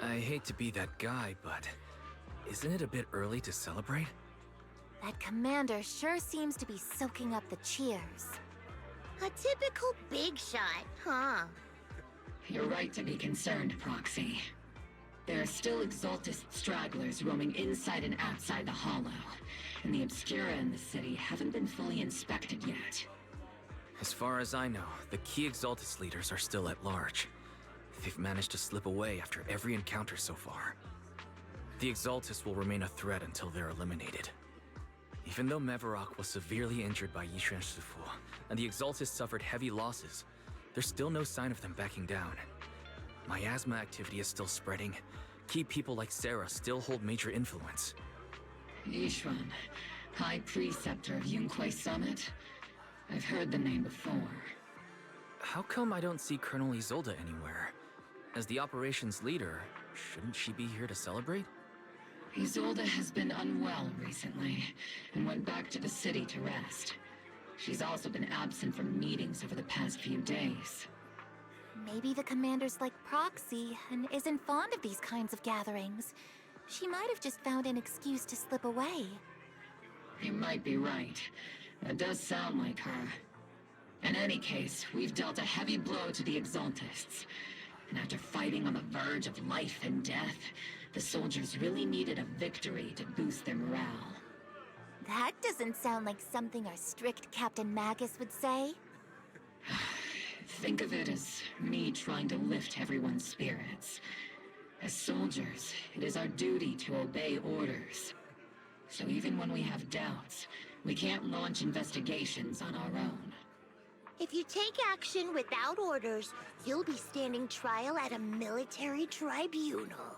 I hate to be that guy, but isn't it a bit early to celebrate? That commander sure seems to be soaking up the cheers. A typical big shot, huh? You're right to be concerned, Proxy. There are still Exultist stragglers roaming inside and outside the Hollow, and the Obscura in the city haven't been fully inspected yet. As far as I know, the key Exultus leaders are still at large. They've managed to slip away after every encounter so far. The Exultus will remain a threat until they're eliminated. Even though Mevarok was severely injured by Yishuan Shifu, and the Exultus suffered heavy losses, there's still no sign of them backing down. Miasma activity is still spreading. Key people like Sarah still hold major influence. Yishuan, High Preceptor of Yunquay Summit? I've heard the name before. How come I don't see Colonel Isolde anywhere? As the operations leader, shouldn't she be here to celebrate? Isolde has been unwell recently, and went back to the city to rest. She's also been absent from meetings over the past few days. Maybe the commander's like Proxy and isn't fond of these kinds of gatherings. She might have just found an excuse to slip away. You might be right. That does sound like her. In any case, we've dealt a heavy blow to the Exultists. And after fighting on the verge of life and death, the soldiers really needed a victory to boost their morale. That doesn't sound like something our strict Captain Magus would say. Think of it as me trying to lift everyone's spirits. As soldiers, it is our duty to obey orders. So even when we have doubts, we can't launch investigations on our own. If you take action without orders, you'll be standing trial at a military tribunal.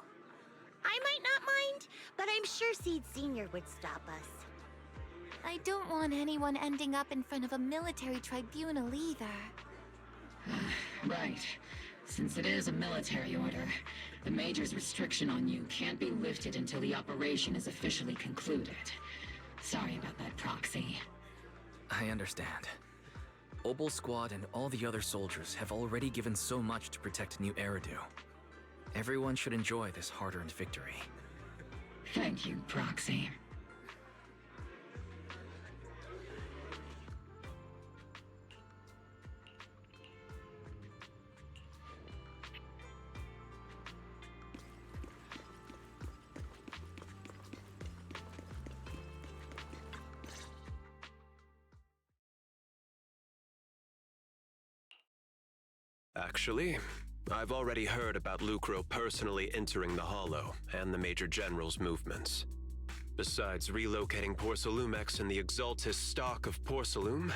I might not mind, but I'm sure Seed Sr. would stop us. I don't want anyone ending up in front of a military tribunal either. Right. Since it is a military order, the Major's restriction on you can't be lifted until the operation is officially concluded. Sorry about that, Proxy. I understand. Obel Squad and all the other soldiers have already given so much to protect New Eridu. Everyone should enjoy this hard-earned victory. Thank you, Proxy. Actually, I've already heard about Lucro personally entering the Hollow and the Major General's movements. Besides relocating Porcelumex and the Exultus stock of Porcelume,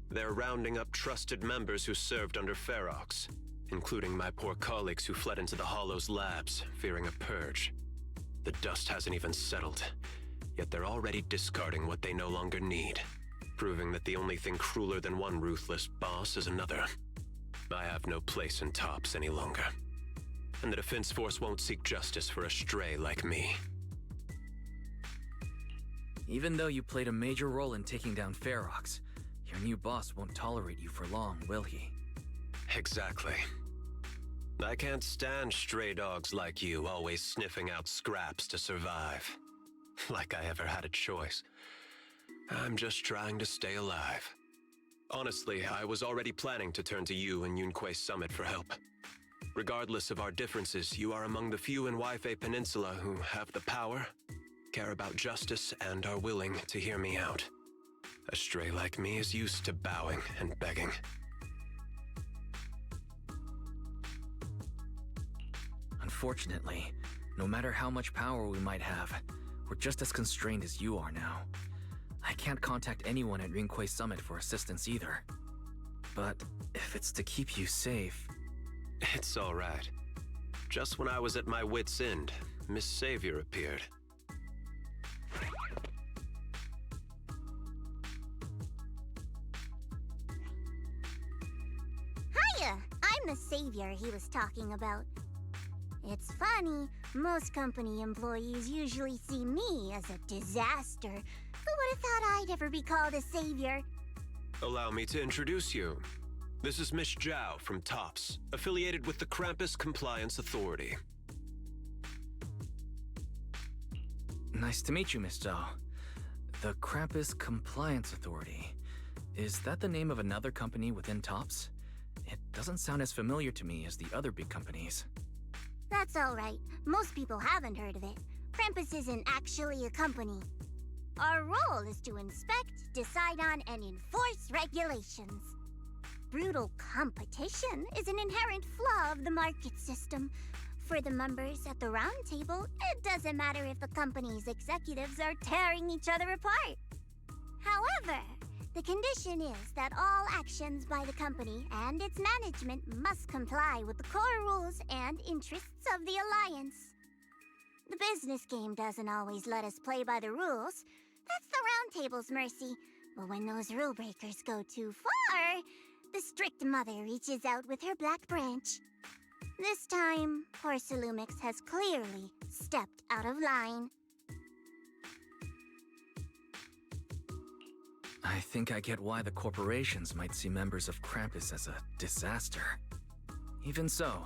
they're rounding up trusted members who served under Ferox, including my poor colleagues who fled into the Hollow's labs, fearing a purge. The dust hasn't even settled, yet they're already discarding what they no longer need, proving that the only thing crueler than one ruthless boss is another. I have no place in Tops any longer, and the Defense Force won't seek justice for a stray like me. Even though you played a major role in taking down Ferox, your new boss won't tolerate you for long, will he? Exactly. I can't stand stray dogs like you always sniffing out scraps to survive. Like I ever had a choice. I'm just trying to stay alive. Honestly, I was already planning to turn to you and Yunquay Summit for help. Regardless of our differences, you are among the few in Waifei Peninsula who have the power, care about justice, and are willing to hear me out. A stray like me is used to bowing and begging. Unfortunately, no matter how much power we might have, we're just as constrained as you are now. I can't contact anyone at Rinquay Summit for assistance either. But if it's to keep you safe... It's all right. Just when I was at my wit's end, Miss Savior appeared. Hiya! I'm the savior he was talking about. It's funny, most company employees usually see me as a disaster. Who would have thought I'd ever be called a savior? Allow me to introduce you. This is Miss Zhao from TOPS, affiliated with the Krampus Compliance Authority. Nice to meet you, Miss Zhao. The Krampus Compliance Authority. Is that the name of another company within TOPS? It doesn't sound as familiar to me as the other big companies. That's alright. Most people haven't heard of it. Krampus isn't actually a company. Our role is to inspect, decide on, and enforce regulations. Brutal competition is an inherent flaw of the market system. For the members at the round table, it doesn't matter if the company's executives are tearing each other apart. However, the condition is that all actions by the company and its management must comply with the core rules and interests of the Alliance. The business game doesn't always let us play by the rules. That's the round table's mercy. But when those rule breakers go too far, the strict mother reaches out with her black branch. This time, poor Salumix has clearly stepped out of line. I think I get why the corporations might see members of Krampus as a disaster. Even so,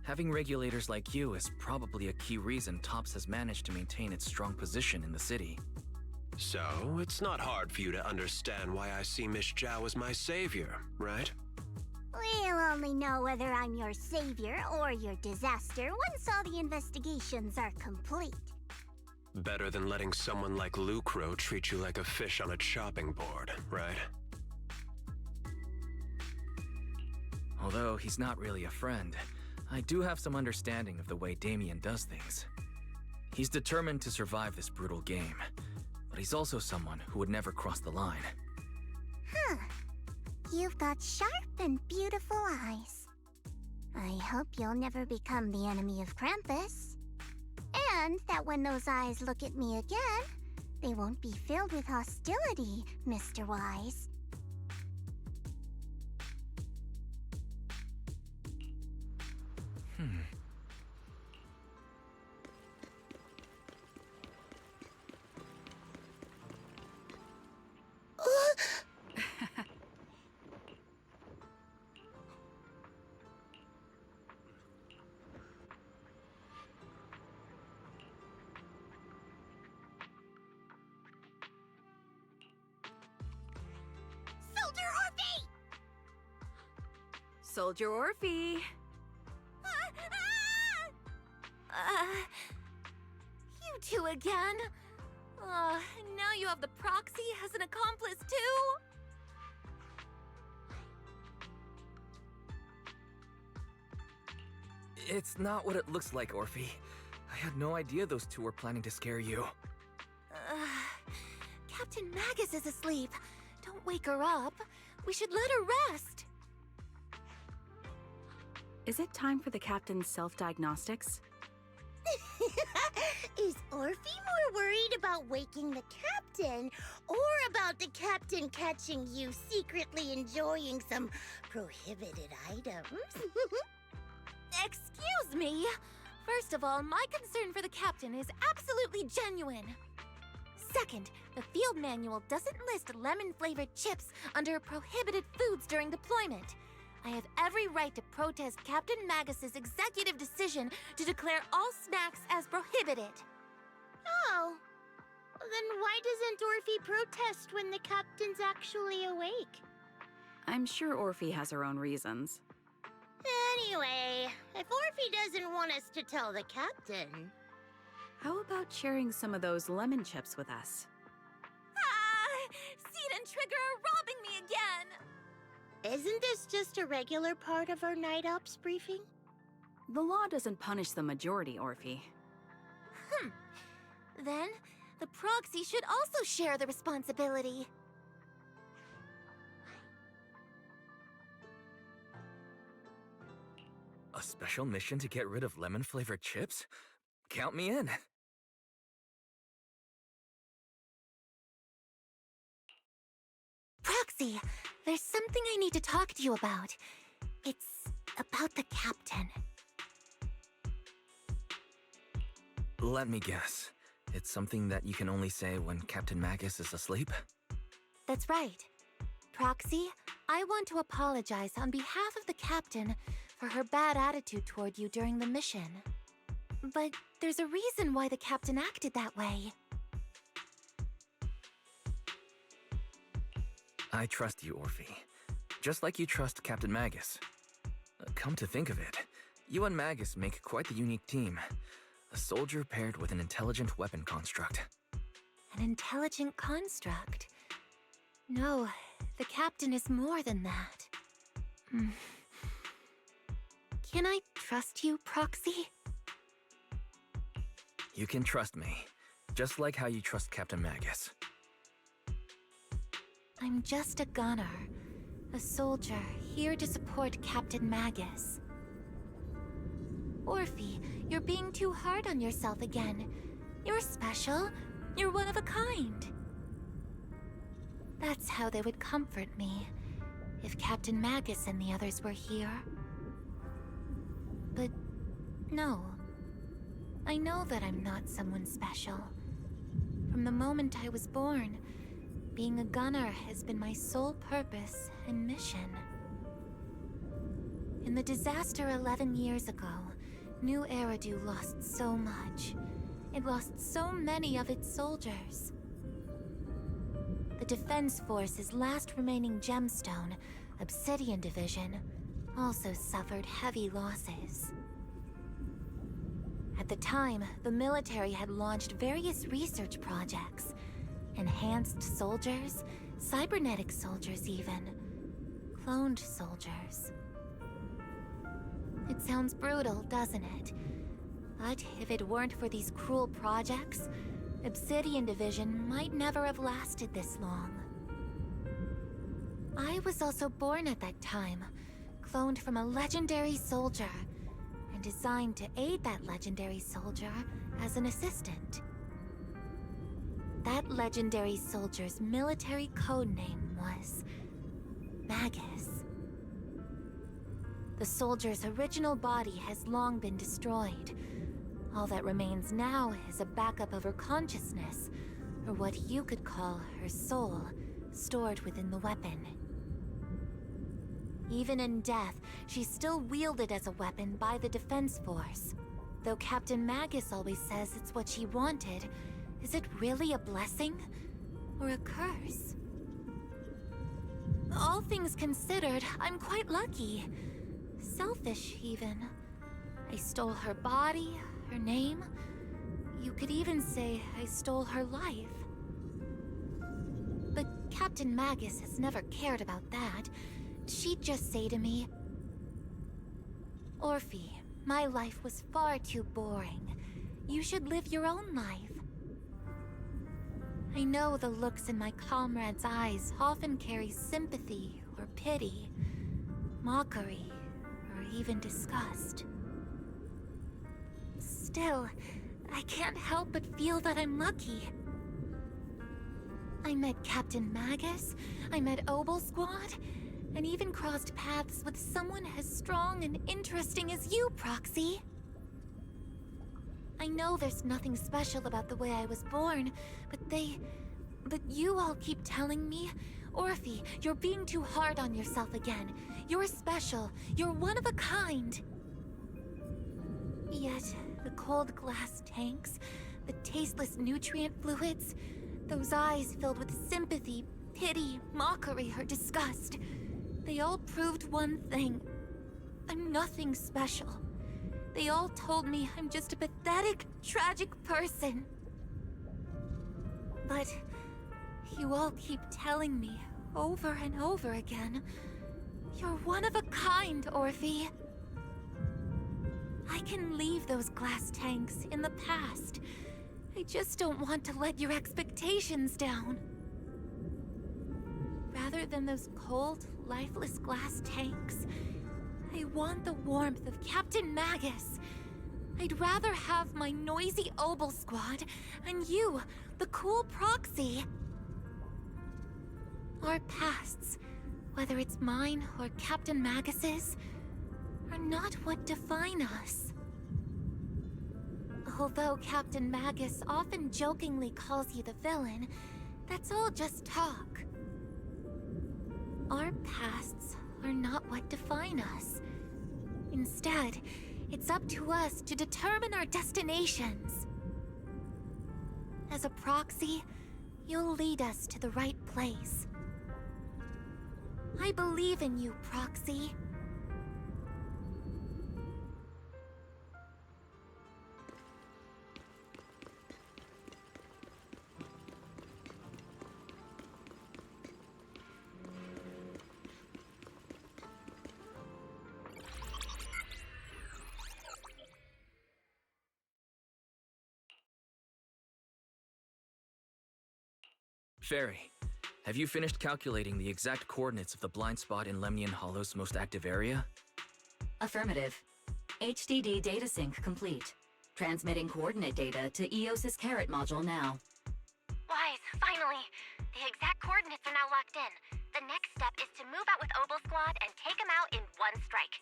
having regulators like you is probably a key reason TOPS has managed to maintain its strong position in the city. So, it's not hard for you to understand why I see Miss Zhao as my savior, right? We'll only know whether I'm your savior or your disaster once all the investigations are complete. Better than letting someone like Lucro treat you like a fish on a chopping board, right? Although he's not really a friend, I do have some understanding of the way Damien does things. He's determined to survive this brutal game, but he's also someone who would never cross the line. Huh. You've got sharp and beautiful eyes. I hope you'll never become the enemy of Krampus. And that when those eyes look at me again, they won't be filled with hostility, Mr. Wise. Soldier Orphe! You two again? Now you have the proxy as an accomplice too? It's not what it looks like, Orphe. I had no idea those two were planning to scare you. Captain Magus is asleep. Don't wake her up. We should let her rest. Is it time for the captain's self-diagnostics? Is Orphe more worried about waking the captain or about the captain catching you secretly enjoying some prohibited items? Excuse me. First of all, my concern for the captain is absolutely genuine. Second, the field manual doesn't list lemon-flavored chips under prohibited foods during deployment. I have every right to protest Captain Magus's executive decision to declare all snacks as prohibited. Oh, then why doesn't Orphe protest when the captain's actually awake? I'm sure Orphe has her own reasons. Anyway, if Orphe doesn't want us to tell the captain... How about sharing some of those lemon chips with us? Seed and Trigger are robbing me again! Isn't this just a regular part of our night ops briefing? The law doesn't punish the majority, Orphe. Then, The proxy should also share the responsibility. A special mission to get rid of lemon-flavored chips? Count me in. Proxy, there's something I need to talk to you about. It's about the captain. Let me guess. It's something that you can only say when Captain Magus is asleep? That's right. Proxy, I want to apologize on behalf of the captain for her bad attitude toward you during the mission. But there's a reason why the captain acted that way. I trust you, Orphe. Just like you trust Captain Magus. Come to think of it, you and Magus make quite the unique team. A soldier paired with an intelligent weapon construct. An intelligent construct? No, the captain is more than that. Can I trust you, Proxy? You can trust me, just like how you trust Captain Magus. I'm just a gunner, a soldier here to support Captain Magus. Orphe, you're being too hard on yourself again. You're special. You're one of a kind. That's how they would comfort me, if Captain Magus and the others were here. But no. I know that I'm not someone special. From the moment I was born, being a gunner has been my sole purpose and mission. In the disaster 11 years ago, New Eridu lost so much. It lost so many of its soldiers. The Defense Force's last remaining gemstone, Obsidian Division, also suffered heavy losses. At the time, the military had launched various research projects. Enhanced soldiers, cybernetic soldiers even. Cloned soldiers. It sounds brutal, doesn't it? But if it weren't for these cruel projects, Obsidian Division might never have lasted this long. I was also born at that time, cloned from a legendary soldier, and designed to aid that legendary soldier as an assistant. That legendary soldier's military codename was Magus. The soldier's original body has long been destroyed. All that remains now is a backup of her consciousness, or what you could call her soul, stored within the weapon. Even in death, she's still wielded as a weapon by the Defense Force. Though Captain Magus always says it's what she wanted, is it really a blessing or a curse? All things considered, I'm quite lucky. Selfish, even. I stole her body, her name. You could even say I stole her life. But Captain Magus has never cared about that. She'd just say to me, Orphe, my life was far too boring. You should live your own life. I know the looks in my comrades' eyes often carry sympathy or pity, mockery, or even disgust. Still, I can't help but feel that I'm lucky. I met Captain Magus, I met Obel Squad, and even crossed paths with someone as strong and interesting as you, Proxy. I know there's nothing special about the way I was born, but you all keep telling me, Orphe, you're being too hard on yourself again. You're special. You're one of a kind. Yet, the cold glass tanks, the tasteless nutrient fluids, those eyes filled with sympathy, pity, mockery, or disgust, they all proved one thing. I'm nothing special. They all told me I'm just a pathetic, tragic person. But you all keep telling me over and over again, you're one of a kind, Orphe. I can leave those glass tanks in the past I just don't want to let your expectations down. Rather than those cold, lifeless glass tanks, I want the warmth of Captain Magus. I'd rather have my noisy Obel squad and you, the cool proxy. Our pasts, whether it's mine or Captain Magus's, are not what define us. Although Captain Magus often jokingly calls you the villain, that's all just talk. Our pasts are not what define us. Instead, it's up to us to determine our destinations. As a proxy, you'll lead us to the right place. I believe in you, Proxy. Fairy, have you finished calculating the exact coordinates of the blind spot in Lemnian Hollow's most active area? Affirmative. HDD data sync complete. Transmitting coordinate data to EOS's Carrot module now. Wise, finally! The exact coordinates are now locked in. The next step is to move out with Obel Squad and take them out in one strike.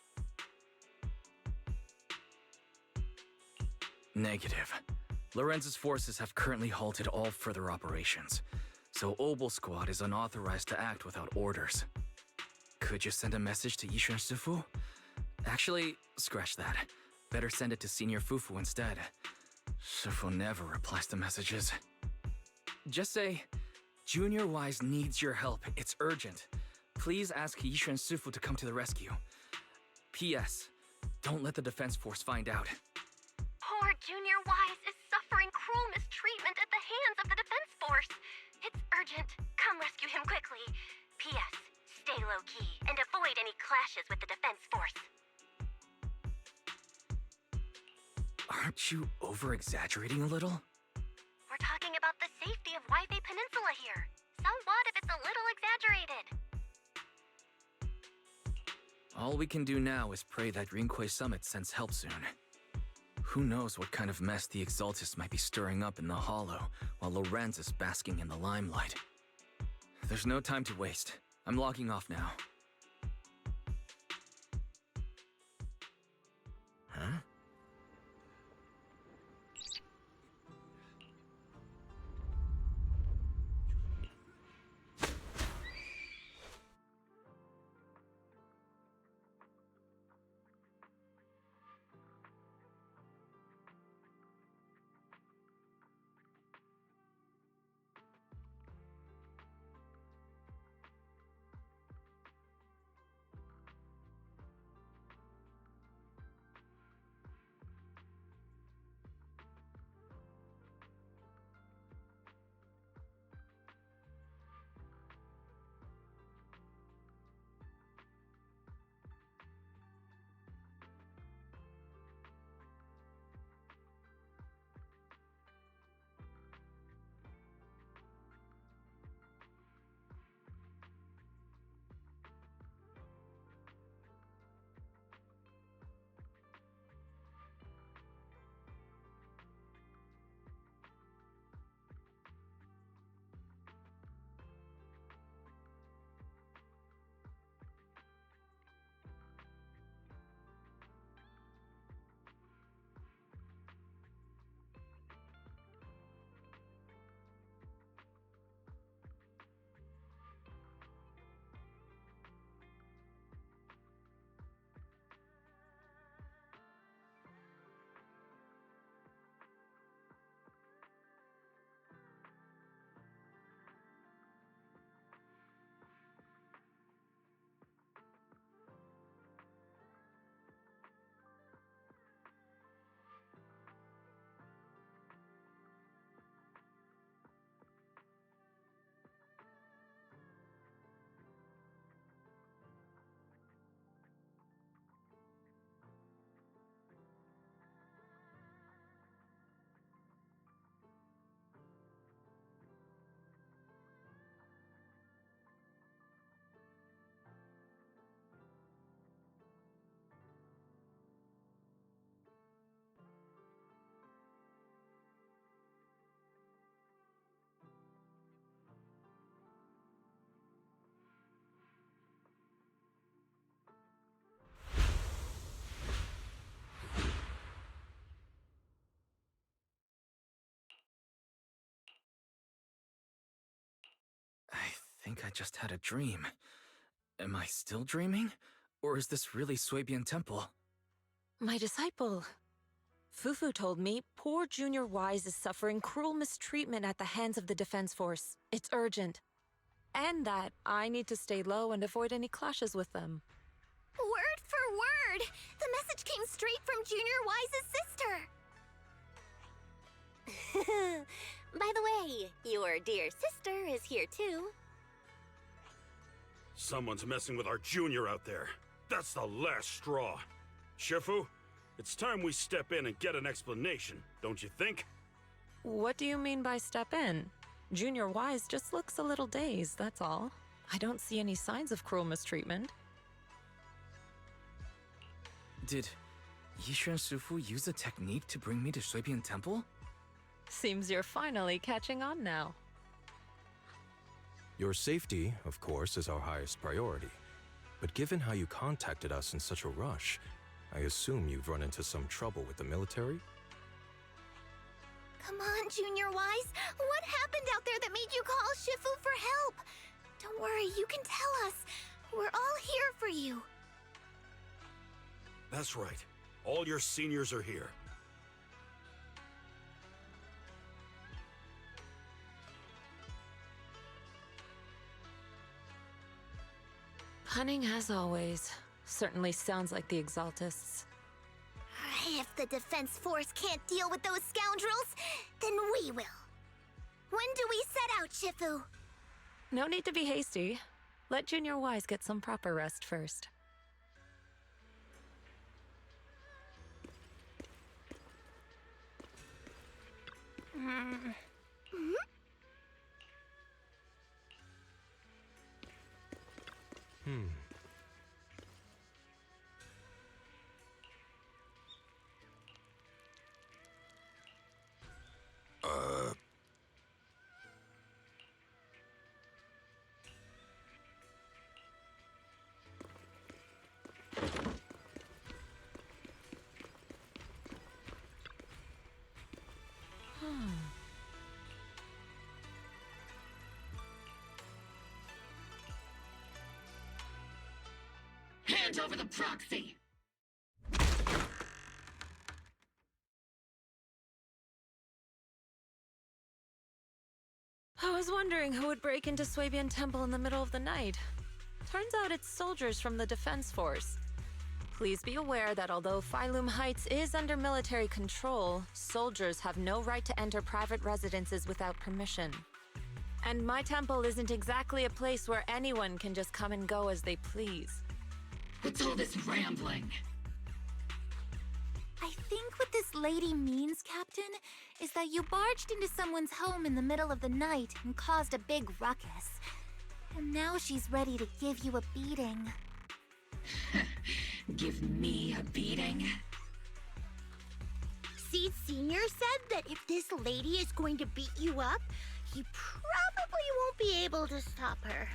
Negative. Lorenz's forces have currently halted all further operations, so Obel Squad is unauthorized to act without orders. Could you send a message to Yishan Sufu? Actually, scratch that. Better send it to Senior Fufu instead. Sufu never replies to messages. Just say, Junior Wise needs your help. It's urgent. Please ask Yishan Sufu to come to the rescue. P.S. Don't let the defense force find out. Poor Junior Wise is suffering cruel mistreatment at the hands of the defense force. It's urgent. Come rescue him quickly. P.S. Stay low-key and avoid any clashes with the defense force. Aren't you over-exaggerating a little? We're talking about the safety of Waifei Peninsula here. So what if it's a little exaggerated? All we can do now is pray that Rinquei Summit sends help soon. Who knows what kind of mess the Exaltists might be stirring up in the Hollow, while Lorenz is basking in the limelight. There's no time to waste. I'm logging off now. Huh? think I just had a dream. Am I still dreaming? Or is this really Swabian Temple? My disciple. Fufu told me poor Junior Wise is suffering cruel mistreatment at the hands of the Defense Force. It's urgent. And that I need to stay low and avoid any clashes with them. Word for word! The message came straight from Junior Wise's sister! By the way, your dear sister is here too. Someone's messing with our junior out there. That's the last straw. Shifu, it's time we step in and get an explanation, don't you think? What do you mean by step in? Junior Wise just looks a little dazed, that's all. I don't see any signs of cruel mistreatment. Did Yishuan Sufu use a technique to bring me to Swabian Temple? Seems you're finally catching on now. Your safety, of course, is our highest priority. But given how you contacted us in such a rush, I assume you've run into some trouble with the military? Come on, Junior Wise. What happened out there that made you call Shifu for help? Don't worry, you can tell us. We're all here for you. That's right. All your seniors are here. Cunning as always. Certainly sounds like the Exaltists. If the Defense Force can't deal with those scoundrels, then we will. When do we set out, Shifu? No need to be hasty. Let Junior Wise get some proper rest first. Hand over the proxy! I was wondering who would break into Swabian Temple in the middle of the night. Turns out it's soldiers from the Defense Force. Please be aware that although Phylum Heights is under military control, soldiers have no right to enter private residences without permission. And my temple isn't exactly a place where anyone can just come and go as they please. What's all this rambling? I think what this lady means, Captain, is that you barged into someone's home in the middle of the night and caused a big ruckus. And now she's ready to give you a beating. Give me a beating? Seed Sr. said that if this lady is going to beat you up, he probably won't be able to stop her.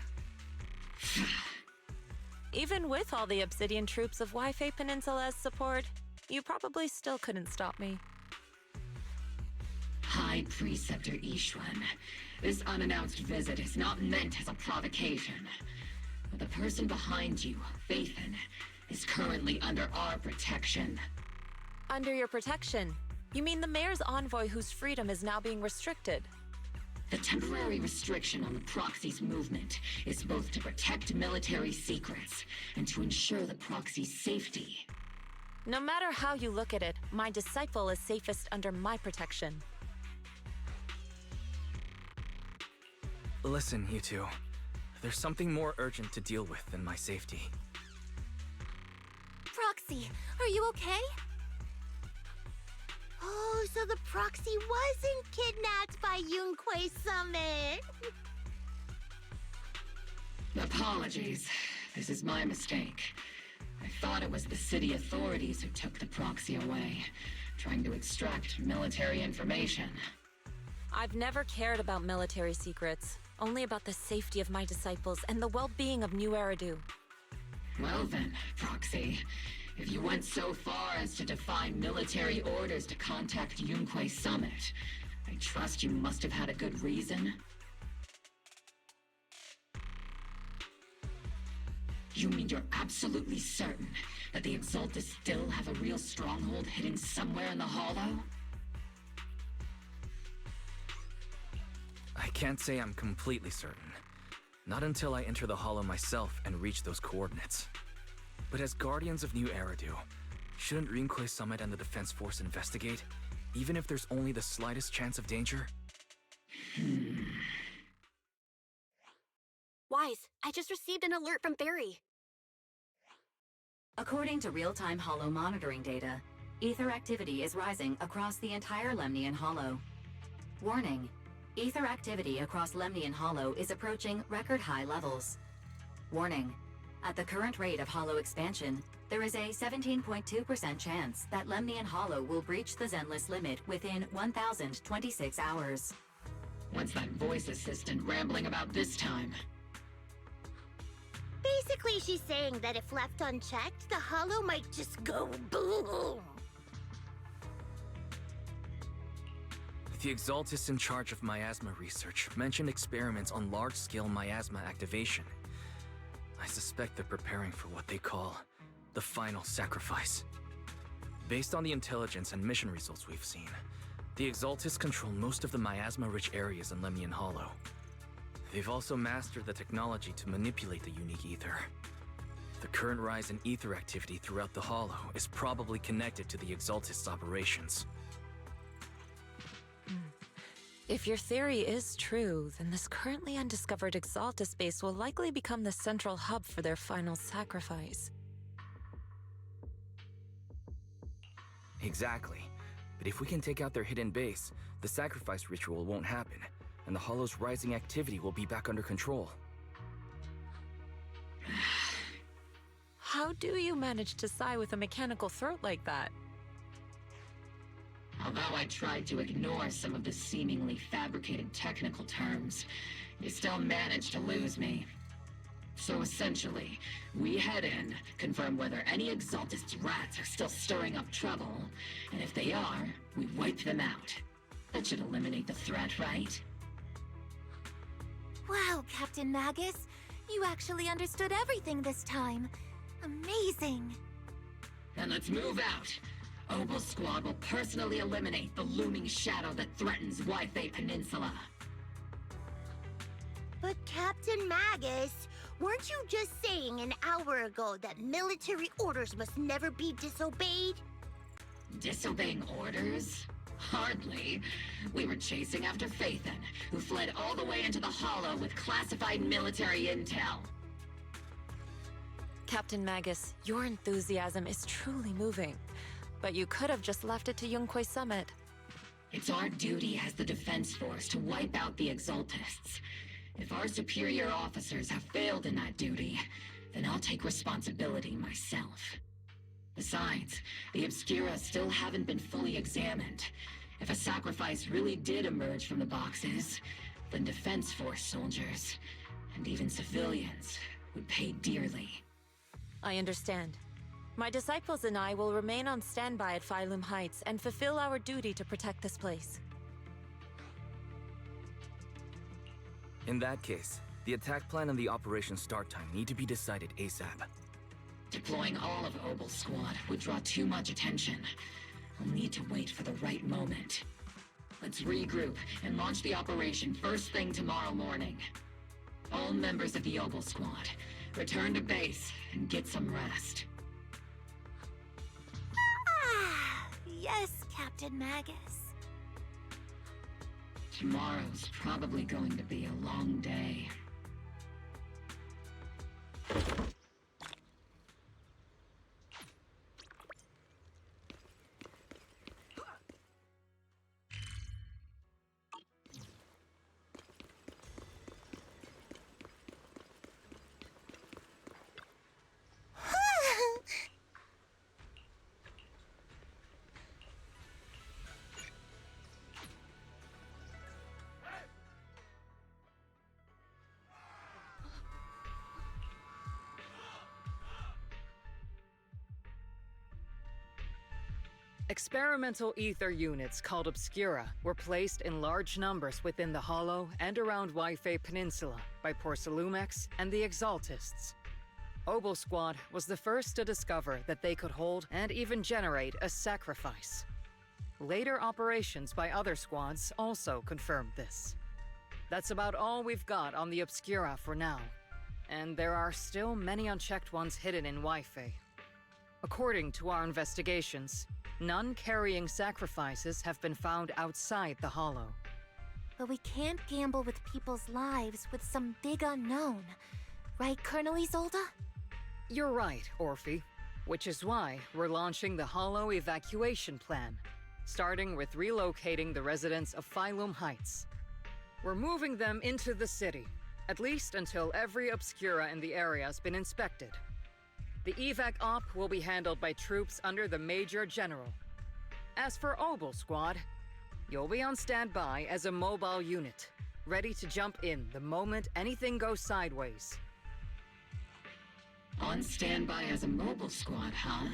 Even with all the Obsidian troops of Wi-Fi Peninsula's support, you probably still couldn't stop me. High Preceptor Yishuan, this unannounced visit is not meant as a provocation. But the person behind you, Phaethon, is currently under our protection. Under your protection? You mean the mayor's envoy whose freedom is now being restricted? The temporary restriction on the proxy's movement is both to protect military secrets and to ensure the proxy's safety. No matter how you look at it, my disciple is safest under my protection. Listen, you two. There's something more urgent to deal with than my safety. Proxy, are you okay? Oh, so the proxy wasn't kidnapped by Yunquei Summit. Apologies. This is my mistake. I thought it was the city authorities who took the proxy away, trying to extract military information. I've never cared about military secrets, only about the safety of my disciples and the well-being of New Eridu. Well then, Proxy, if you went so far as to defy military orders to contact Yunquei Summit, I trust you must have had a good reason. You mean you're absolutely certain that the Exaltus still have a real stronghold hidden somewhere in the Hollow? I can't say I'm completely certain. Not until I enter the Hollow myself and reach those coordinates. But as Guardians of New Era do, shouldn't Rinkwei Summit and the Defense Force investigate, even if there's only the slightest chance of danger? Wise, I just received an alert from Barry. According to real-time Hollow monitoring data, ether activity is rising across the entire Lemnian Hollow. Warning: ether activity across Lemnian Hollow is approaching record-high levels. Warning: at the current rate of Hollow expansion, there is a 17.2% chance that Lemnian Hollow will breach the Zenless limit within 1,026 hours. What's that voice assistant rambling about this time? Basically, she's saying that if left unchecked, the Hollow might just go boom. The Exaltus in charge of miasma research mentioned experiments on large-scale miasma activation. I suspect they're preparing for what they call the final sacrifice. Based on the intelligence and mission results we've seen, the Exaltus control most of the miasma-rich areas in Lemnian Hollow. They've also mastered the technology to manipulate the unique ether. The current rise in ether activity throughout the Hollow is probably connected to the Exaltus operations. If your theory is true, then this currently undiscovered Exaltus base will likely become the central hub for their final sacrifice. Exactly. But if we can take out their hidden base, the sacrifice ritual won't happen, and the Hollow's rising activity will be back under control. How do you manage to sigh with a mechanical throat like that? Although I tried to ignore some of the seemingly fabricated technical terms, you still managed to lose me. So essentially, we head in, confirm whether any Exaltus rats are still stirring up trouble, and if they are, we wipe them out. That should eliminate the threat, right? Wow, Captain Magus. You actually understood everything this time. Amazing. Then let's move out. Obel Squad will personally eliminate the looming shadow that threatens Wi-Fi Peninsula. But Captain Magus, weren't you just saying an hour ago that military orders must never be disobeyed? Disobeying orders? Hardly. We were chasing after Phaethon, who fled all the way into the Hollow with classified military intel. Captain Magus, your enthusiasm is truly moving. But you could have just left it to Yunkwei Summit. It's our duty as the Defense Force to wipe out the Exaltists. If our superior officers have failed in that duty, then I'll take responsibility myself. Besides, the Obscura still haven't been fully examined. If a sacrifice really did emerge from the boxes, then Defense Force soldiers, and even civilians, would pay dearly. I understand. My disciples and I will remain on standby at Phylum Heights and fulfill our duty to protect this place. In that case, the attack plan and the operation start time need to be decided ASAP. Deploying all of Obel Squad would draw too much attention. We'll need to wait for the right moment. Let's regroup and launch the operation first thing tomorrow morning. All members of the Obel Squad, return to base and get some rest. Yes, Captain Magus. Tomorrow's probably going to be a long day. Experimental ether units called Obscura were placed in large numbers within the Hollow and around Wi-Fi Peninsula by Porcelumex and the Exaltists. Obel Squad was the first to discover that they could hold and even generate a sacrifice. Later operations by other squads also confirmed this. That's about all we've got on the Obscura for now, and there are still many unchecked ones hidden in Wi-Fi. According to our investigations, none carrying sacrifices have been found outside the Hollow. But we can't gamble with people's lives with some big unknown. Right, Colonel Isolde? You're right, Orphe. Which is why we're launching the Hollow evacuation plan, starting with relocating the residents of Phylum Heights. We're moving them into the city, at least until every Obscura in the area has been inspected. The evac op will be handled by troops under the Major General. As for Obel Squad, you'll be on standby as a mobile unit, ready to jump in the moment anything goes sideways. On standby as a mobile squad, huh?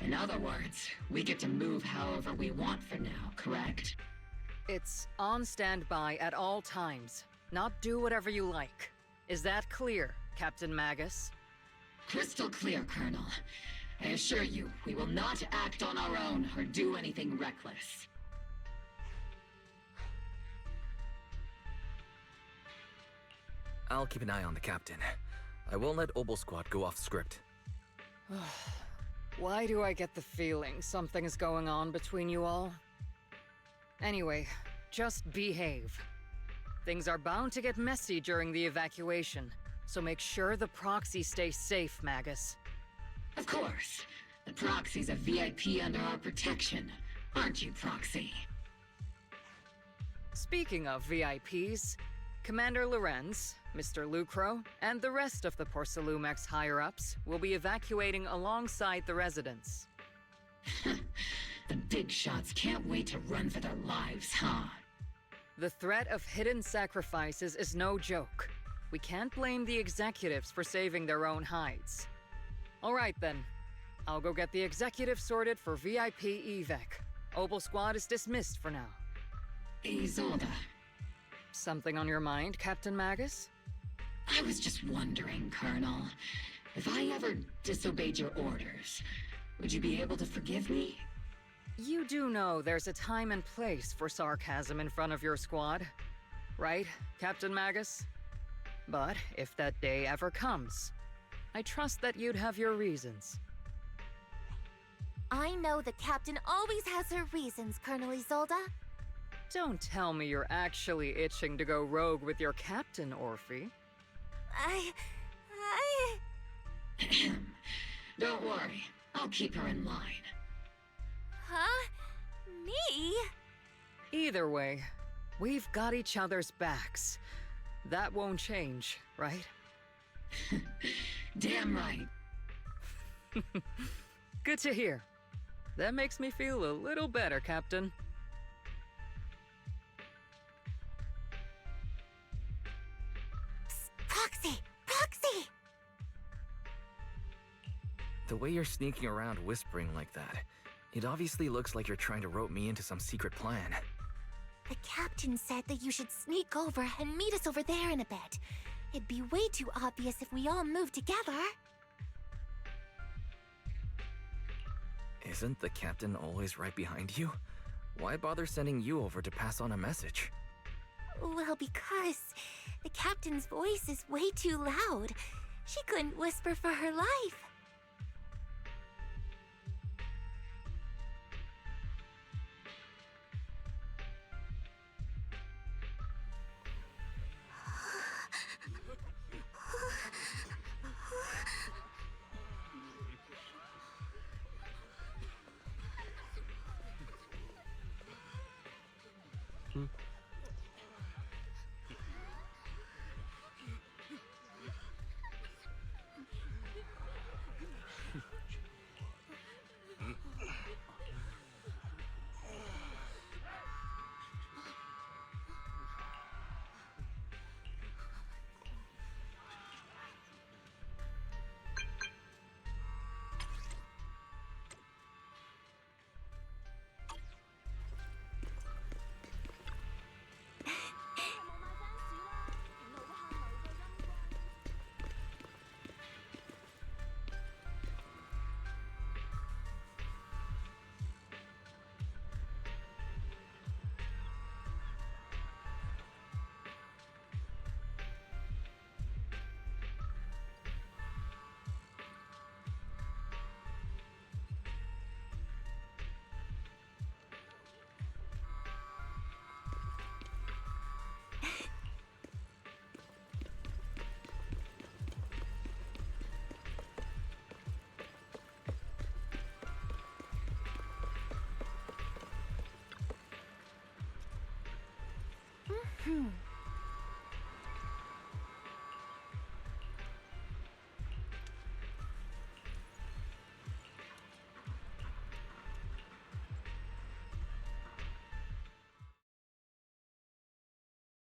In other words, we get to move however we want for now, correct? It's on standby at all times, not do whatever you like. Is that clear, Captain Magus? Crystal clear, Colonel. I assure you, we will not act on our own or do anything reckless. I'll keep an eye on the captain. I won't let Obel Squad go off script. Why do I get the feeling something is going on between you all? Anyway, just behave. Things are bound to get messy during the evacuation, so make sure the proxy stays safe, Magus. Of course. The Proxy's a VIP under our protection, aren't you, Proxy? Speaking of VIPs, Commander Lorenz, Mr. Lucro, and the rest of the Porcelumex higher-ups will be evacuating alongside the residents. The big shots can't wait to run for their lives, huh? The threat of hidden sacrifices is no joke. We can't blame the executives for saving their own hides. All right then. I'll go get the executive sorted for VIP evac. Obel Squad is dismissed for now. Isolde. Something on your mind, Captain Magus? I was just wondering, Colonel. If I ever disobeyed your orders, would you be able to forgive me? You do know there's a time and place for sarcasm in front of your squad, right, Captain Magus? But if that day ever comes, I trust that you'd have your reasons. I know the captain always has her reasons, Colonel Isolde. Don't tell me you're actually itching to go rogue with your captain, Orphe. Don't worry, I'll keep her in line. Huh? Me? Either way, we've got each other's backs. That won't change, right? Damn right. Good to hear. That makes me feel a little better, Captain. Psst, Proxy! Proxy! The way you're sneaking around whispering like that, it obviously looks like you're trying to rope me into some secret plan. The captain said that you should sneak over and meet us over there in a bit. It'd be way too obvious if we all moved together. Isn't the captain always right behind you? Why bother sending you over to pass on a message? Well, because the captain's voice is way too loud. She couldn't whisper for her life.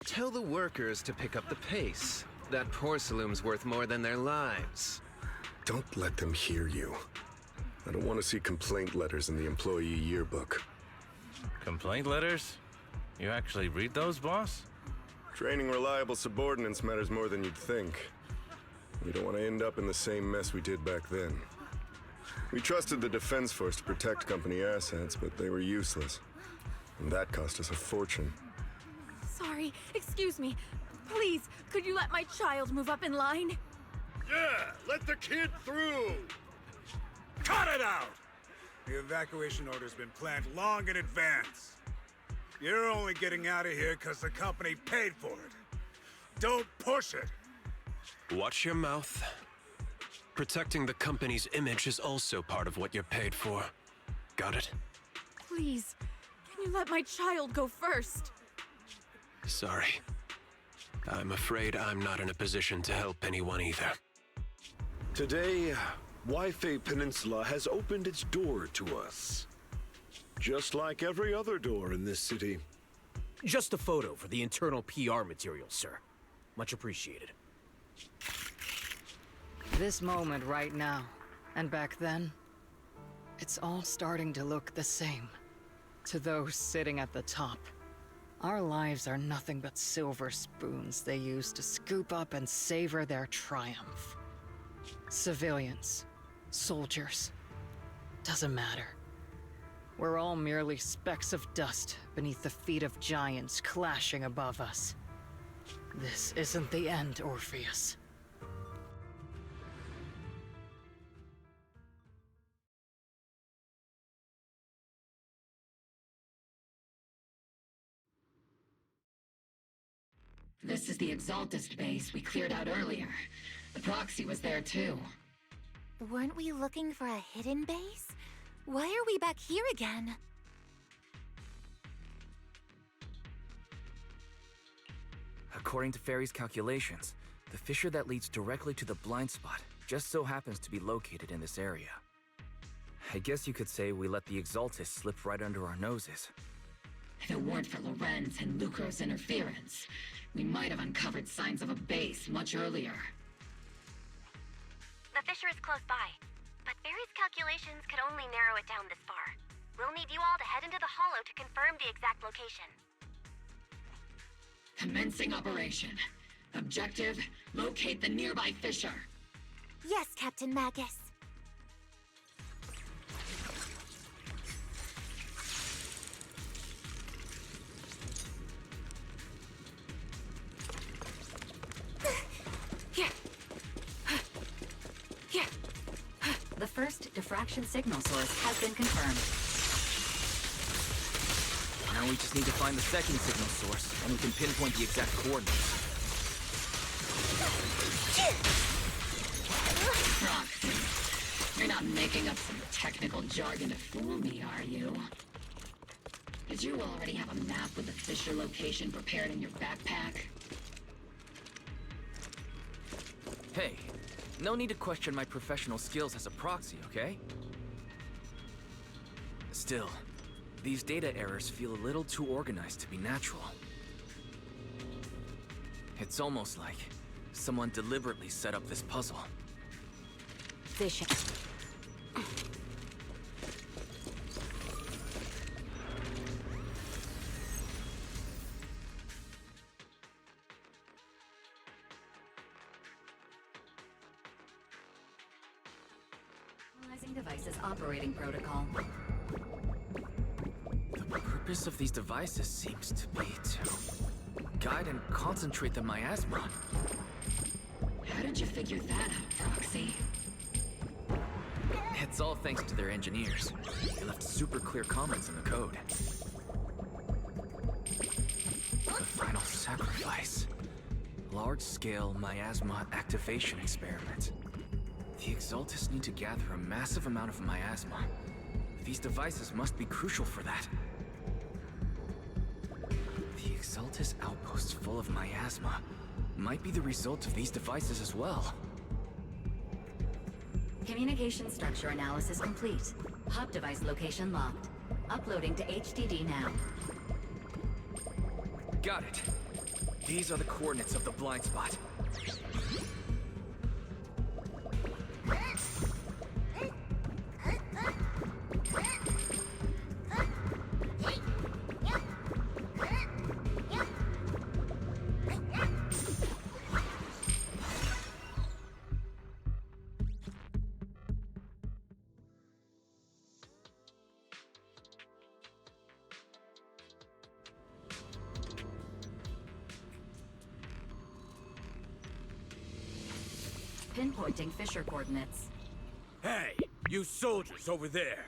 Tell the workers to pick up the pace. That porcelain's worth more than their lives. Don't let them hear you. I don't want to see complaint letters in the employee yearbook. Complaint letters? You actually read those, boss? Training reliable subordinates matters more than you'd think. We don't want to end up in the same mess we did back then. We trusted the Defense Force to protect company assets, but they were useless. And that cost us a fortune. Sorry, excuse me. Please, could you let my child move up in line? Yeah, let the kid through! Cut it out! The evacuation order's been planned long in advance. You're only getting out of here because the company paid for it. Don't push it! Watch your mouth. Protecting the company's image is also part of what you're paid for. Got it? Please, can you let my child go first? Sorry. I'm afraid I'm not in a position to help anyone either. Today, Wi-Fi Peninsula has opened its door to us. Just like every other door in this city. Just a photo for the internal PR material, sir. Much appreciated. This moment right now, and back then, it's all starting to look the same. To those sitting at the top, our lives are nothing but silver spoons they use to scoop up and savor their triumph. Civilians, soldiers, doesn't matter. We're all merely specks of dust beneath the feet of giants clashing above us. This isn't the end, Orpheus. This is the Exaltist base we cleared out earlier. The proxy was there too. Weren't we looking for a hidden base? Why are we back here again? According to Fairy's calculations, the fissure that leads directly to the blind spot just so happens to be located in this area. I guess you could say we let the Exaltist slip right under our noses. If it weren't for Lorenz and Lucro's interference, we might have uncovered signs of a base much earlier. The fissure is close by, but Barry's calculations could only narrow it down this far. We'll need you all to head into the hollow to confirm the exact location. Commencing operation. Objective, locate the nearby fissure. Yes, Captain Magus. The first diffraction signal source has been confirmed. Now we just need to find the second signal source, and we can pinpoint the exact coordinates. Proxy, you're not making up some technical jargon to fool me, are you? Did you already have a map with the fissure location prepared in your backpack? Hey, no need to question my professional skills as a proxy, okay? Still, these data errors feel a little too organized to be natural. It's almost like someone deliberately set up this puzzle. Vision. Analyzing devices operating protocol. The purpose of these devices seems to be to guide and concentrate the miasma. How did you figure that out, Proxy? It's all thanks to their engineers. They left super clear comments in the code. The final sacrifice. Large-scale miasma activation experiment. The Exaltists need to gather a massive amount of miasma. These devices must be crucial for that. The Exaltists Exaltus outpost full of miasma might be the result of these devices as well. Communication structure analysis complete. Hub device location locked. Uploading to HDD now. Got it. These are the coordinates of the blind spot. Pinpointing Fisher coordinates. Hey, you soldiers over there!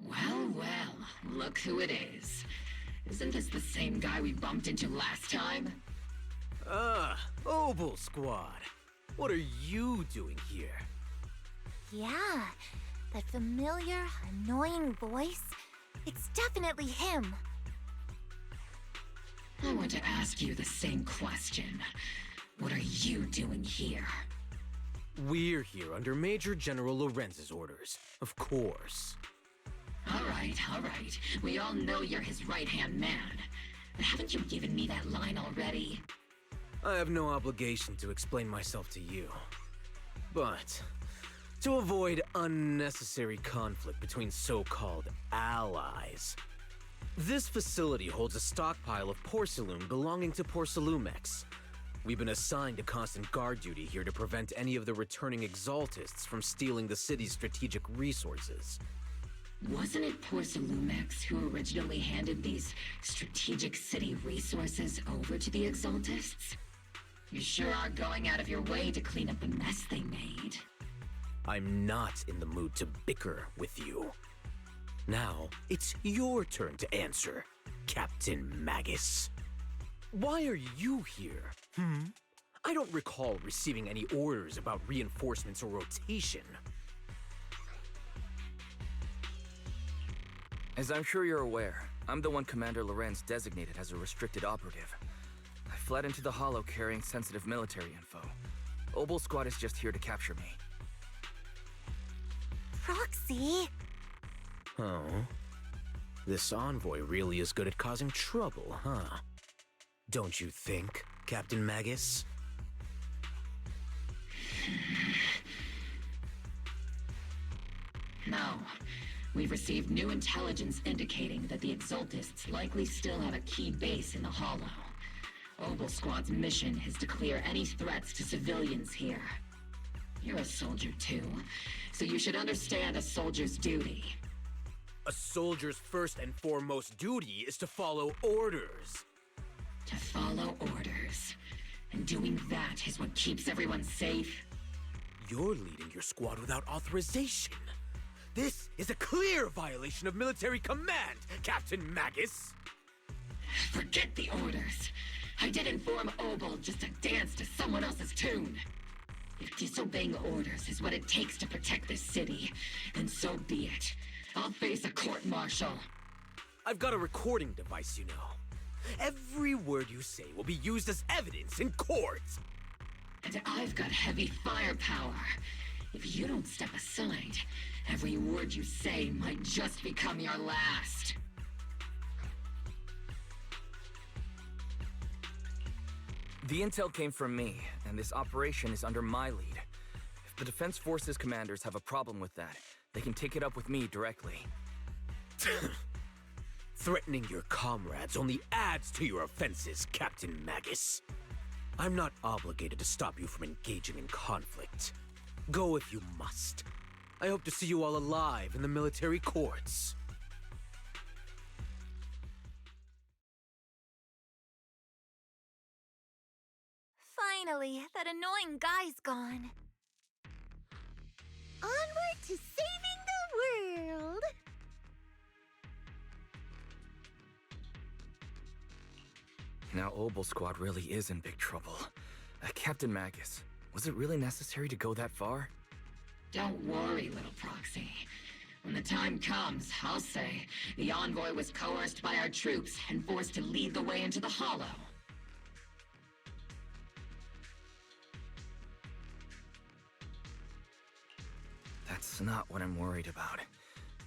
Well, well, look who it is. Isn't this the same guy we bumped into last time? Ah, Obel Squad. What are you doing here? Yeah, that familiar, annoying voice. It's definitely him. I want to ask you the same question. What are you doing here? We're here under Major General Lorenz's orders, of course. All right. We all know you're his right-hand man. But haven't you given me that line already? I have no obligation to explain myself to you. But to avoid unnecessary conflict between so-called allies, this facility holds a stockpile of porcelain belonging to Porcelumex. We've been assigned to constant guard duty here to prevent any of the returning Exaltists from stealing the city's strategic resources. Wasn't it Porcelumex who originally handed these strategic city resources over to the Exaltists? You sure are going out of your way to clean up the mess they made. I'm not in the mood to bicker with you. Now, it's your turn to answer, Captain Magus. Why are you here? I don't recall receiving any orders about reinforcements or rotation. As I'm sure you're aware, I'm the one Commander Lorenz designated as a restricted operative. I fled into the Hollow carrying sensitive military info. Obel Squad is just here to capture me. Proxy? Oh? This envoy really is good at causing trouble, huh? Don't you think, Captain Magus? No. We've received new intelligence indicating that the Exaltists likely still have a key base in the Hollow. Obel Squad's mission is to clear any threats to civilians here. You're a soldier too, so you should understand a soldier's duty. A soldier's first and foremost duty is to follow orders. To follow orders. And doing that is what keeps everyone safe. You're leading your squad without authorization. This is a clear violation of military command, Captain Magus. Forget the orders. I didn't form Obel just to dance to someone else's tune. If disobeying orders is what it takes to protect this city, then so be it. I'll face a court-martial. I've got a recording device, you know. Every word you say will be used as evidence in court. And I've got heavy firepower. If you don't step aside, every word you say might just become your last. The intel came from me, and this operation is under my lead. If the Defense Forces commanders have a problem with that, they can take it up with me directly. Threatening your comrades only adds to your offenses, Captain Magus. I'm not obligated to stop you from engaging in conflict. Go if you must. I hope to see you all alive in the military courts. Finally, that annoying guy's gone. Onward to saving the world! Now Obel Squad really is in big trouble. Captain Magus, was it really necessary to go that far? Don't worry, little Proxy. When the time comes, I'll say the envoy was coerced by our troops and forced to lead the way into the Hollow. That's not what I'm worried about.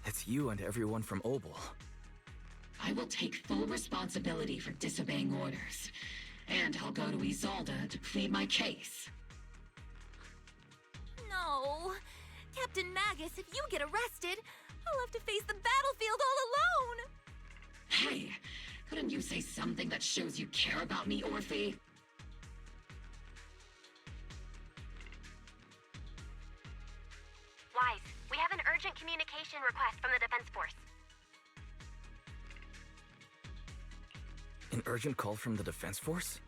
It's you and everyone from Obel. I will take full responsibility for disobeying orders. And I'll go to Isolde to plead my case. No! Captain Magus, if you get arrested, I'll have to face the battlefield all alone! Hey, couldn't you say something that shows you care about me, Orphe? Wise, we have an urgent communication request from the Defense Force. An urgent call from the Defense Force?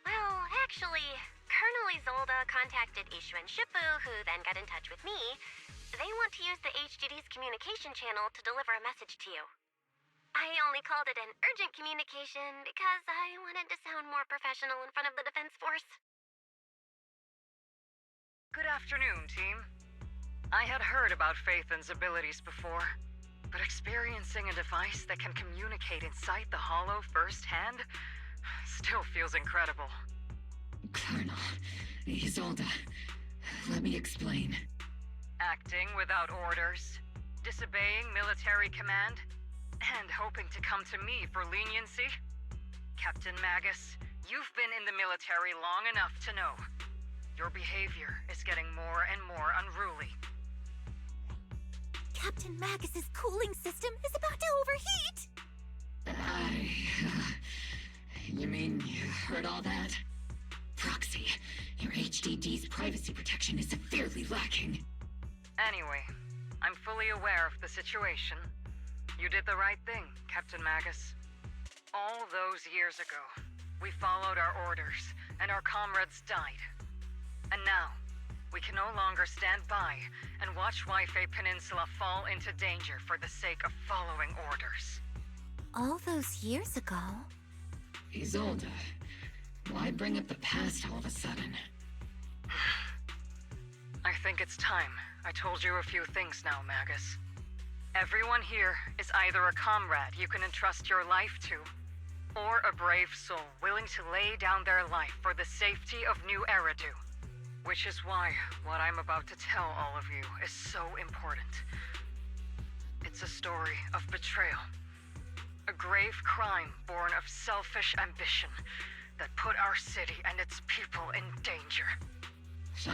Well, actually, Colonel Isolde contacted Ishu and Shifu, who then got in touch with me. They want to use the HDD's communication channel to deliver a message to you. I only called it an urgent communication because I wanted to sound more professional in front of the Defense Force. Good afternoon, team. I had heard about Phaethon's abilities before, but experiencing a device that can communicate inside the Hollow firsthand still feels incredible. Colonel, Isolde, let me explain. Acting without orders, disobeying military command, and hoping to come to me for leniency? Captain Magus, you've been in the military long enough to know. Your behavior is getting more and more unruly. Captain Magus's cooling system is about to overheat! You mean you heard all that? Proxy, your HDD's privacy protection is severely lacking. Anyway, I'm fully aware of the situation. You did the right thing, Captain Magus. All those years ago, we followed our orders, and our comrades died. And now, we can no longer stand by and watch Waifei Peninsula fall into danger for the sake of following orders. All those years ago? Isolde, why bring up the past all of a sudden? I think it's time I told you a few things now, Magus. Everyone here is either a comrade you can entrust your life to, or a brave soul willing to lay down their life for the safety of New Eridu. Which is why what I'm about to tell all of you is so important. It's a story of betrayal. A grave crime born of selfish ambition that put our city and its people in danger. So,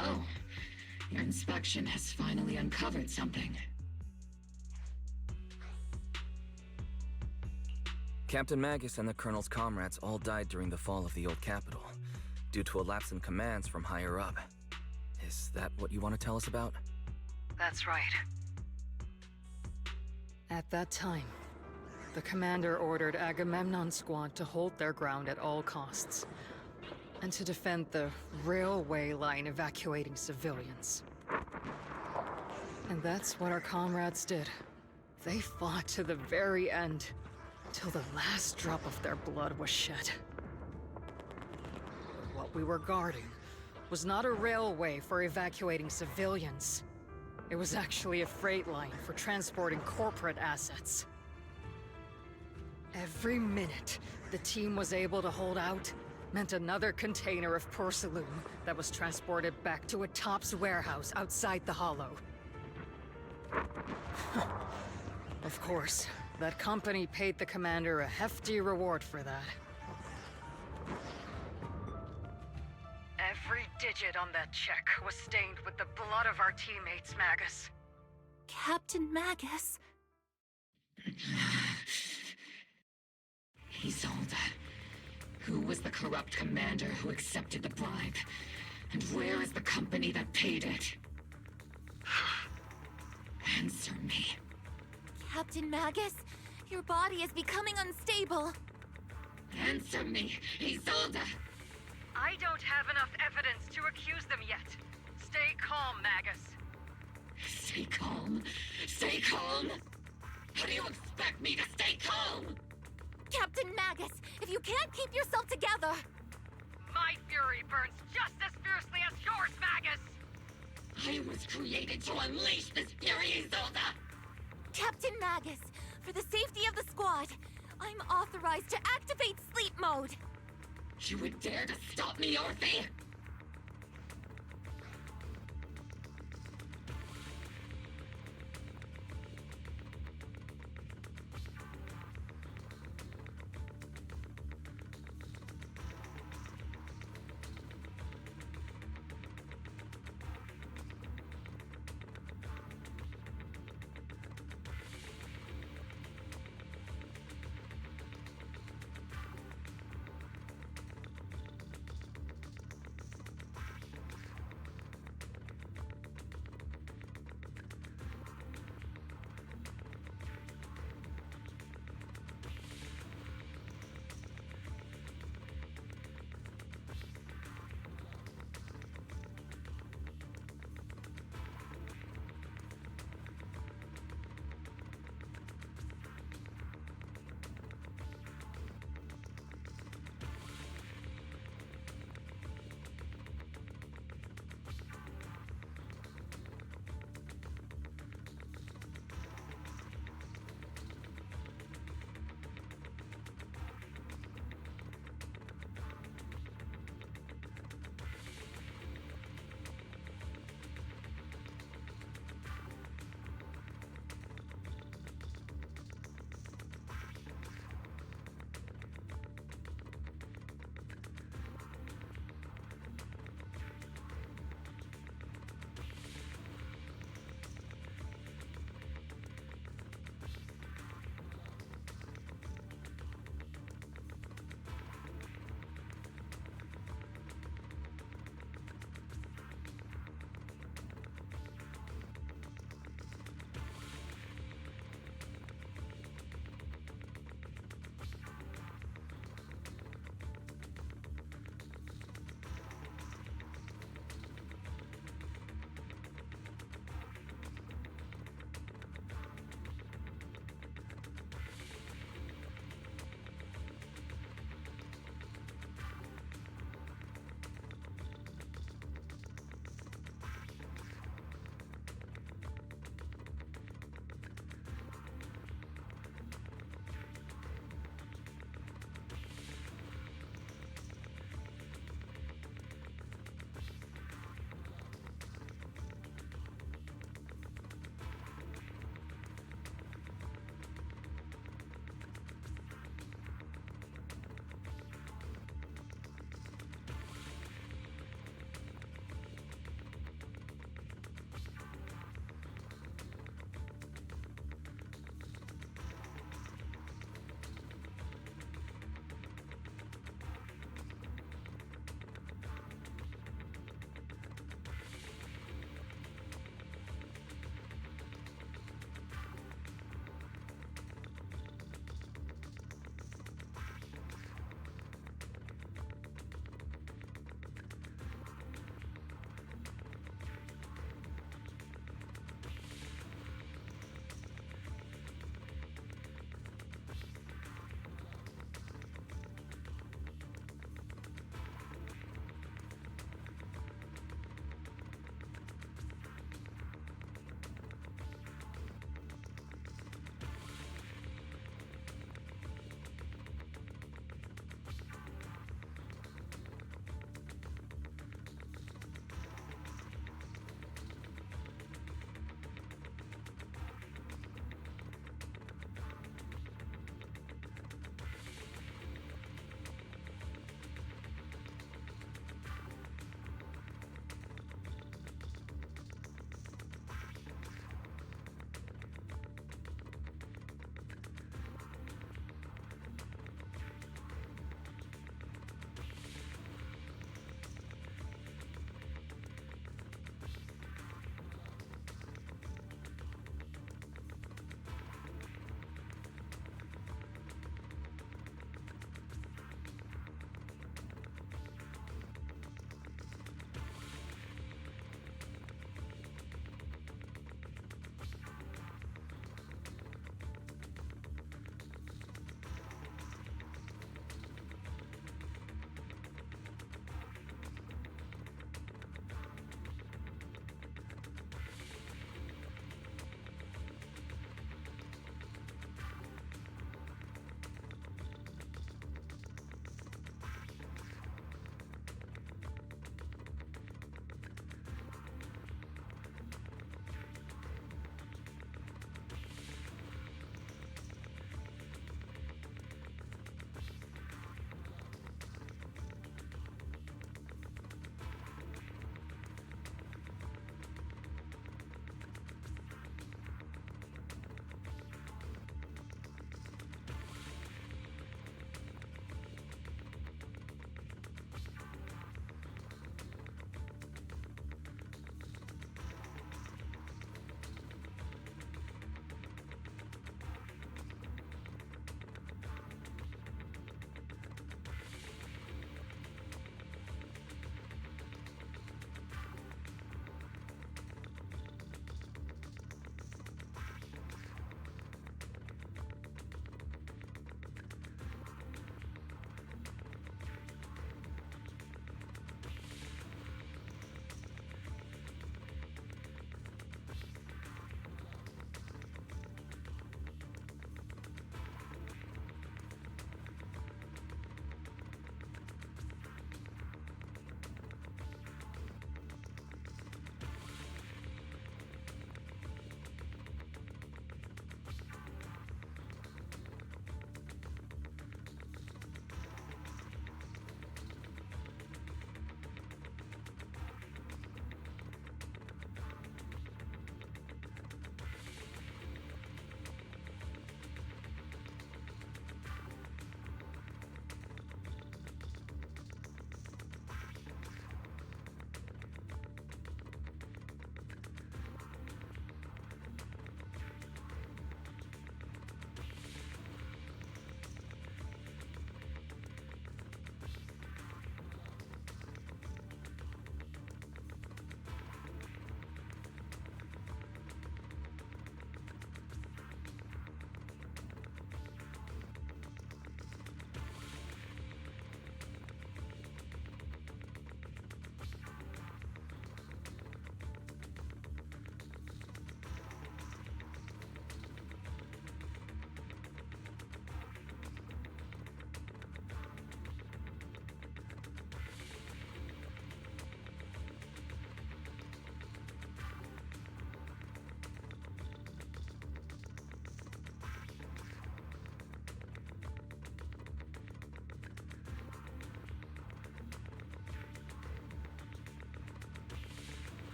your inspection has finally uncovered something. Captain Magus and the Colonel's comrades all died during the fall of the old capital, due to a lapse in commands from higher up. Is that what you want to tell us about? That's right. At that time, the commander ordered Agamemnon's squad to hold their ground at all costs, and to defend the railway line evacuating civilians. And that's what our comrades did. They fought to the very end, till the last drop of their blood was shed. But what we were guarding was not a railway for evacuating civilians. It was actually a freight line for transporting corporate assets. Every minute the team was able to hold out meant another container of porcelain that was transported back to a Topps warehouse outside the Hollow. Of course, that company paid the commander a hefty reward for that. Every digit on that check was stained with the blood of our teammates, Magus. Captain Magus? Isolde, who was the corrupt commander who accepted the bribe? And where is the company that paid it? Answer me. Captain Magus, your body is becoming unstable. Answer me, Isolde! I don't have enough evidence to accuse them yet. Stay calm, Magus. Stay calm? Stay calm? How do you expect me to stay calm? Captain Magus, if you can't keep yourself together... My fury burns just as fiercely as yours, Magus! I was created to unleash this fury, Isolde! Captain Magus, for the safety of the squad, I'm authorized to activate sleep mode. You would dare to stop me, Orphe?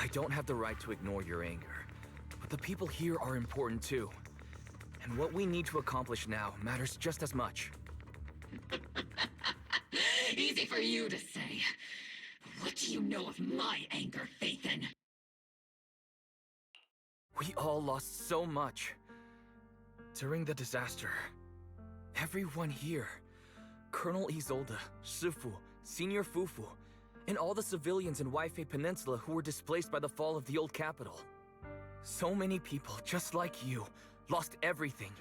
I don't have the right to ignore your anger, but the people here are important too. And what we need to accomplish now matters just as much. Easy for you to say. What do you know of my anger, Phaethon? We all lost so much. During the disaster, everyone here, Colonel Isolde, Shifu, Senior Fufu, and all the civilians in Waifei Peninsula who were displaced by the fall of the old capital. So many people, just like you, lost everything.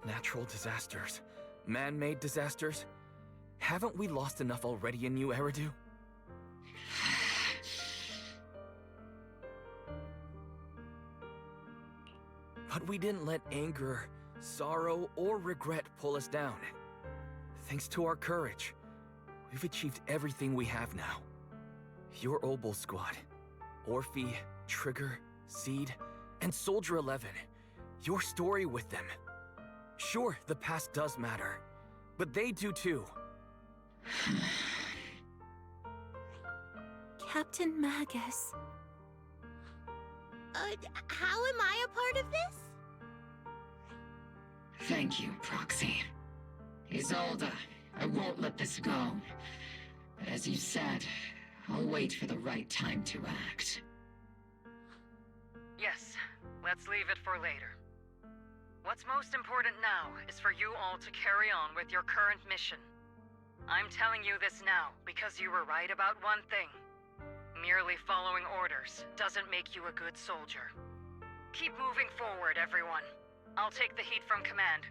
Natural disasters, man-made disasters. Haven't we lost enough already in New Eridu? But we didn't let anger, sorrow, or regret pull us down. Thanks to our courage, we've achieved everything we have now. Your Obol Squad, Orphe, Trigger, Seed, and Soldier 11. Your story with them. Sure, the past does matter, but they do too. Captain Magus. How am I a part of this? Thank you, Proxy. Isolde, I won't let this go. But as you said, I'll wait for the right time to act. Yes, let's leave it for later. What's most important now is for you all to carry on with your current mission. I'm telling you this now because you were right about one thing. Merely following orders doesn't make you a good soldier. Keep moving forward, everyone. I'll take the heat from command.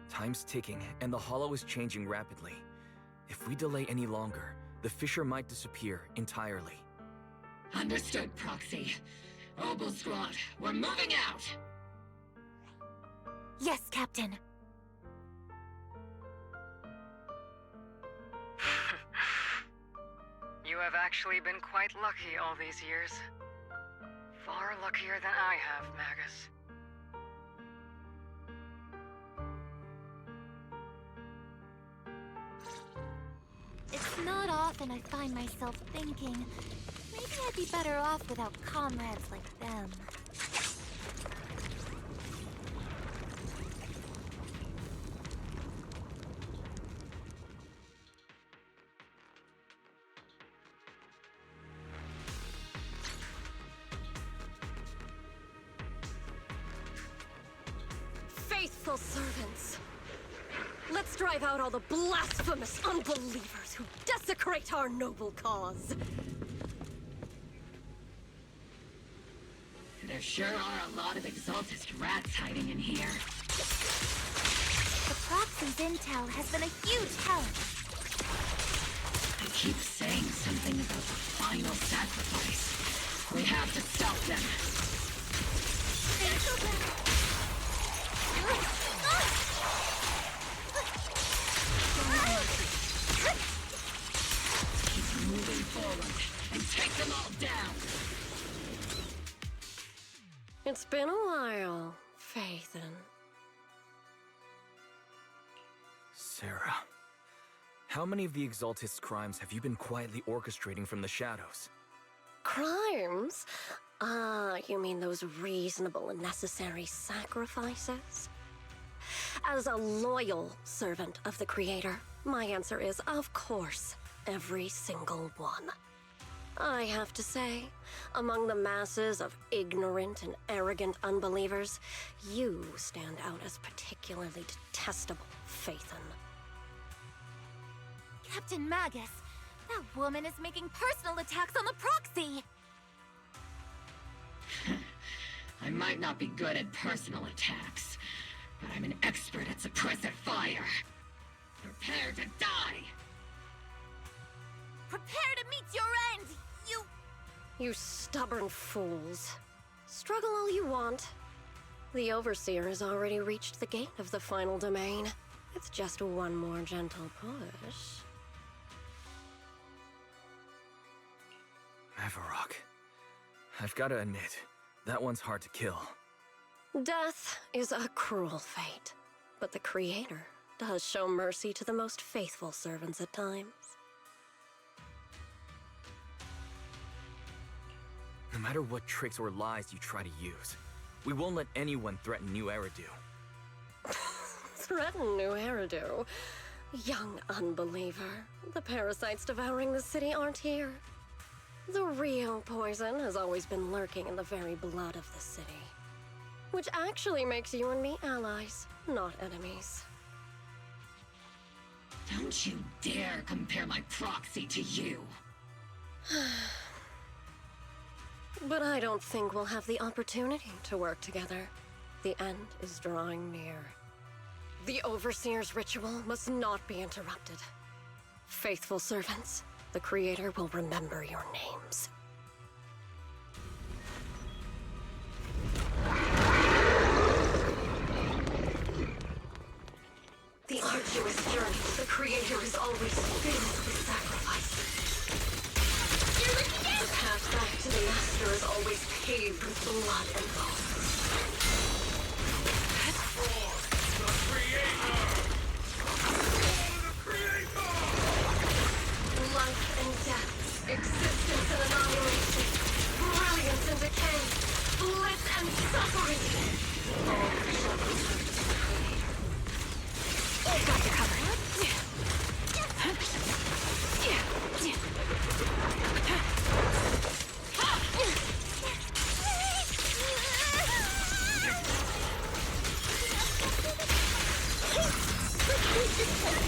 Time's ticking, and the Hollow is changing rapidly. If we delay any longer, the fissure might disappear entirely. Understood, Proxy. Obol Squad, we're moving out! Yes, Captain. You have actually been quite lucky all these years. Far luckier than I have, Magus. It's not often I find myself thinking, maybe I'd be better off without comrades like them. Faithful servants. Let's drive out all the blasphemous unbelievers who desecrate our noble cause. There sure are a lot of exaltist rats hiding in here. The Proxy's intel has been a huge help. They keep saying something about the final sacrifice. We have to stop them. Keep moving forward and take them all down. It's been a while, Phaethon. Sarah, how many of the Exaltist's crimes have you been quietly orchestrating from the shadows? Crimes? Ah, you mean those reasonable and necessary sacrifices? As a loyal servant of the Creator, my answer is, of course, every single one. I have to say, among the masses of ignorant and arrogant unbelievers, you stand out as particularly detestable, Phaethon. Captain Magus, that woman is making personal attacks on the Proxy! I might not be good at personal attacks, but I'm an expert at suppressive fire. Prepare to die! Prepare to meet your end, You stubborn fools. Struggle all you want. The Overseer has already reached the gate of the final domain. It's just one more gentle push. Mavarok. I've gotta admit, that one's hard to kill. Death is a cruel fate. But the Creator does show mercy to the most faithful servants at times. No matter what tricks or lies you try to use, we won't let anyone threaten New Eridu. Threaten New Eridu? Young unbeliever. The parasites devouring the city aren't here. The real poison has always been lurking in the very blood of the city. Which actually makes you and me allies, not enemies. Don't you dare compare my proxy to you. But I don't think we'll have the opportunity to work together. The end is drawing near. The Overseer's ritual must not be interrupted. Faithful servants, the Creator will remember your names. The arduous journey to the Creator is always filled with sacrifices. The path back to the Master is always paved with blood and bones. The Creator! The Creator! Life and death, existence and annihilation, brilliance and decay, bliss and suffering. All shall be I've got you covered.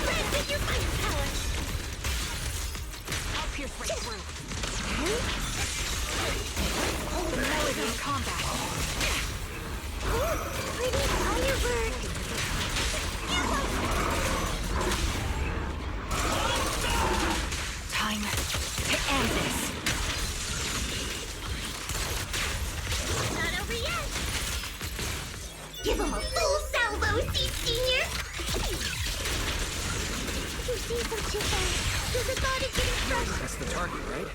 Granted your fire power. I'll pierce right through. The melody in combat. Pretty firebird. Time to end this. Not over yet. Give him a full salvo, Seed Senior. You see some chipper. There's a thought of getting crushed. That's the target, right?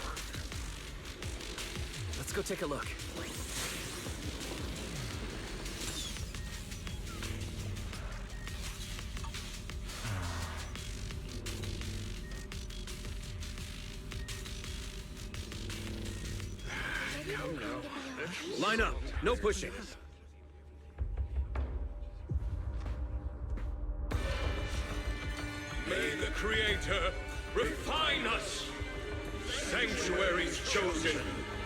Let's go take a look. Line up. No pushing. May the Creator refine us. Sanctuaries chosen,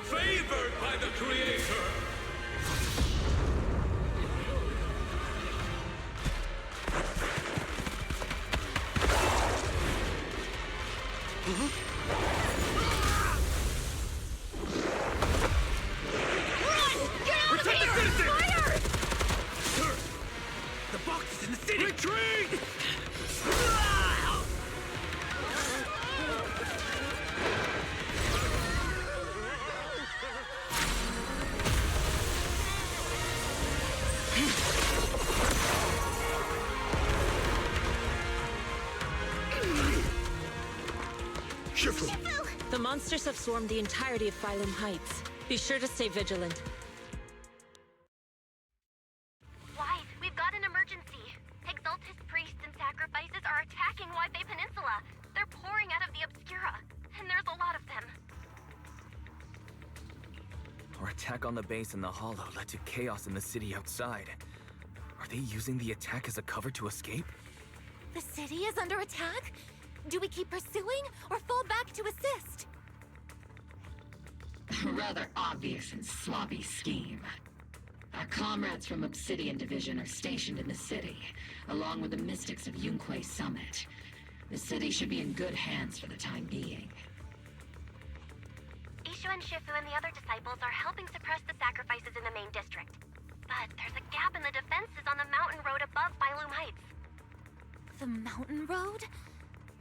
favored by the Creator. The monsters have swarmed the entirety of Phylum Heights. Be sure to stay vigilant. Wise, we've got an emergency. Exaltus priests and sacrifices are attacking Wi-Fi Peninsula. They're pouring out of the Obscura, and there's a lot of them. Our attack on the base in the Hollow led to chaos in the city outside. Are they using the attack as a cover to escape? The city is under attack? Do we keep pursuing or fall back to assist? A rather obvious and sloppy scheme. Our comrades from Obsidian Division are stationed in the city, along with the mystics of Yunque Summit. The city should be in good hands for the time being. Ishu and Shifu and the other disciples are helping suppress the sacrifices in the main district. But there's a gap in the defenses on the mountain road above Phylum Heights. The mountain road?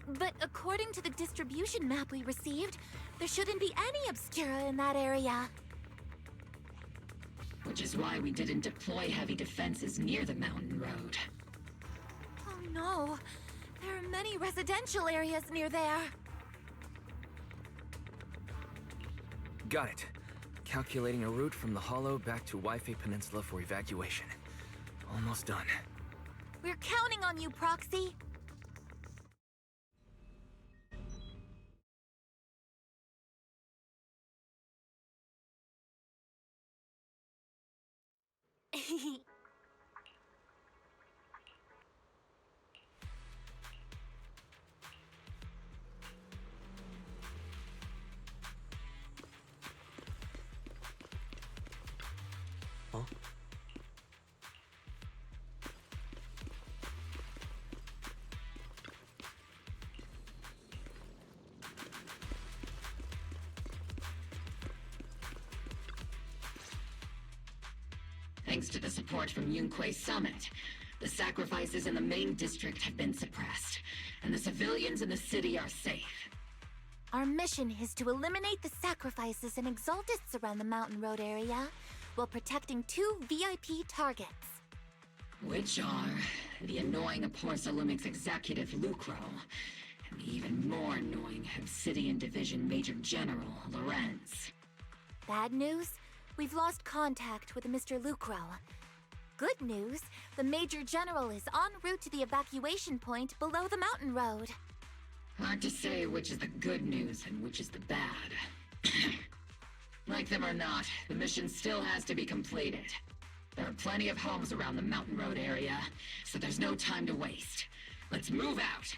But according to the distribution map we received, there shouldn't be any Obscura in that area. Which is why we didn't deploy heavy defenses near the mountain road. Oh no, there are many residential areas near there. Got it. Calculating a route from the Hollow back to Wi-Fi Peninsula for evacuation. Almost done. We're counting on you, Proxy. Thanks to the support from Yunque's summit, the sacrifices in the main district have been suppressed, and the civilians in the city are safe. Our mission is to eliminate the sacrifices and exaltists around the Mountain Road area, while protecting 2 VIP targets. Which are the annoying Porcelumix executive Lucro, and the even more annoying Obsidian Division Major General Lorenz. Bad news? We've lost contact with Mr. Lucro. Good news, the Major General is en route to the evacuation point below the mountain road. Hard to say which is the good news and which is the bad. Like them or not, the mission still has to be completed. There are plenty of homes around the mountain road area, so there's no time to waste. Let's move out!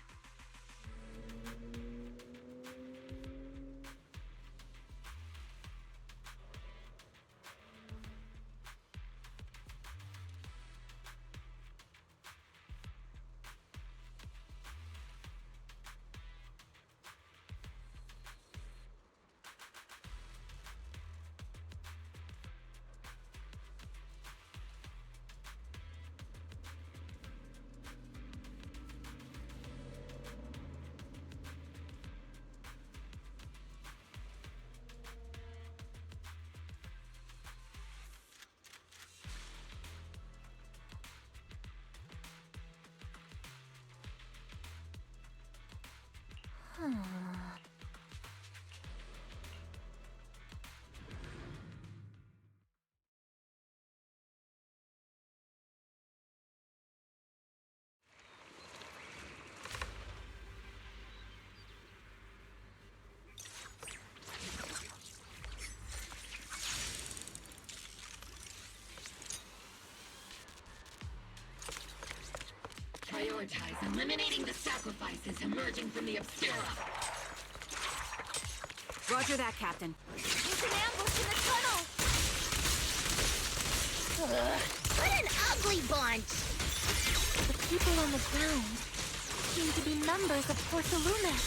Prioritize eliminating the sacrifices emerging from the Obscura. Roger that, Captain. There's an ambush in the tunnel! What an ugly bunch! The people on the ground seem to be members of Porcelumix.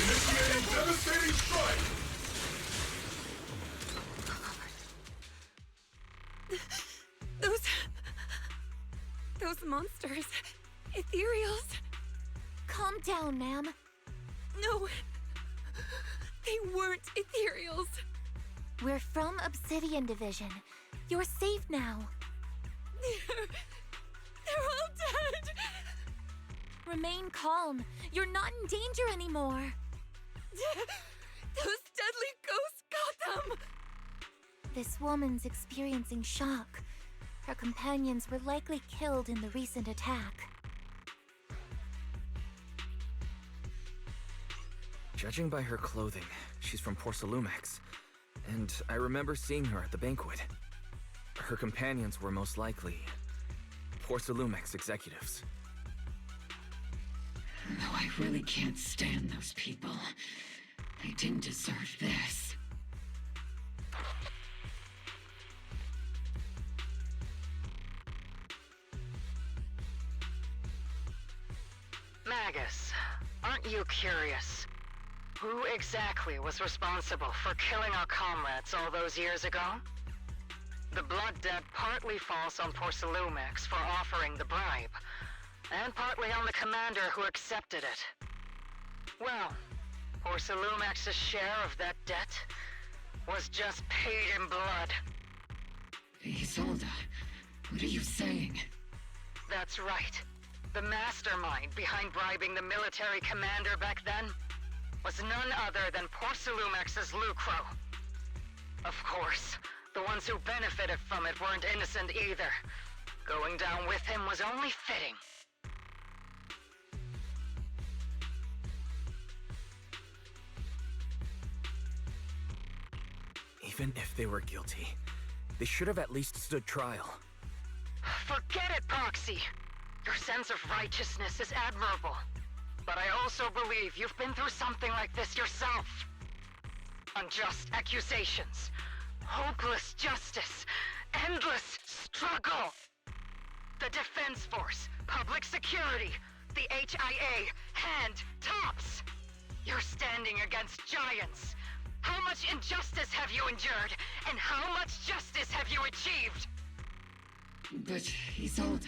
Initiating devastating strike! Those monsters. Ethereals. Calm down, ma'am. No. They weren't Ethereals. We're from Obsidian Division. You're safe now. They're all dead. Remain calm. You're not in danger anymore. Those deadly ghosts got them. This woman's experiencing shock. Her companions were likely killed in the recent attack. Judging by her clothing, she's from Porcelumix. And I remember seeing her at the banquet. Her companions were most likely Porcelumix executives. No, I really can't stand those people. They didn't deserve this. Magus, aren't you curious? Who exactly was responsible for killing our comrades all those years ago? The blood debt partly falls on Porcelumix for offering the bribe, and partly on the commander who accepted it. Well, Porcelumix's share of that debt was just paid in blood. Isolde, what are you saying? That's right. The mastermind behind bribing the military commander back then was none other than Porcelumix's Lucro. Of course, the ones who benefited from it weren't innocent either. Going down with him was only fitting. Even if they were guilty, they should have at least stood trial. Forget it, Proxy! Your sense of righteousness is admirable. But I also believe you've been through something like this yourself. Unjust accusations, hopeless justice, endless struggle. The Defense Force, public security, the HIA, hand tops. You're standing against giants. How much injustice have you endured, and how much justice have you achieved? But, Isolde,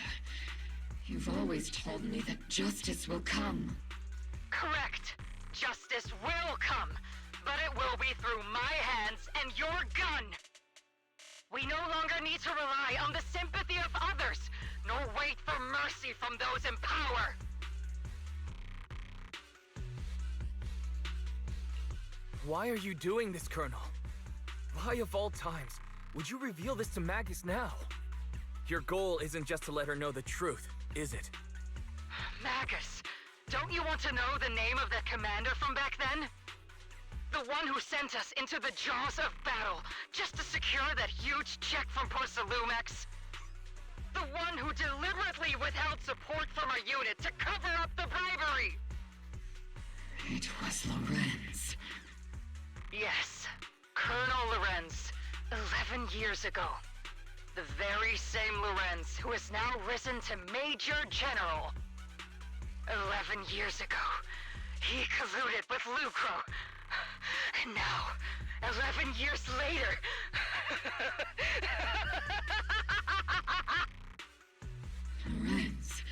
you've always told me that justice will come. Correct. Justice will come, but it will be through my hands and your gun. We no longer need to rely on the sympathy of others, nor wait for mercy from those in power. Why are you doing this, Colonel? Why of all times would you reveal this to Magus now? Your goal isn't just to let her know the truth, is it? Magus, don't you want to know the name of the commander from back then? The one who sent us into the jaws of battle just to secure that huge check from Porcelumex? The one who deliberately withheld support from our unit to cover up the bribery! It was Lorenz. Yes, Colonel Lorenz, 11 years ago. The very same Lorenz who has now risen to Major General. 11 years ago, he colluded with Lucro. And now, 11 years later... Lorenz,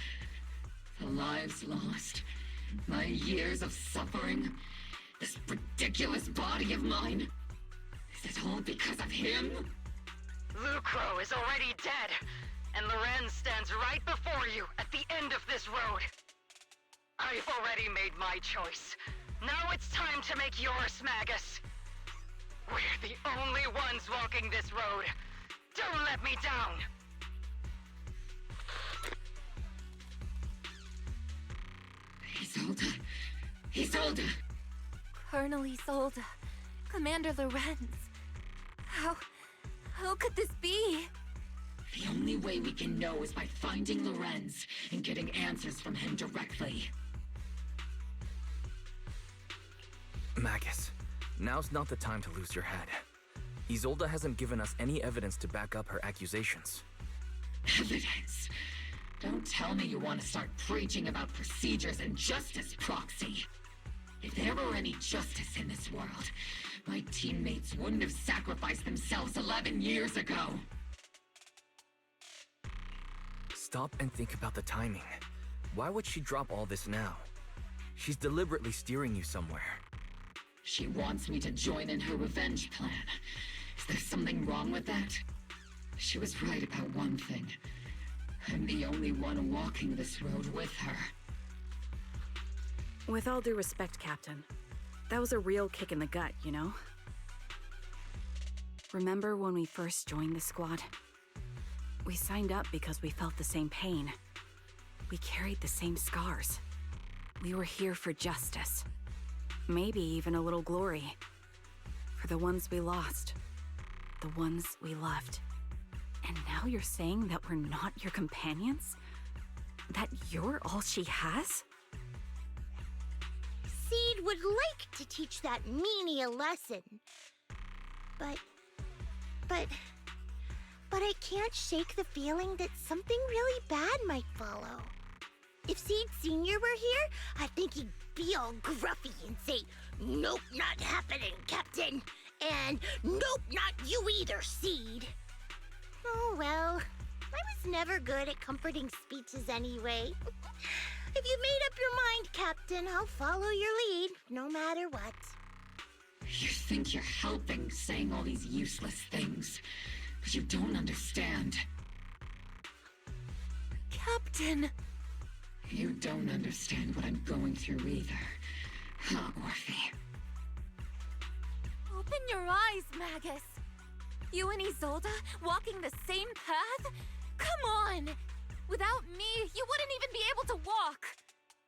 the lives lost, my years of suffering, this ridiculous body of mine. Is it all because of him? Lucro is already dead, and Lorenz stands right before you at the end of this road. I've already made my choice. Now it's time to make yours, Magus. We're the only ones walking this road. Don't let me down. Isolde. Isolde. Colonel Isolde. Commander Lorenz. How could this be? The only way we can know is by finding Lorenz and getting answers from him directly. Magus, now's not the time to lose your head. Isolde hasn't given us any evidence to back up her accusations. Evidence? Don't tell me you want to start preaching about procedures and justice, Proxy. If there were any justice in this world, my teammates wouldn't have sacrificed themselves 11 years ago. Stop and think about the timing. Why would she drop all this now? She's deliberately steering you somewhere. She wants me to join in her revenge plan. Is there something wrong with that? She was right about one thing. I'm the only one walking this road with her. With all due respect, Captain, that was a real kick in the gut, you know? Remember when we first joined the squad? We signed up because we felt the same pain. We carried the same scars. We were here for justice. Maybe even a little glory. For the ones we lost. The ones we loved. And now you're saying that we're not your companions? That you're all she has? Seed would like to teach that meanie a lesson. But I can't shake the feeling that something really bad might follow. If Seed Sr. were here, I think he'd be all gruffy and say, "Nope, not happening, Captain." And "Nope, not you either, Seed." Oh well, I was never good at comforting speeches anyway. If you've made up your mind, Captain, I'll follow your lead, no matter what. You think you're helping saying all these useless things, but you don't understand. Captain! You don't understand what I'm going through either, huh, Orphe? Open your eyes, Magus. You and Isolde walking the same path? Come on! Without me, you wouldn't even be able to walk!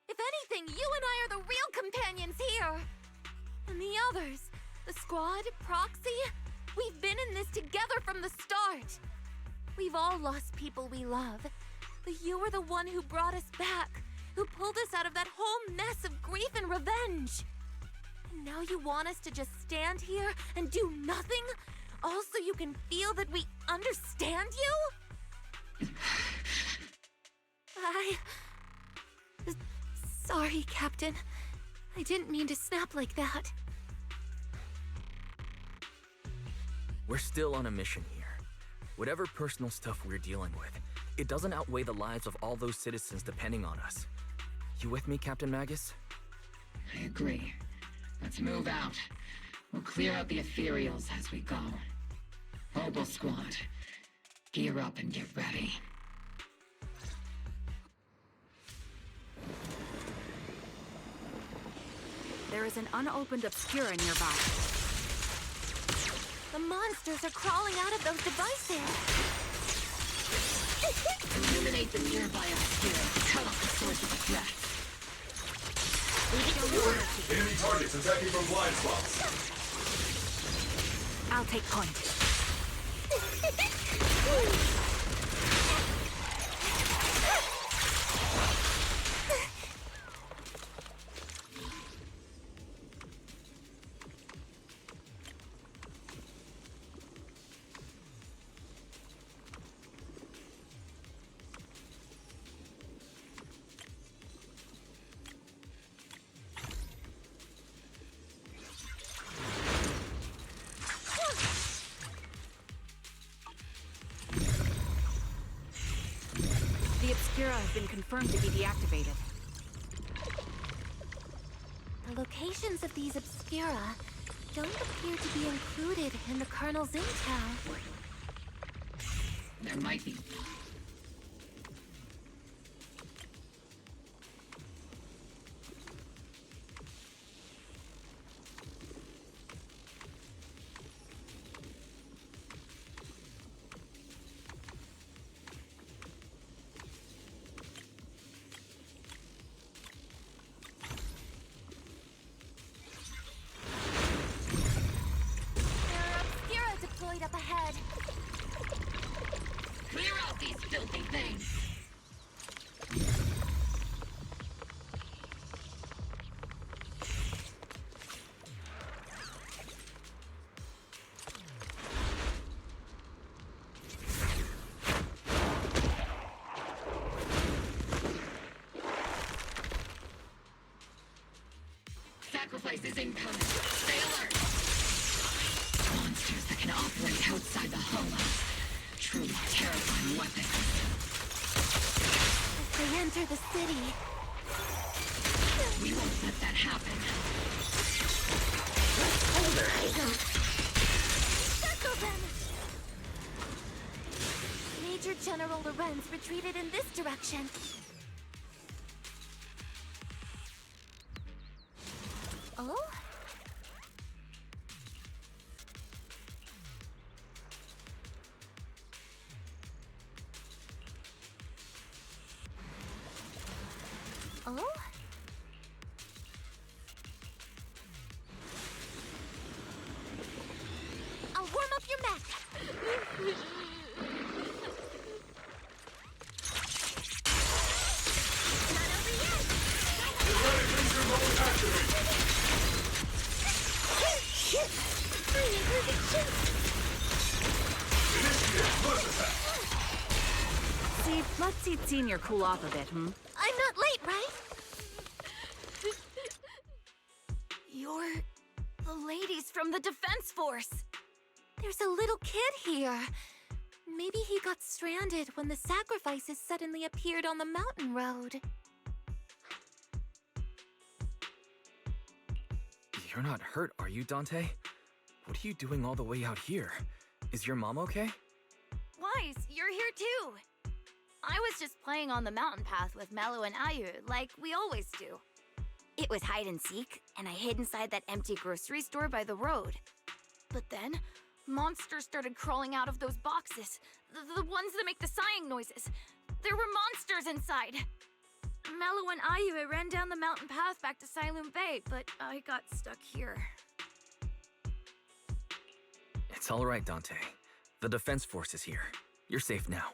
If anything, you and I are the real companions here! And the others, the squad, Proxy, we've been in this together from the start! We've all lost people we love, but you were the one who brought us back, who pulled us out of that whole mess of grief and revenge! And now you want us to just stand here and do nothing? All so you can feel that we understand you? Sorry, Captain. I didn't mean to snap like that. We're still on a mission here. Whatever personal stuff we're dealing with, it doesn't outweigh the lives of all those citizens depending on us. You with me, Captain Magus? I agree. Let's move out. We'll clear out the ethereals as we go. Mobile squad, gear up and get ready. There is an unopened Obscura nearby. The monsters are crawling out of those devices! Illuminate the nearby Obscura. Cut off the source of the threat. Enemy targets attacking from blind spots. I'll take point. The Obscura has been confirmed to be deactivated. The locations of these Obscura don't appear to be included in the Colonel's intel. There might be. Up ahead. Clear out these filthy things! Sacrifice is incoming. Stay alert! Monsters that can operate outside the hollow. Truly terrifying weapons. As they enter the city. We won't let that happen. Circle them! Major General Lorenz retreated in this direction. Oh? Oh? I'll warm up your mech. Not over yet. Eradication mode activated. Shit! Initiate plus attack. See, let's see Senior cool off a bit, hmm? I'm not late, right? You're the ladies from the Defense Force. There's a little kid here. Maybe he got stranded when the sacrifices suddenly appeared on the mountain road. You're not hurt, are you, Dante? What are you doing all the way out here? Is your mom okay? Wise, you're here too. I was just playing on the mountain path with Mello and Ayu, like we always do. It was hide and seek, and I hid inside that empty grocery store by the road. But then, Monsters started crawling out of those boxes. The ones that make the sighing noises. There were monsters inside. Mello and Ayu ran down the mountain path back to Siloon Bay, but I got stuck here. It's all right, Dante. The Defense Force is here. You're safe now.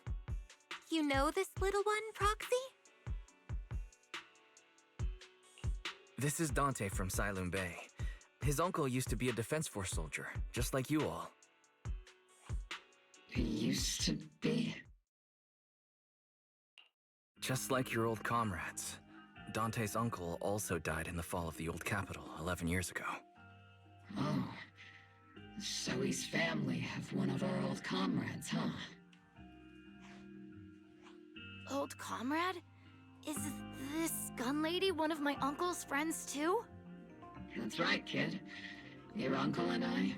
You know this little one, Proxy? This is Dante from Siloon Bay. His uncle used to be a Defense Force soldier, just like you all. He used to be? Just like your old comrades. Dante's uncle also died in the fall of the old capital 11 years ago. Oh. Zoe's family have one of our old comrades, huh? Old comrade? Is this gun lady one of my uncle's friends too? That's right, kid. Your uncle and I,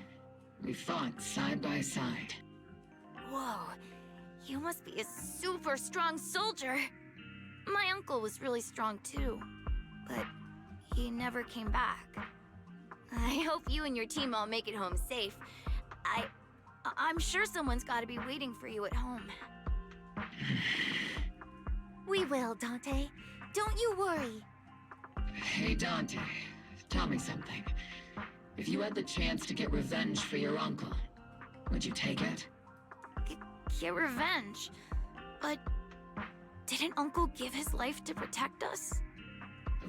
we fought side by side. Whoa, you must be a super strong soldier. My uncle was really strong too, but he never came back. I hope you and your team all make it home safe. I'm sure someone's gotta be waiting for you at home. We will, Dante. Don't you worry. Hey, Dante, tell me something. If you had the chance to get revenge for your uncle, would you take it? Get revenge? But didn't Uncle give his life to protect us?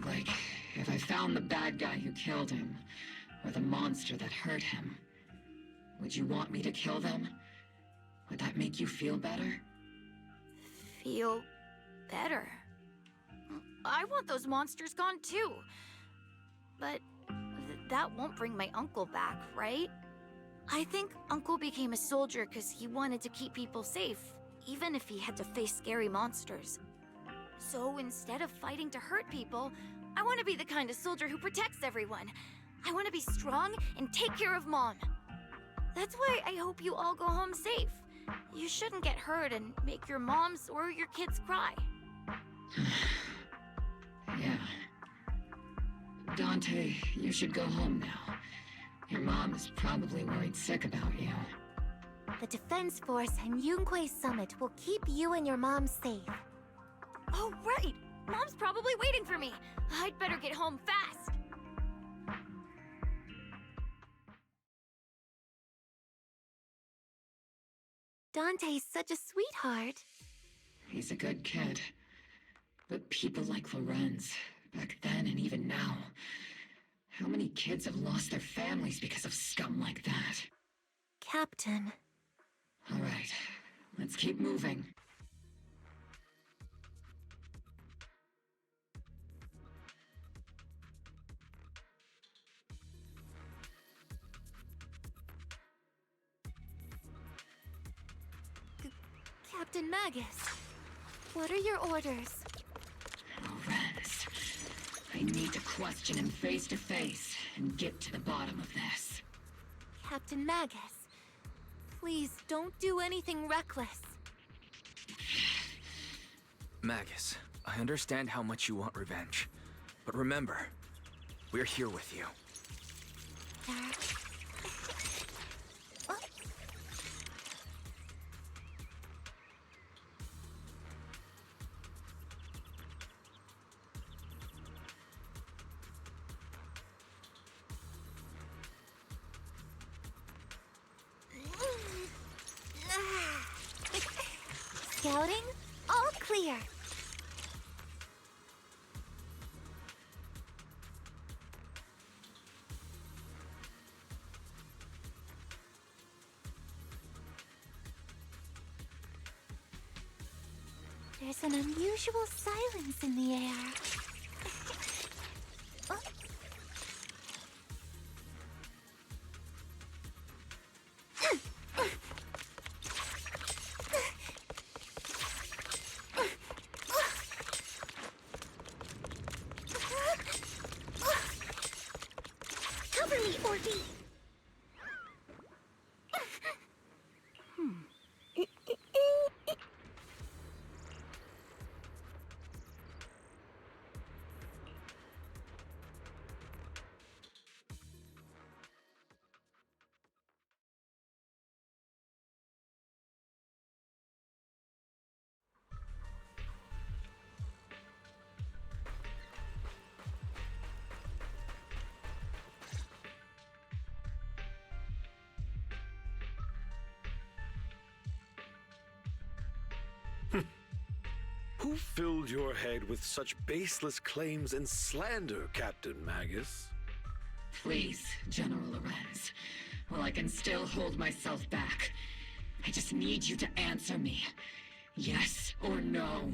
Like, if I found the bad guy who killed him, or the monster that hurt him, would you want me to kill them? Would that make you feel better? Feel better? I want those monsters gone too. But that won't bring my uncle back, right? I think Uncle became a soldier because he wanted to keep people safe, even if he had to face scary monsters. So instead of fighting to hurt people, I want to be the kind of soldier who protects everyone. I want to be strong and take care of Mom. That's why I hope you all go home safe. You shouldn't get hurt and make your moms or your kids cry. Yeah. Dante, you should go home now. Your mom is probably worried sick about you. The Defense Force and Yunque Summit will keep you and your mom safe. Oh, right! Mom's probably waiting for me. I'd better get home fast. Dante's such a sweetheart. He's a good kid. But people like Lorenz, back then and even now, how many kids have lost their families because of scum like that? Captain. All right, let's keep moving. Captain Magus, what are your orders? Lorenz, I need to question him face to face and get to the bottom of this. Captain Magus, please don't do anything reckless. Magus, I understand how much you want revenge. But remember, we're here with you. Scouting? All clear. There's an unusual silence in the air. Cover me, Orby! Who filled your head with such baseless claims and slander, Captain Magus? Please, General Lorenz. While I can still hold myself back, I just need you to answer me. Yes or no?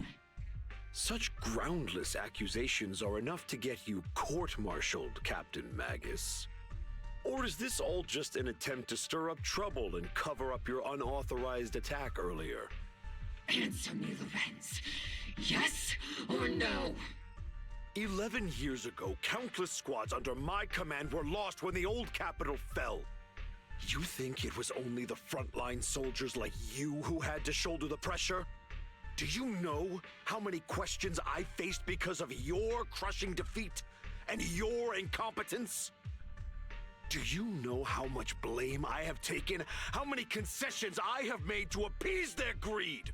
Such groundless accusations are enough to get you court-martialed, Captain Magus. Or is this all just an attempt to stir up trouble and cover up your unauthorized attack earlier? Answer me, Lorenz. Yes or no? 11 years ago, countless squads under my command were lost when the old capital fell. You think it was only the frontline soldiers like you who had to shoulder the pressure? Do you know how many questions I faced because of your crushing defeat and your incompetence? Do you know how much blame I have taken? How many concessions I have made to appease their greed?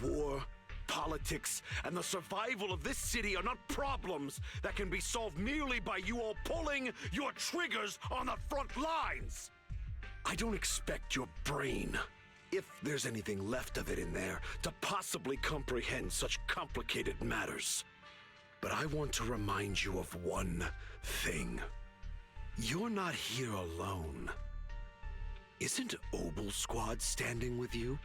War, politics, and the survival of this city are not problems that can be solved merely by you all pulling your triggers on the front lines. I don't expect your brain, if there's anything left of it in there, to possibly comprehend such complicated matters. But I want to remind you of one thing. You're not here alone. Isn't Obel Squad standing with you?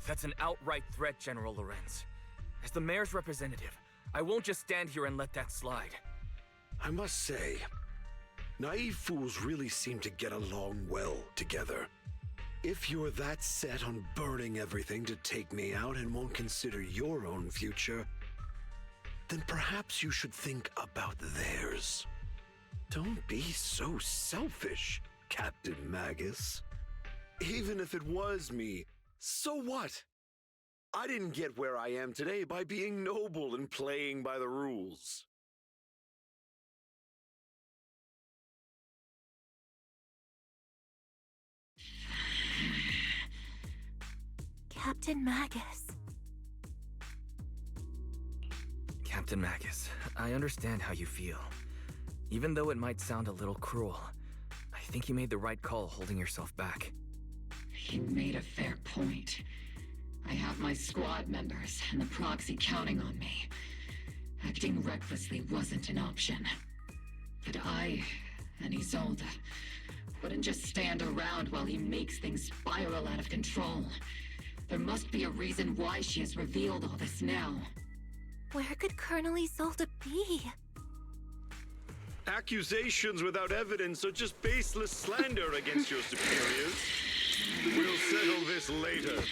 That's an outright threat, General Lorenz. As the mayor's representative, I won't just stand here and let that slide. I must say, naive fools really seem to get along well together. If you're that set on burning everything to take me out and won't consider your own future, then perhaps you should think about theirs. Don't be so selfish, Captain Magus. Even if it was me, so what? I didn't get where I am today by being noble and playing by the rules. Captain Magus. Captain Magus, I understand how you feel. Even though it might sound a little cruel, I think you made the right call holding yourself back. He made a fair point. I have my squad members and the proxy counting on me. Acting recklessly wasn't an option. But I and Isolde wouldn't just stand around while he makes things spiral out of control. There must be a reason why she has revealed all this now. Where could Colonel Isolde be? Accusations without evidence are just baseless slander against your superiors. We'll settle this later.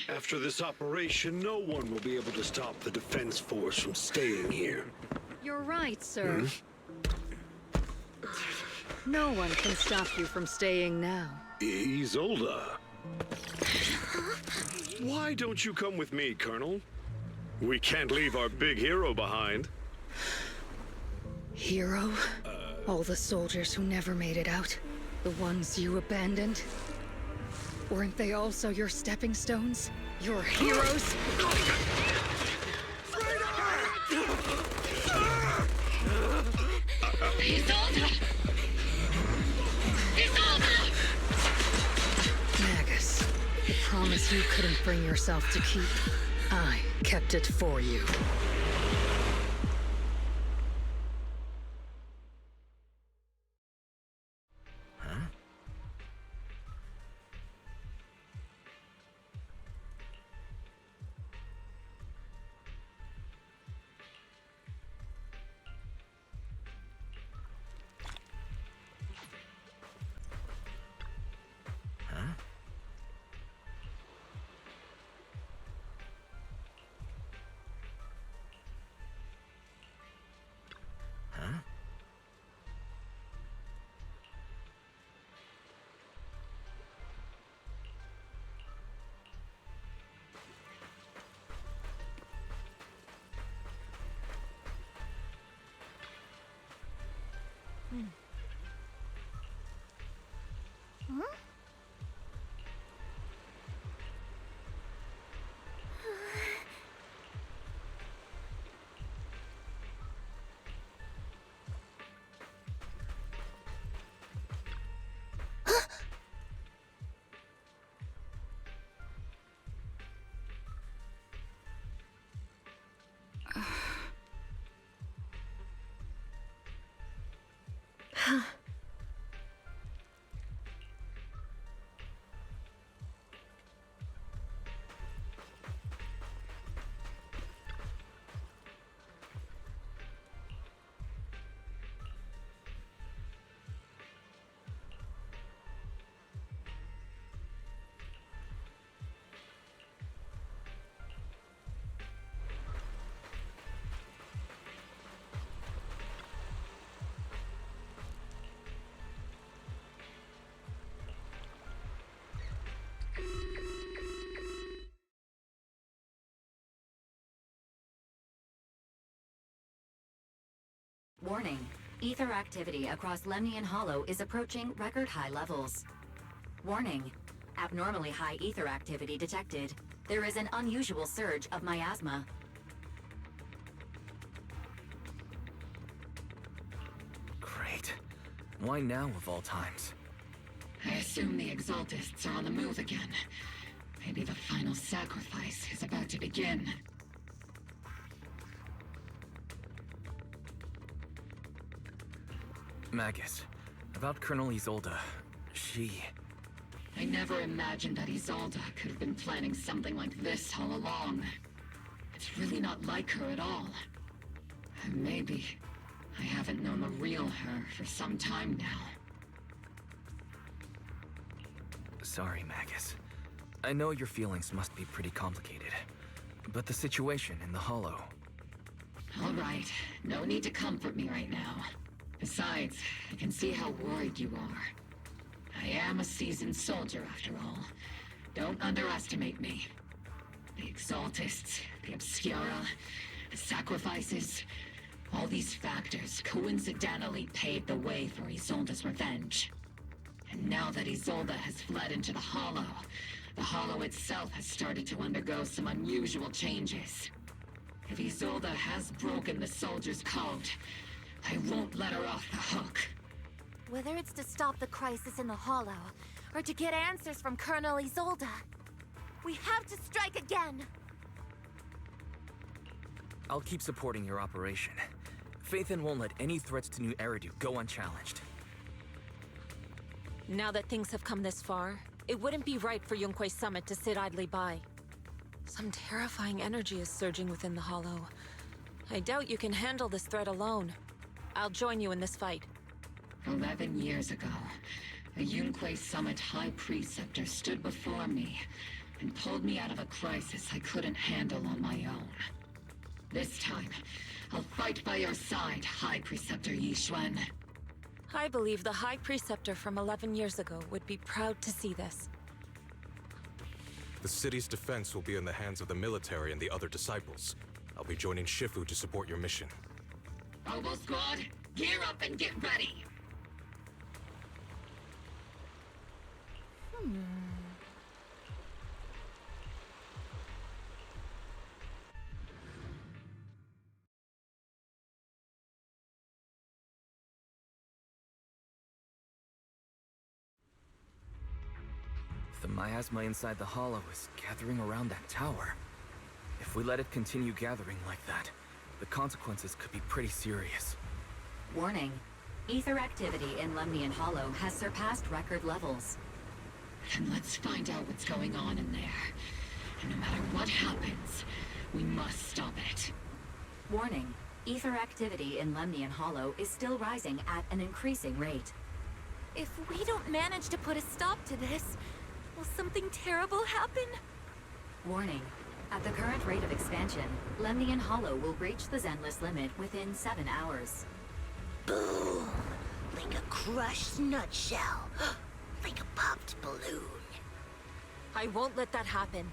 After this operation, no one will be able to stop the defense force from staying here. You're right, sir. No one can stop you from staying now. Isolde. Why don't you come with me, Colonel? We can't leave our big hero behind. Hero? All the soldiers who never made it out? The ones you abandoned? Weren't they also your stepping stones? Your heroes? Isolde! Isolde! Magus, the promise you couldn't bring yourself to keep, I kept it for you. Huh? Warning. Ether activity across Lemnian Hollow is approaching record high levels. Warning. Abnormally high ether activity detected. There is an unusual surge of miasma. Great. Why now of all times? I assume the Exaltists are on the move again. Maybe the final sacrifice is about to begin. Magus, about Colonel Isolde. I never imagined that Isolde could have been planning something like this all along. It's really not like her at all. Maybe I haven't known the real her for some time now. Sorry, Magus. I know your feelings must be pretty complicated, but the situation in the Hollow... All right, no need to comfort me right now. Besides, I can see how worried you are. I am a seasoned soldier, after all. Don't underestimate me. The Exaltists, the Obscura, the sacrifices, all these factors coincidentally paved the way for Isolde's revenge. And now that Isolde has fled into the Hollow itself has started to undergo some unusual changes. If Isolde has broken the Soldier's code, I won't let her off the hook. Whether it's to stop the crisis in the Hollow, or to get answers from Colonel Isolde, we have to strike again! I'll keep supporting your operation. Phaethon won't let any threats to New Eridu go unchallenged. Now that things have come this far, it wouldn't be right for Yunque's summit to sit idly by. Some terrifying energy is surging within the Hollow. I doubt you can handle this threat alone. I'll join you in this fight. 11 years ago, a Yunque Summit High Preceptor stood before me and pulled me out of a crisis I couldn't handle on my own. This time, I'll fight by your side, High Preceptor Yixuan. I believe the High Preceptor from 11 years ago would be proud to see this. The city's defense will be in the hands of the military and the other disciples. I'll be joining Shifu to support your mission. Robo Squad, gear up and get ready! The miasma inside the Hollow is gathering around that tower. If we let it continue gathering like that, the consequences could be pretty serious. Warning. Ether activity in Lemnian Hollow has surpassed record levels. Then let's find out what's going on in there. And no matter what happens, we must stop it. Warning. Ether activity in Lemnian Hollow is still rising at an increasing rate. If we don't manage to put a stop to this, will something terrible happen? Warning. At the current rate of expansion, Lemnian Hollow will reach the Zenless limit within 7 hours. Boom! Like a crushed nutshell. Like a popped balloon. I won't let that happen.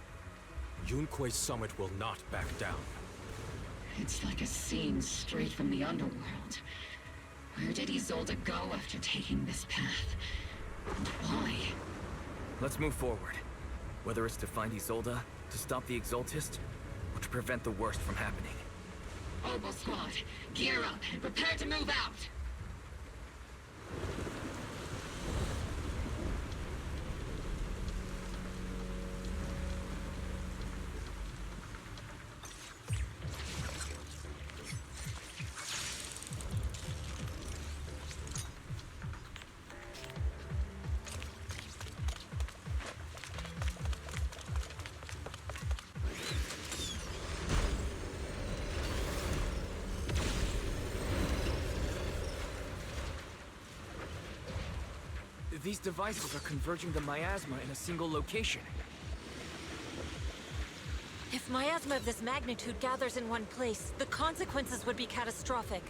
Yunque's summit will not back down. It's like a scene straight from the underworld. Where did Isolde go after taking this path? And why? Let's move forward. Whether it's to find Isolde, to stop the Exaltist, or to prevent the worst from happening. Oboe Squad, gear up and prepare to move out! These devices are converging the miasma in a single location. If miasma of this magnitude gathers in one place, the consequences would be catastrophic.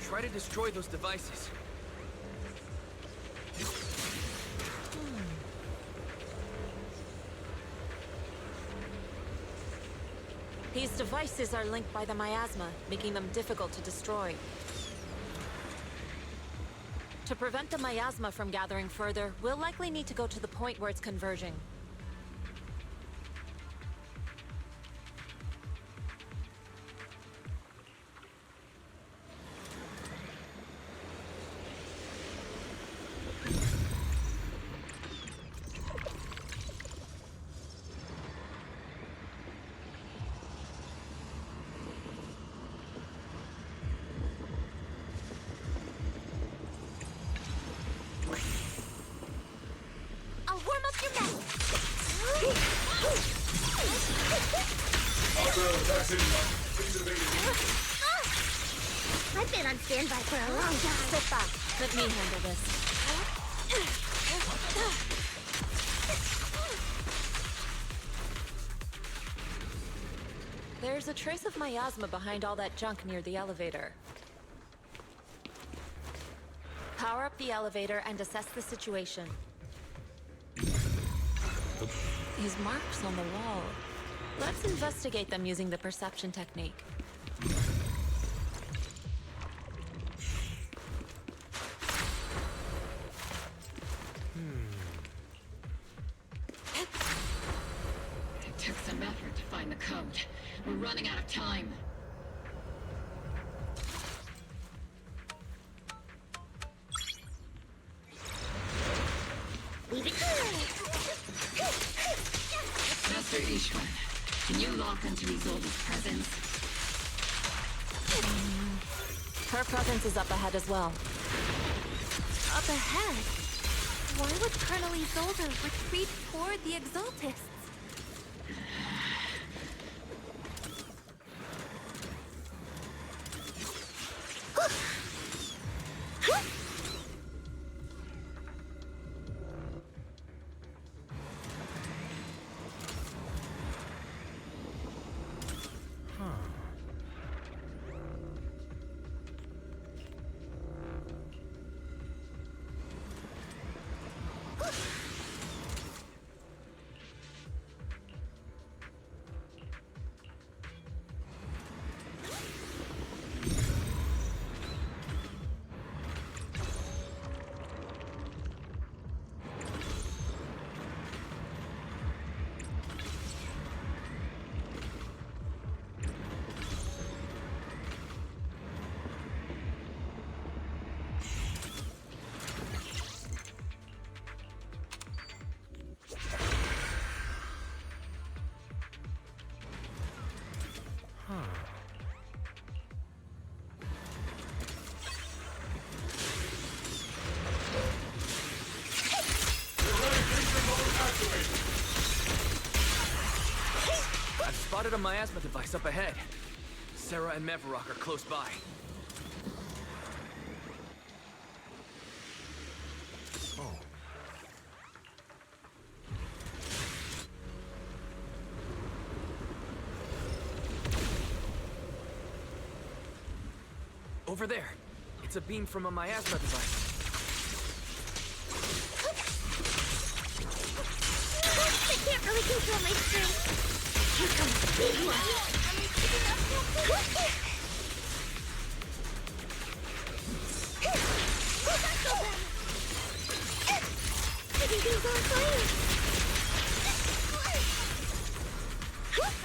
Try to destroy those devices. He's devices are linked by the miasma, making them difficult to destroy. To prevent the miasma from gathering further, we'll likely need to go to the point where it's converging. I'll warm up your mouth. Hostile attacks incoming. Please evade it. I've been on standby for a long time. Sit back. Let me handle this. There's a trace of miasma behind all that junk near the elevator. Power up the elevator and assess the situation. His marks on the wall. Let's investigate them using the perception technique. It took some effort to find the code. We're running out of time. Leave it Master Ishwan, can you lock onto Isolde's presence? Her presence is up ahead as well. Up ahead? Why would Colonel Isolde retreat toward the Exaltists? I've spotted a miasma device up ahead. Sarah and Mevarok are close by. Oh. Over there. It's a beam from a miasma device. I can't really control my strength. Here comes the big one. Everything's on fire.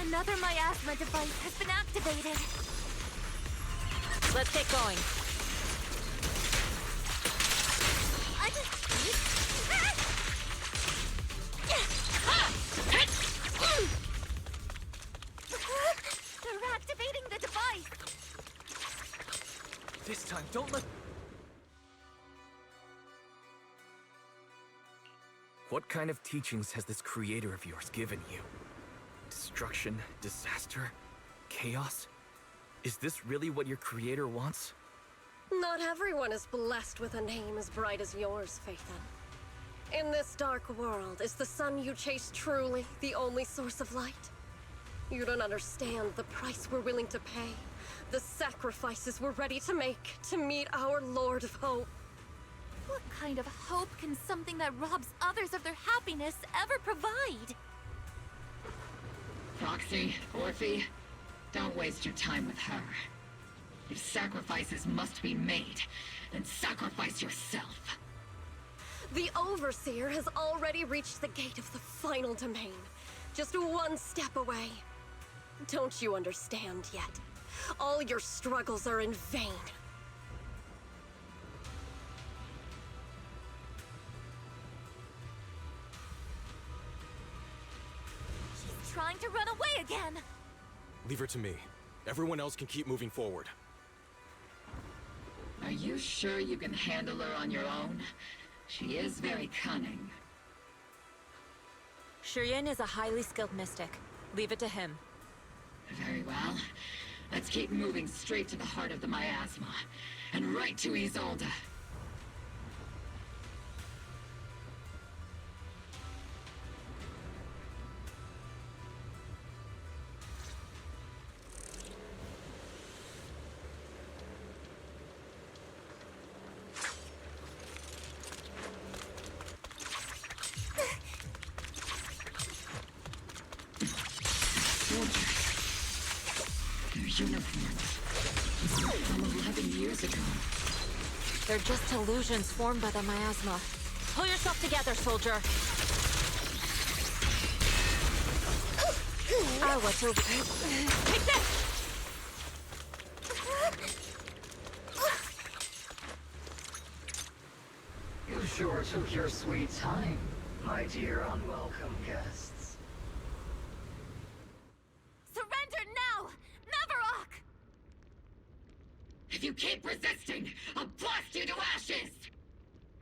Another miasma device has been activated. Let's get going. They're activating the device. This time, don't let... What kind of teachings has this creator of yours given you? Destruction, disaster, chaos? Is this really what your creator wants? Not everyone is blessed with a name as bright as yours, Phaethon. In this dark world, is the sun you chase truly the only source of light? You don't understand the price we're willing to pay, the sacrifices we're ready to make to meet our Lord of Hope. What kind of hope can something that robs others of their happiness ever provide? Proxy, Orphe, Don't waste your time with her. If sacrifices must be made, then sacrifice yourself. The Overseer has already reached the gate of the final domain. Just one step away. Don't you understand yet? All your struggles are in vain. She's trying to run away again! Leave her to me. Everyone else can keep moving forward. Are you sure you can handle her on your own? She is very cunning. Shiryen is a highly skilled mystic. Leave it to him. Very well. Let's keep moving straight to the heart of the miasma, and right to Isolde. From 11 years ago. They're just illusions formed by the miasma. Pull yourself together, soldier. What's over here? Take this! You sure took your sweet time, my dear unwelcome guests. Surrender now! Mavarok! If you keep resisting, I'll blast you to ashes!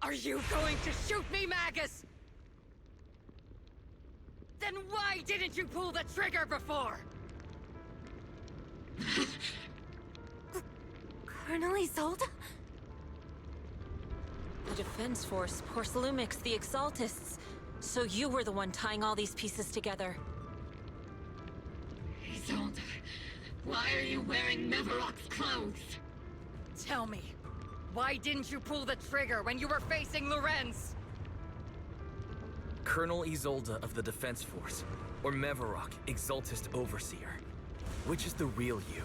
Are you going to shoot me, Magus? Then why didn't you pull the trigger before? Colonel Isolde? The Defense Force, Porcelumix, the Exaltists. So you were the one tying all these pieces together. Isolde, why are you wearing Mavarok's clothes? Tell me, why didn't you pull the trigger when you were facing Lorenz? Colonel Isolde of the Defense Force, or Mavarok, Exaltist Overseer. Which is the real you?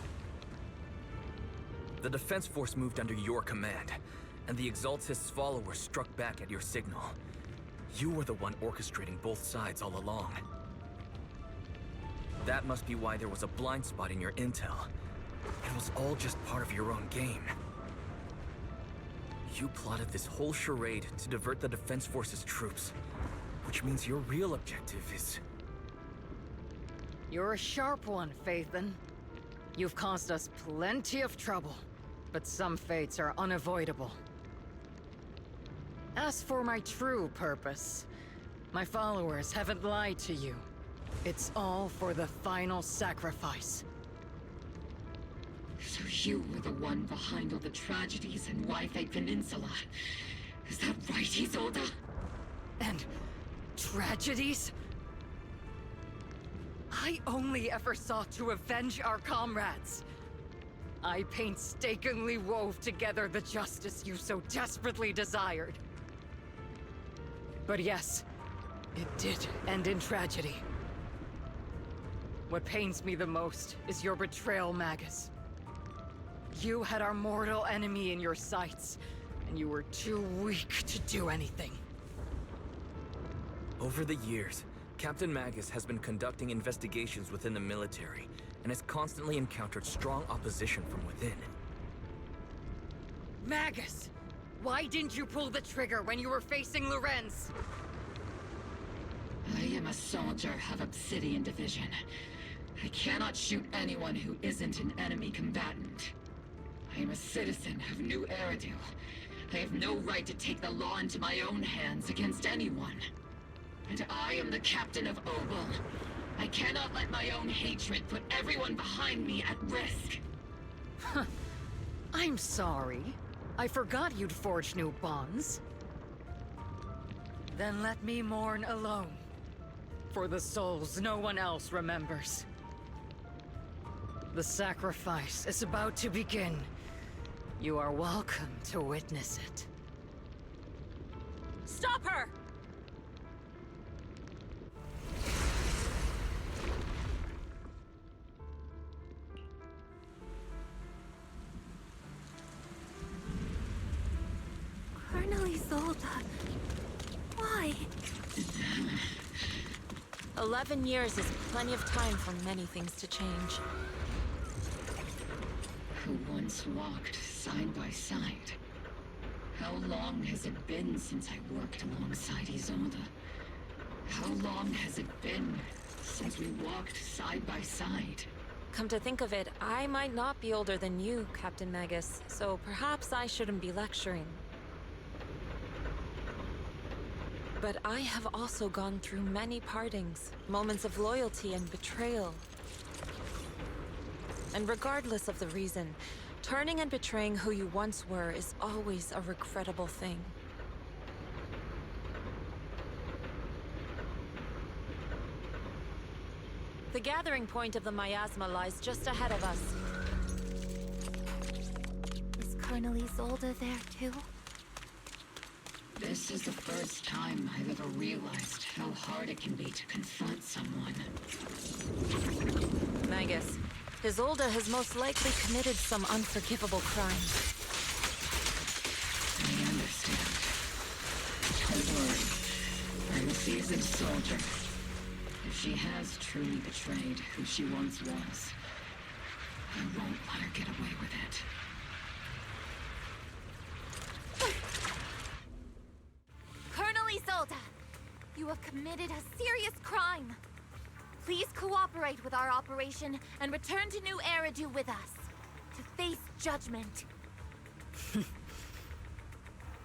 The Defense Force moved under your command, and the Exaltist's followers struck back at your signal. You were the one orchestrating both sides all along. That must be why there was a blind spot in your intel. It was all just part of your own game. You plotted this whole charade to divert the Defense Force's troops, which means your real objective is... You're a sharp one, Phaethon. You've caused us plenty of trouble, but some fates are unavoidable. As for my true purpose, my followers haven't lied to you. It's all for the final sacrifice. So you were the one behind all the tragedies in Wi-Fi Peninsula. Is that right, Isolde? And tragedies? I only ever sought to avenge our comrades. I painstakingly wove together the justice you so desperately desired. But yes, it did end in tragedy. What pains me the most is your betrayal, Magus. You had our mortal enemy in your sights, and you were too weak to do anything. Over the years, Captain Magus has been conducting investigations within the military, and has constantly encountered strong opposition from within. Magus! Why didn't you pull the trigger when you were facing Lorenz? I am a soldier of Obsidian Division. I cannot shoot anyone who isn't an enemy combatant. I am a citizen of New Eridu. I have no right to take the law into my own hands against anyone. And I am the captain of Obel. I cannot let my own hatred put everyone behind me at risk. I'm sorry. I forgot you'd forged new bonds. Then let me mourn alone. For the souls no one else remembers. The sacrifice is about to begin. You are welcome to witness it. Stop her! Isolda. Why? 11 years is plenty of time for many things to change. Who once walked side by side. How long has it been since I worked alongside Isolda? How long has it been since we walked side by side? Come to think of it, I might not be older than you, Captain Magus, so perhaps I shouldn't be lecturing. But I have also gone through many partings, moments of loyalty and betrayal. And regardless of the reason, turning and betraying who you once were is always a regrettable thing. The gathering point of the miasma lies just ahead of us. Is Colonel Isolda there too? This is the first time I've ever realized how hard it can be to confront someone. Magus, Isolda has most likely committed some unforgivable crime. I understand. Don't worry. I'm a seasoned soldier. If she has truly betrayed who she once was, I won't let her get away with it. Colonel Isolda, you have committed a serious crime. Please cooperate with our operation and return to New Eridu with us to face judgment.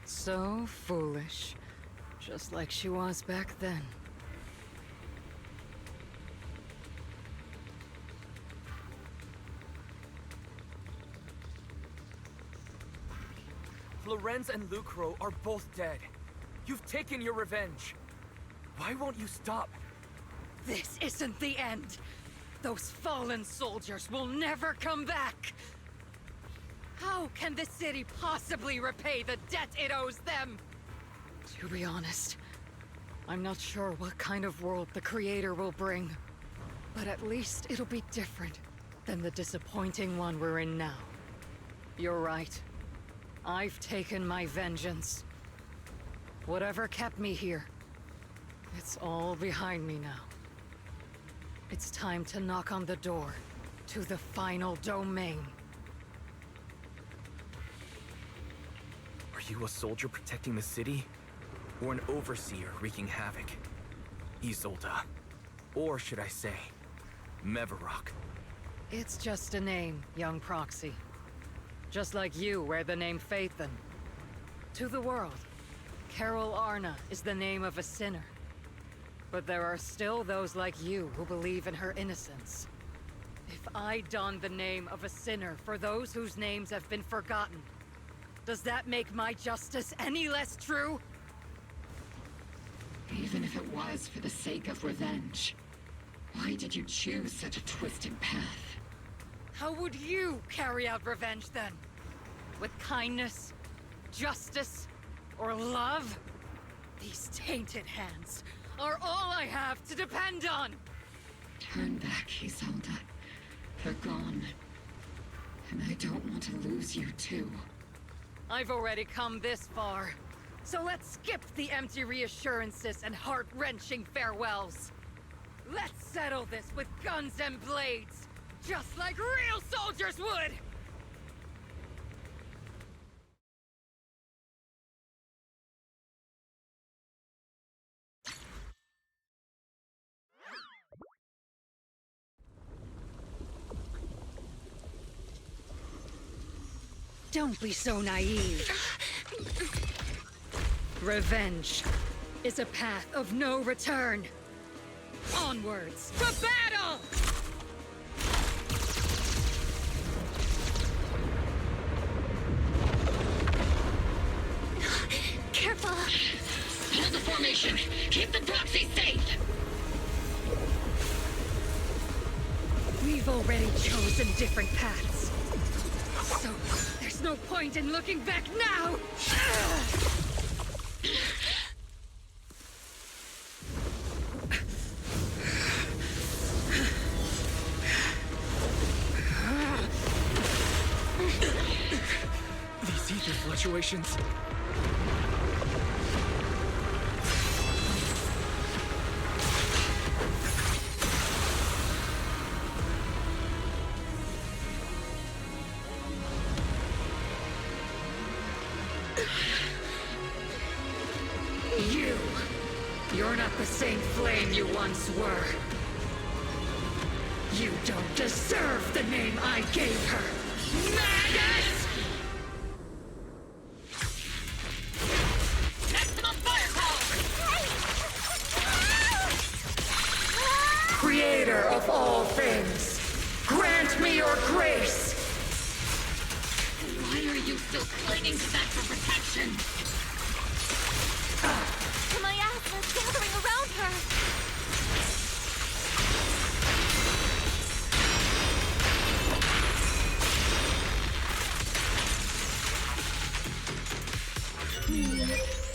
So foolish. Just like she was back then. Lorenz and Lucro are both dead. You've taken your revenge. Why won't you stop? This isn't the end. Those fallen soldiers will never come back. How can the city possibly repay the debt it owes them? To be honest, I'm not sure what kind of world the Creator will bring. But at least it'll be different than the disappointing one we're in now. You're right. I've taken my vengeance. Whatever kept me here, it's all behind me now. It's time to knock on the door to the final domain. Are you a soldier protecting the city? Or an overseer wreaking havoc? Isolda. Or should I say, Mevarok. It's just a name, young proxy. Just like you wear the name Phaethon. To the world, Carol Arna is the name of a sinner. But there are still those like you who believe in her innocence. If I don the name of a sinner for those whose names have been forgotten, does that make my justice any less true? Even if it was for the sake of revenge, why did you choose such a twisted path? How would you carry out revenge then? With kindness, justice, or love? These tainted hands are all I have to depend on! Turn back, Isolda. They're gone. And I don't want to lose you too. I've already come this far. So let's skip the empty reassurances and heart-wrenching farewells. Let's settle this with guns and blades, just like real soldiers would! Don't be so naive. Revenge is a path of no return. Onwards to battle! Careful! Hold the formation! Keep the proxy safe! We've already chosen different paths. So, there's no point in looking back now! These ether fluctuations. You're not the same flame you once were. You don't deserve the name I gave her. Magus! Maximum firepower! Creator of all things, grant me your grace! Why are you still clinging to that for protection? The miasma's gathering around her!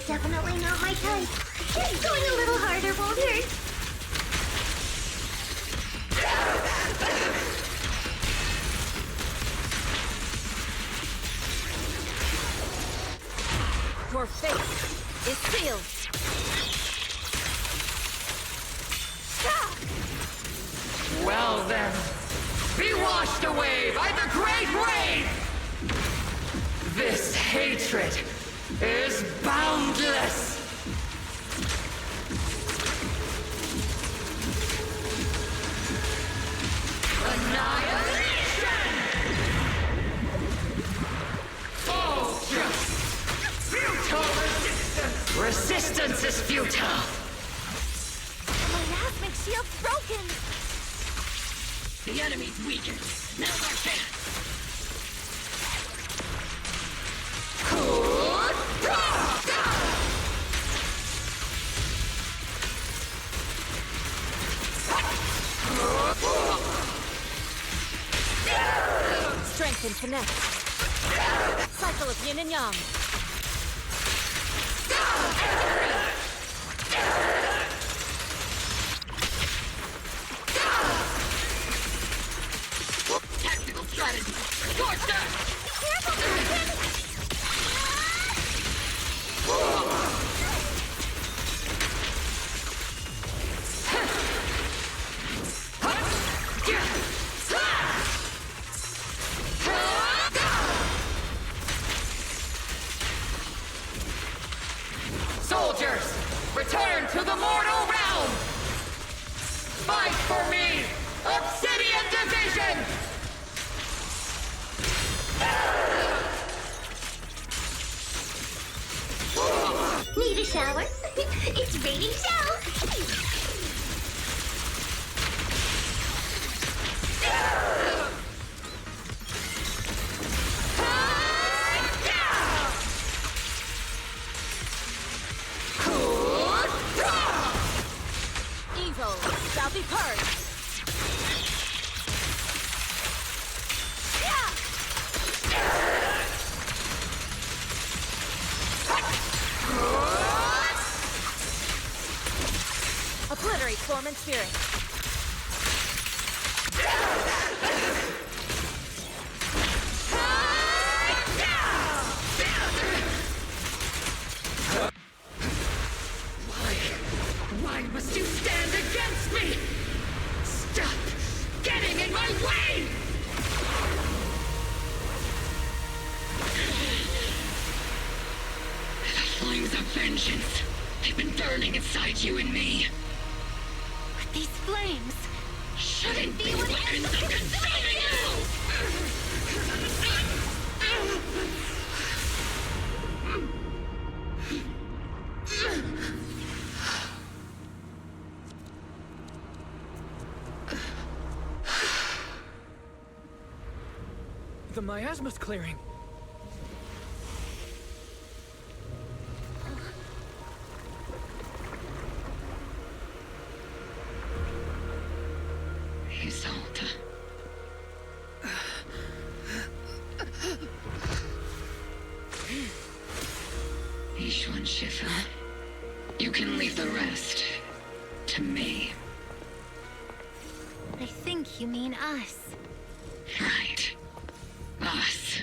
Definitely not my type. Just going a little harder won't hurt. Your fate is sealed. Well then, be washed away by the great rain! This hatred is boundless! Annihilation! Focus! Futile resistance! Resistance is futile! The miasmic shield's broken! The enemy's weakened. Now's our chance! Strength and finesse. Cycle of yin and yang. Tactical strategy! Scorcher! Careful, Captain! Soldiers, return to the mortal realm! Fight for me, Obsidian Division! Need a shower? It's raining shells! Evil shall be purged. Obliterate form and spirit. Why must you stand against me? Stop getting in my way! The flames of vengeance, they've been burning inside you and me. But these flames Shouldn't be weapons of consuming The miasma's clearing. Isolde. Ishwan Shifu, you can leave the rest to me. I think you mean us. Right. Us.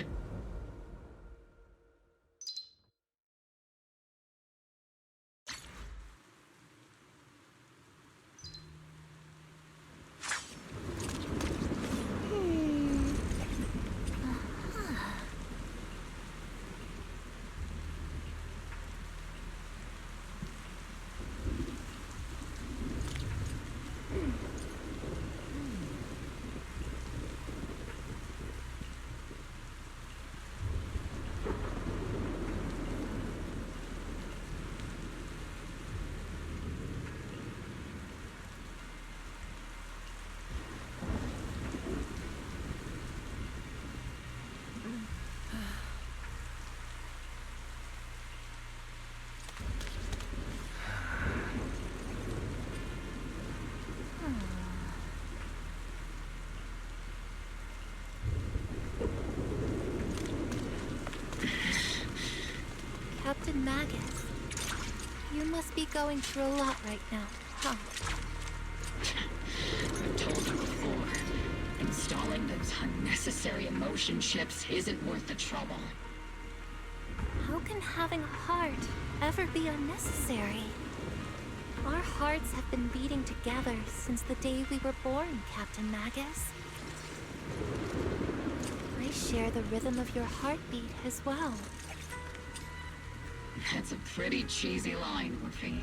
Captain Magus, you must be going through a lot right now, huh? I've told you before, installing those unnecessary emotion chips isn't worth the trouble. How can having a heart ever be unnecessary? Our hearts have been beating together since the day we were born, Captain Magus. I share the rhythm of your heartbeat as well. That's a pretty cheesy line, Orphe.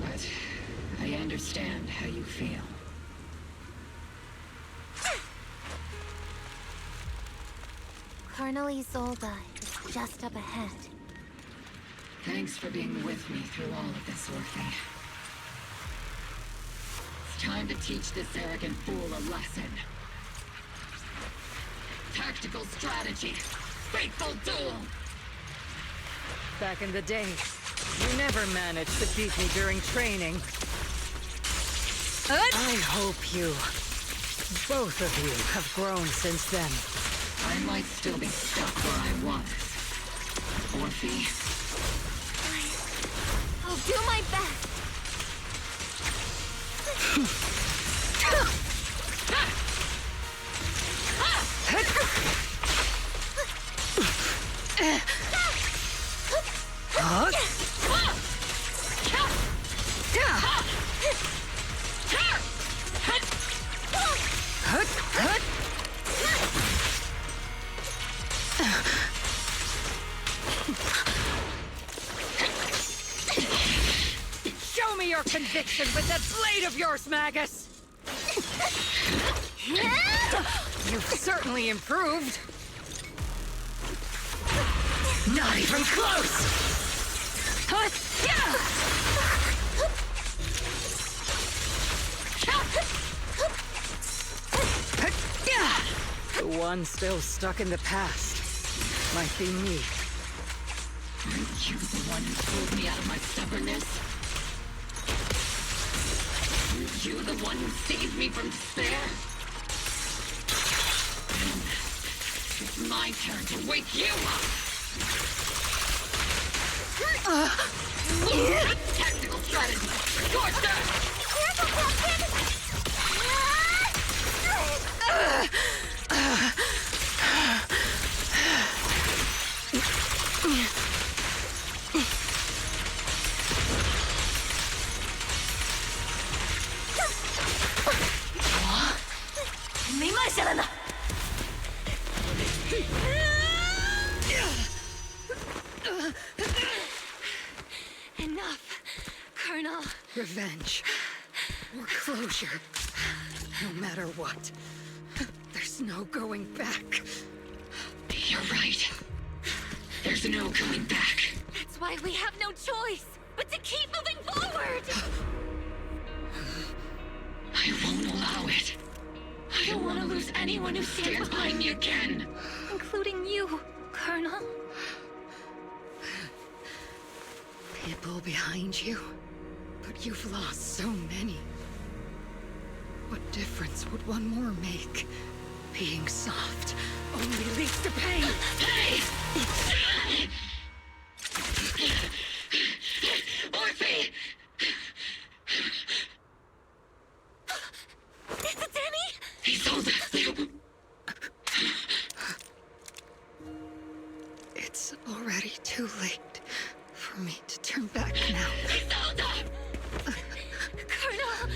But I understand how you feel. Colonel Isolde is just up ahead. Thanks for being with me through all of this, Orphe. It's time to teach this arrogant fool a lesson. Tactical strategy. Fateful duel! Back in the day, you never managed to beat me during training. I hope you, both of you, have grown since then. I might still be stuck where I was. Orphe. I'll do my best. Show me your conviction with that blade of yours, Magus! You've certainly improved. Not even close! The one still stuck in the past might be me. Aren't you the one who pulled me out of my stubbornness? Aren't you the one who saved me from despair? It's my turn to wake you up! Tactical strategy! Scorch that! Careful, Captain! Enough, Colonel. Revenge. Or closure. No matter what. There's no going back. You're right. There's no coming back. That's why we have no choice but to keep moving forward! I won't allow it. I don't want to lose anyone who stands behind me again. Including you, Colonel. People behind you. But you've lost so many. What difference would one more make? Being soft only leads to pain. Hey! Orphe! Is it Danny? He sold it. It's already too late for me to turn back now. He sold it! Colonel!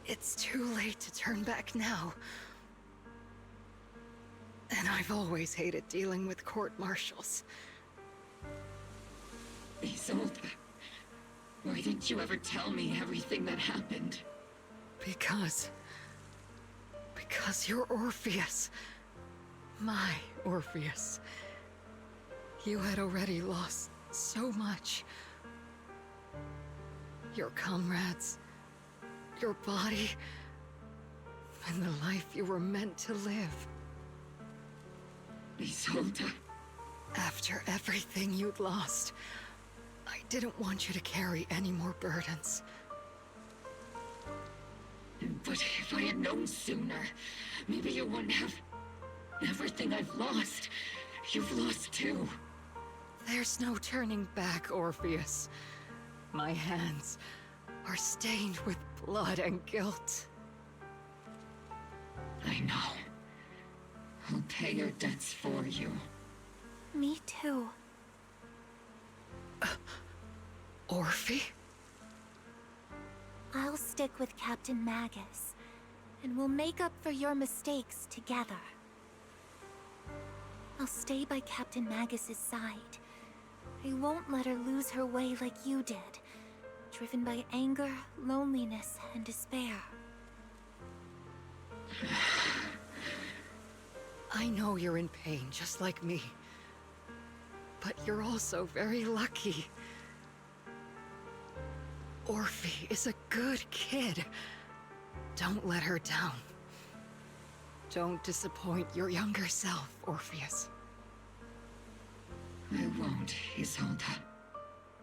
It's too late to turn back now. And I've always hated dealing with court-martials. Isolde, why didn't you ever tell me everything that happened? Because you're Orpheus. My Orpheus. You had already lost so much. Your comrades, your body, and the life you were meant to live. Isolde. After everything you'd lost, I didn't want you to carry any more burdens. But if I had known sooner, maybe you wouldn't have... Everything I've lost, you've lost too. There's no turning back, Orpheus. My hands are stained with blood and guilt. I know. I'll pay your debts for you. Me too. Orphe? I'll stick with Captain Magus, and we'll make up for your mistakes together. I'll stay by Captain Magus's side. I won't let her lose her way like you did, driven by anger, loneliness, and despair. I know you're in pain, just like me. But you're also very lucky. Orphe is a good kid. Don't let her down. Don't disappoint your younger self, Orpheus. I won't, Isolde.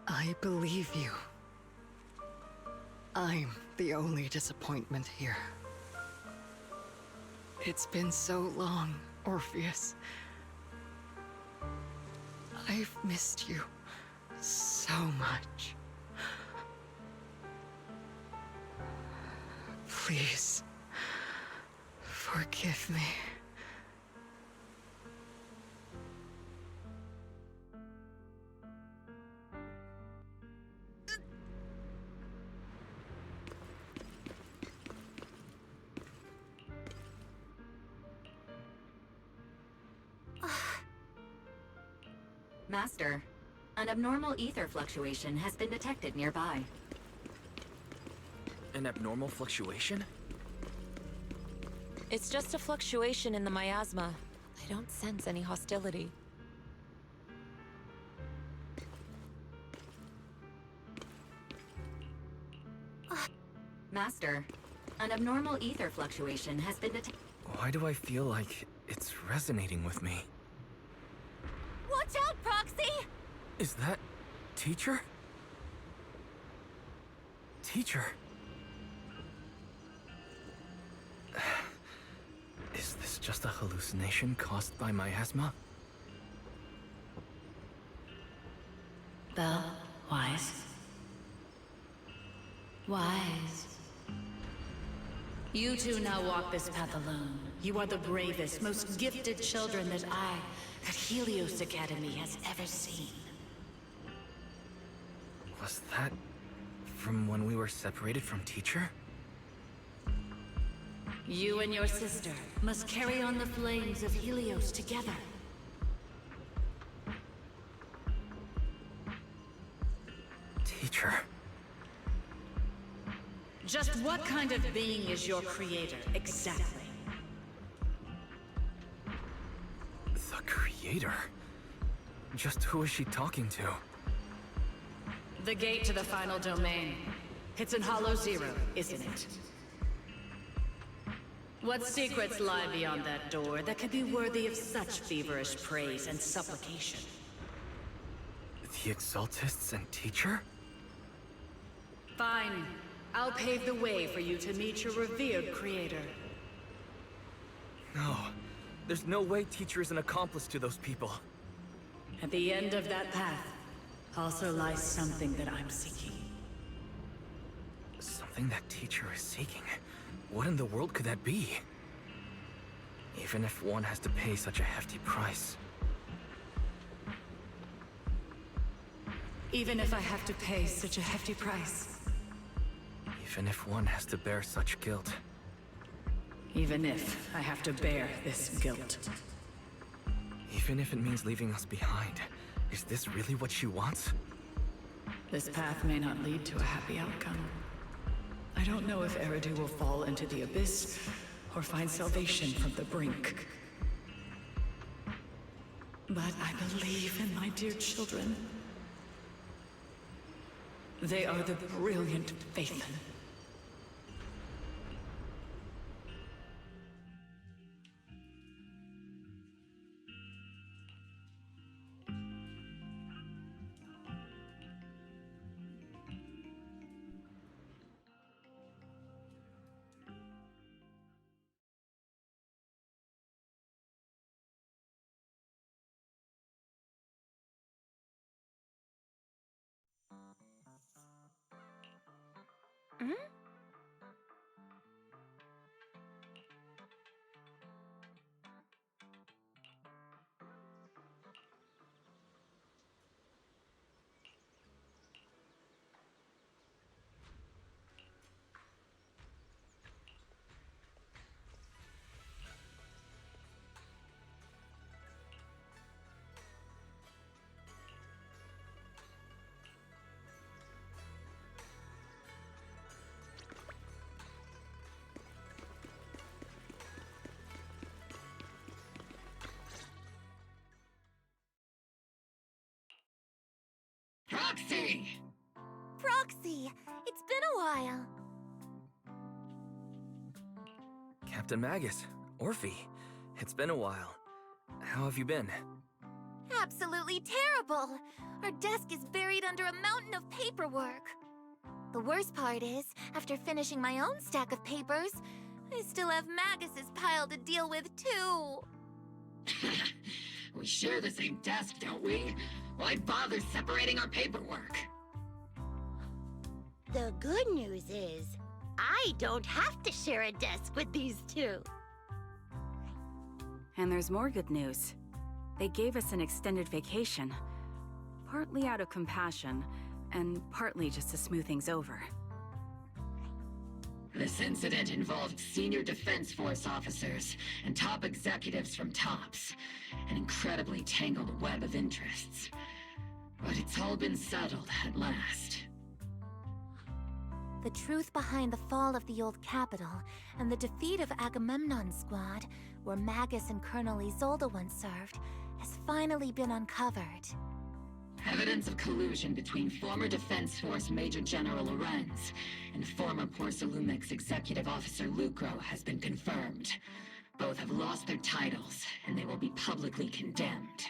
I believe you. I'm the only disappointment here. It's been so long, Orpheus. I've missed you so much. Please, forgive me. Master, an abnormal ether fluctuation has been detected nearby. An abnormal fluctuation? It's just a fluctuation in the miasma. I don't sense any hostility. Master, an abnormal ether fluctuation has been detected. Why do I feel like it's resonating with me? Watch out, Proxy! Is that... Teacher? Teacher? Is this just a hallucination caused by miasma? Belle, Wise. Wise. You two now walk this path alone. You are the bravest, most gifted children that Helios Academy has ever seen. Was that from when we were separated from Teacher? You and your sister must carry on the flames of Helios together. Teacher. Just what kind of being is your creator, exactly? The Creator? Just who is she talking to? The gate to the final domain. It's in Hollow Zero, isn't it? What secrets lie beyond that door that could be worthy of such feverish praise and supplication? The Exaltists and Teacher? Fine. I'll pave the way for you to meet your revered creator. No. There's no way Teacher is an accomplice to those people. At the end of that path also lies something that I'm seeking. Something that Teacher is seeking? What in the world could that be? Even if one has to pay such a hefty price. Even if I have to pay such a hefty price. Even if one has to bear such guilt. Even if I have to bear this guilt. Even if it means leaving us behind. Is this really what she wants? This path may not lead to a happy outcome. I don't know if Eridu will fall into the abyss or find salvation from the brink. But I believe in my dear children. They are the brilliant Phaethon. Hmm? Proxy! Proxy, it's been a while. Captain Magus, Orphe, it's been a while. How have you been? Absolutely terrible. Our desk is buried under a mountain of paperwork. The worst part is, after finishing my own stack of papers, I still have Magus's pile to deal with too. We share the same desk, don't we? Why bother separating our paperwork? The good news is, I don't have to share a desk with these two. And there's more good news. They gave us an extended vacation. Partly out of compassion, and partly just to smooth things over. This incident involved senior Defense Force officers and top executives from TOPS. An incredibly tangled web of interests. But it's all been settled at last. The truth behind the fall of the old capital and the defeat of Agamemnon's squad, where Magus and Colonel Isolde once served, has finally been uncovered. Evidence of collusion between former Defense Force Major General Lorenz and former Porcelumix Executive Officer Lucro has been confirmed. Both have lost their titles, and they will be publicly condemned.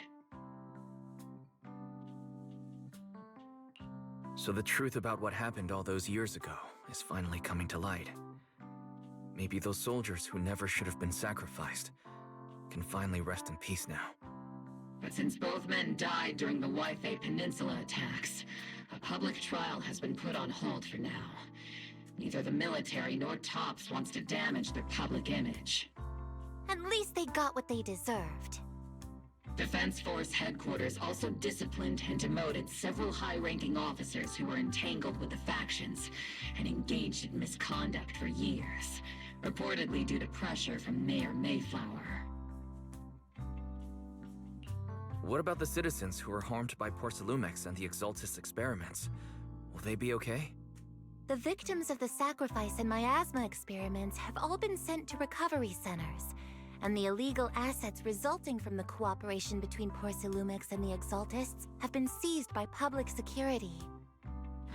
So the truth about what happened all those years ago is finally coming to light. Maybe those soldiers who never should have been sacrificed can finally rest in peace now. But since both men died during the Waifei Peninsula attacks, a public trial has been put on hold for now. Neither the military nor TOPS wants to damage their public image. At least they got what they deserved. Defense Force headquarters also disciplined and demoted several high-ranking officers who were entangled with the factions and engaged in misconduct for years, reportedly due to pressure from Mayor Mayflower. What about the citizens who were harmed by Porcelumix and the Exaltis experiments? Will they be okay? The victims of the sacrifice and miasma experiments have all been sent to recovery centers, and the illegal assets resulting from the cooperation between Porcelumix and the Exaltists have been seized by public security.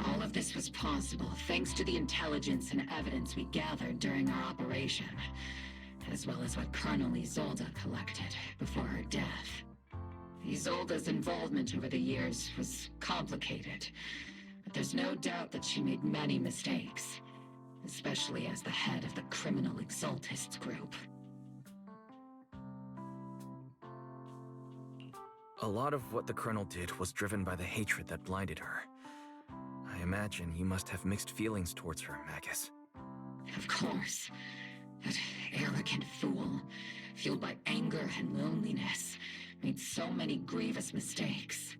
All of this was possible thanks to the intelligence and evidence we gathered during our operation, as well as what Colonel Isolde collected before her death. Isolde's involvement over the years was complicated, but there's no doubt that she made many mistakes, especially as the head of the criminal Exaltists group. A lot of what the Colonel did was driven by the hatred that blinded her. I imagine you must have mixed feelings towards her, Magus. Of course. That arrogant fool, fueled by anger and loneliness, made so many grievous mistakes.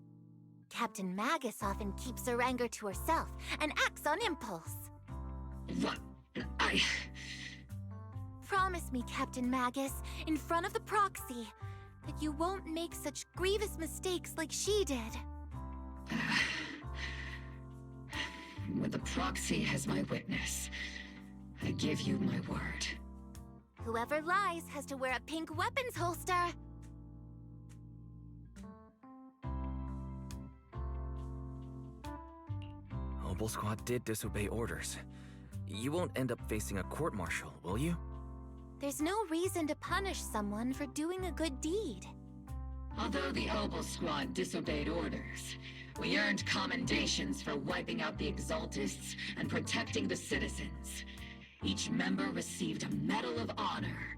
Captain Magus often keeps her anger to herself and acts on impulse. What? Promise me, Captain Magus, in front of the proxy, that you won't make such grievous mistakes like she did. With the proxy as my witness, I give you my word. Whoever lies has to wear a pink weapons holster. Obel Squad did disobey orders. You won't end up facing a court-martial, will you? There's no reason to punish someone for doing a good deed. Although the Obel Squad disobeyed orders, we earned commendations for wiping out the Exaltists and protecting the citizens. Each member received a Medal of Honor.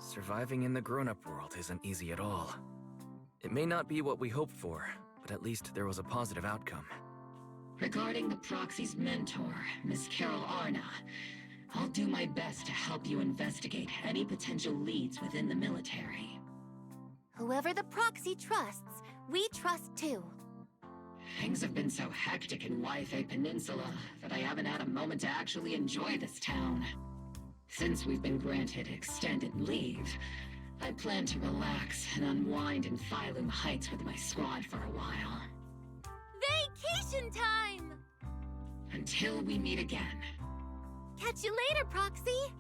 Surviving in the grown-up world isn't easy at all. It may not be what we hoped for, but at least there was a positive outcome. Regarding the proxy's mentor, Miss Carol Arna, I'll do my best to help you investigate any potential leads within the military. Whoever the proxy trusts, we trust too. Things have been so hectic in Waifei Peninsula that I haven't had a moment to actually enjoy this town. Since we've been granted extended leave, I plan to relax and unwind in Phylum Heights with my squad for a while. Vacation time! Until we meet again. Catch you later, Proxy!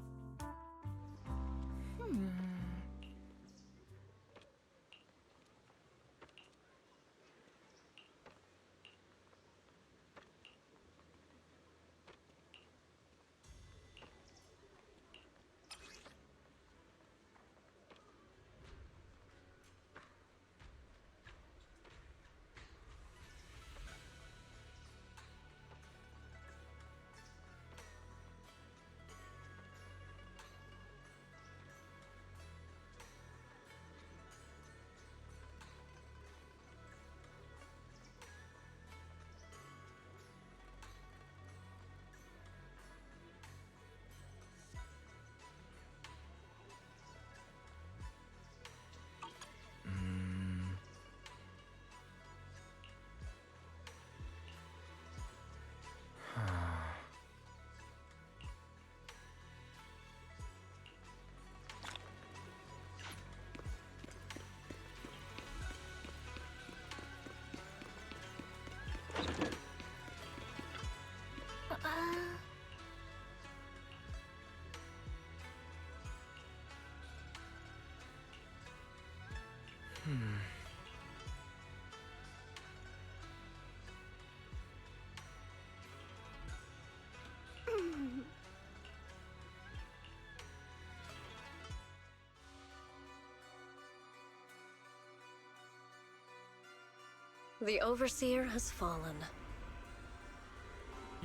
The Overseer has fallen.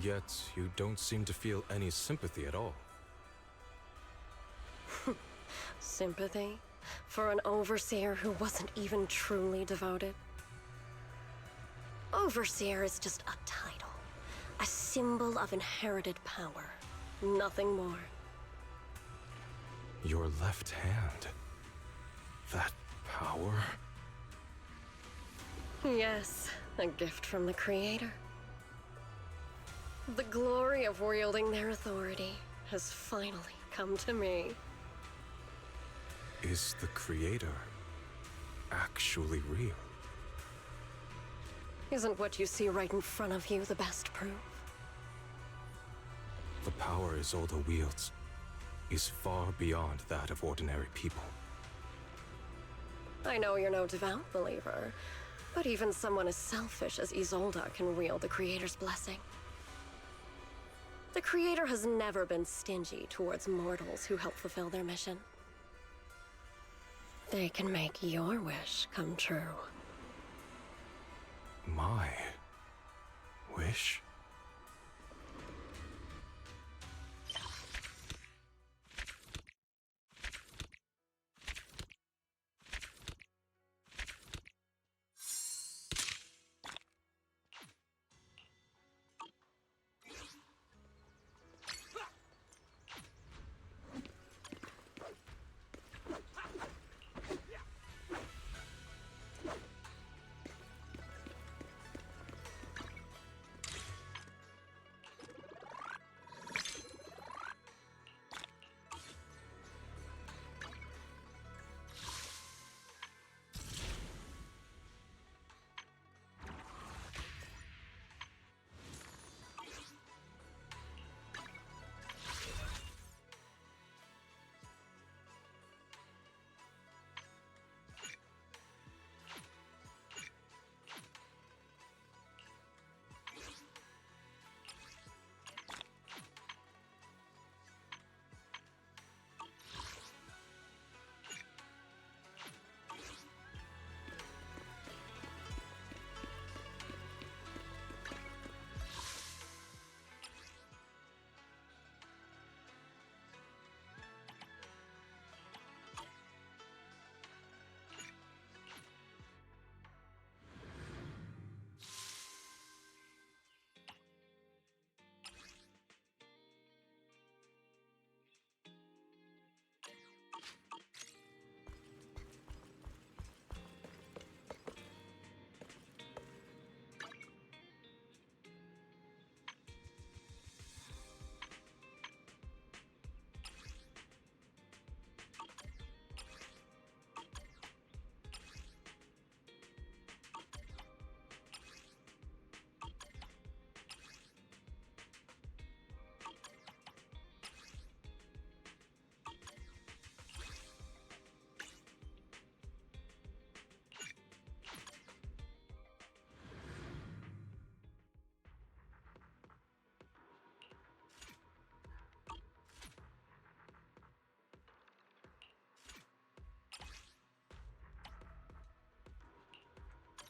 Yet, you don't seem to feel any sympathy at all. Sympathy? For an Overseer who wasn't even truly devoted? Overseer is just a title. A symbol of inherited power. Nothing more. Your left hand. That power? Yes, a gift from the Creator. The glory of wielding their authority has finally come to me. Is the Creator actually real? Isn't what you see right in front of you the best proof? The power Isolde wields is far beyond that of ordinary people. I know you're no devout believer, but even someone as selfish as Isolde can wield the Creator's blessing. The Creator has never been stingy towards mortals who help fulfill their mission. They can make your wish come true. My wish?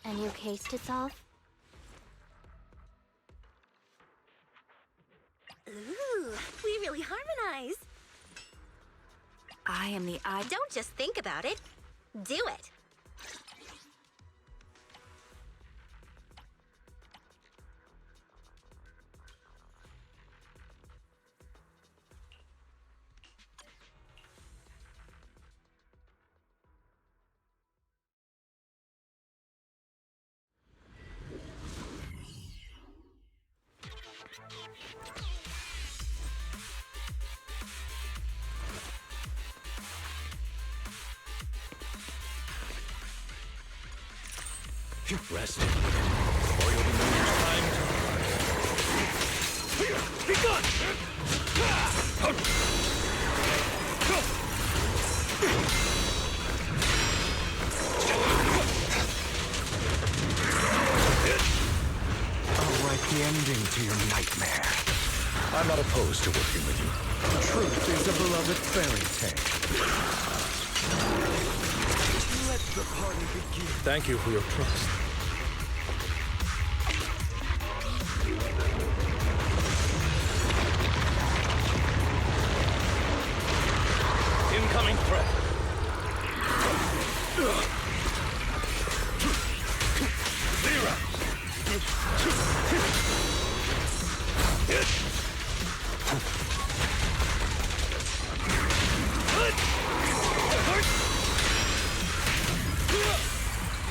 A new case to solve? Ooh, we really harmonize. I am the eye. Don't just think about it. Do it. Rest. Or you'll be known as time to... Be gone! I'll write the ending to your nightmare. I'm not opposed to working with you. Truth is a beloved fairy tale. Let the party begin. Thank you for your trust. Incoming threat. Zero.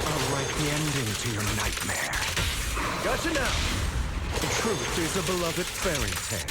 I'll write the ending to your nightmare. Gotcha now. Truth is a beloved fairy tale.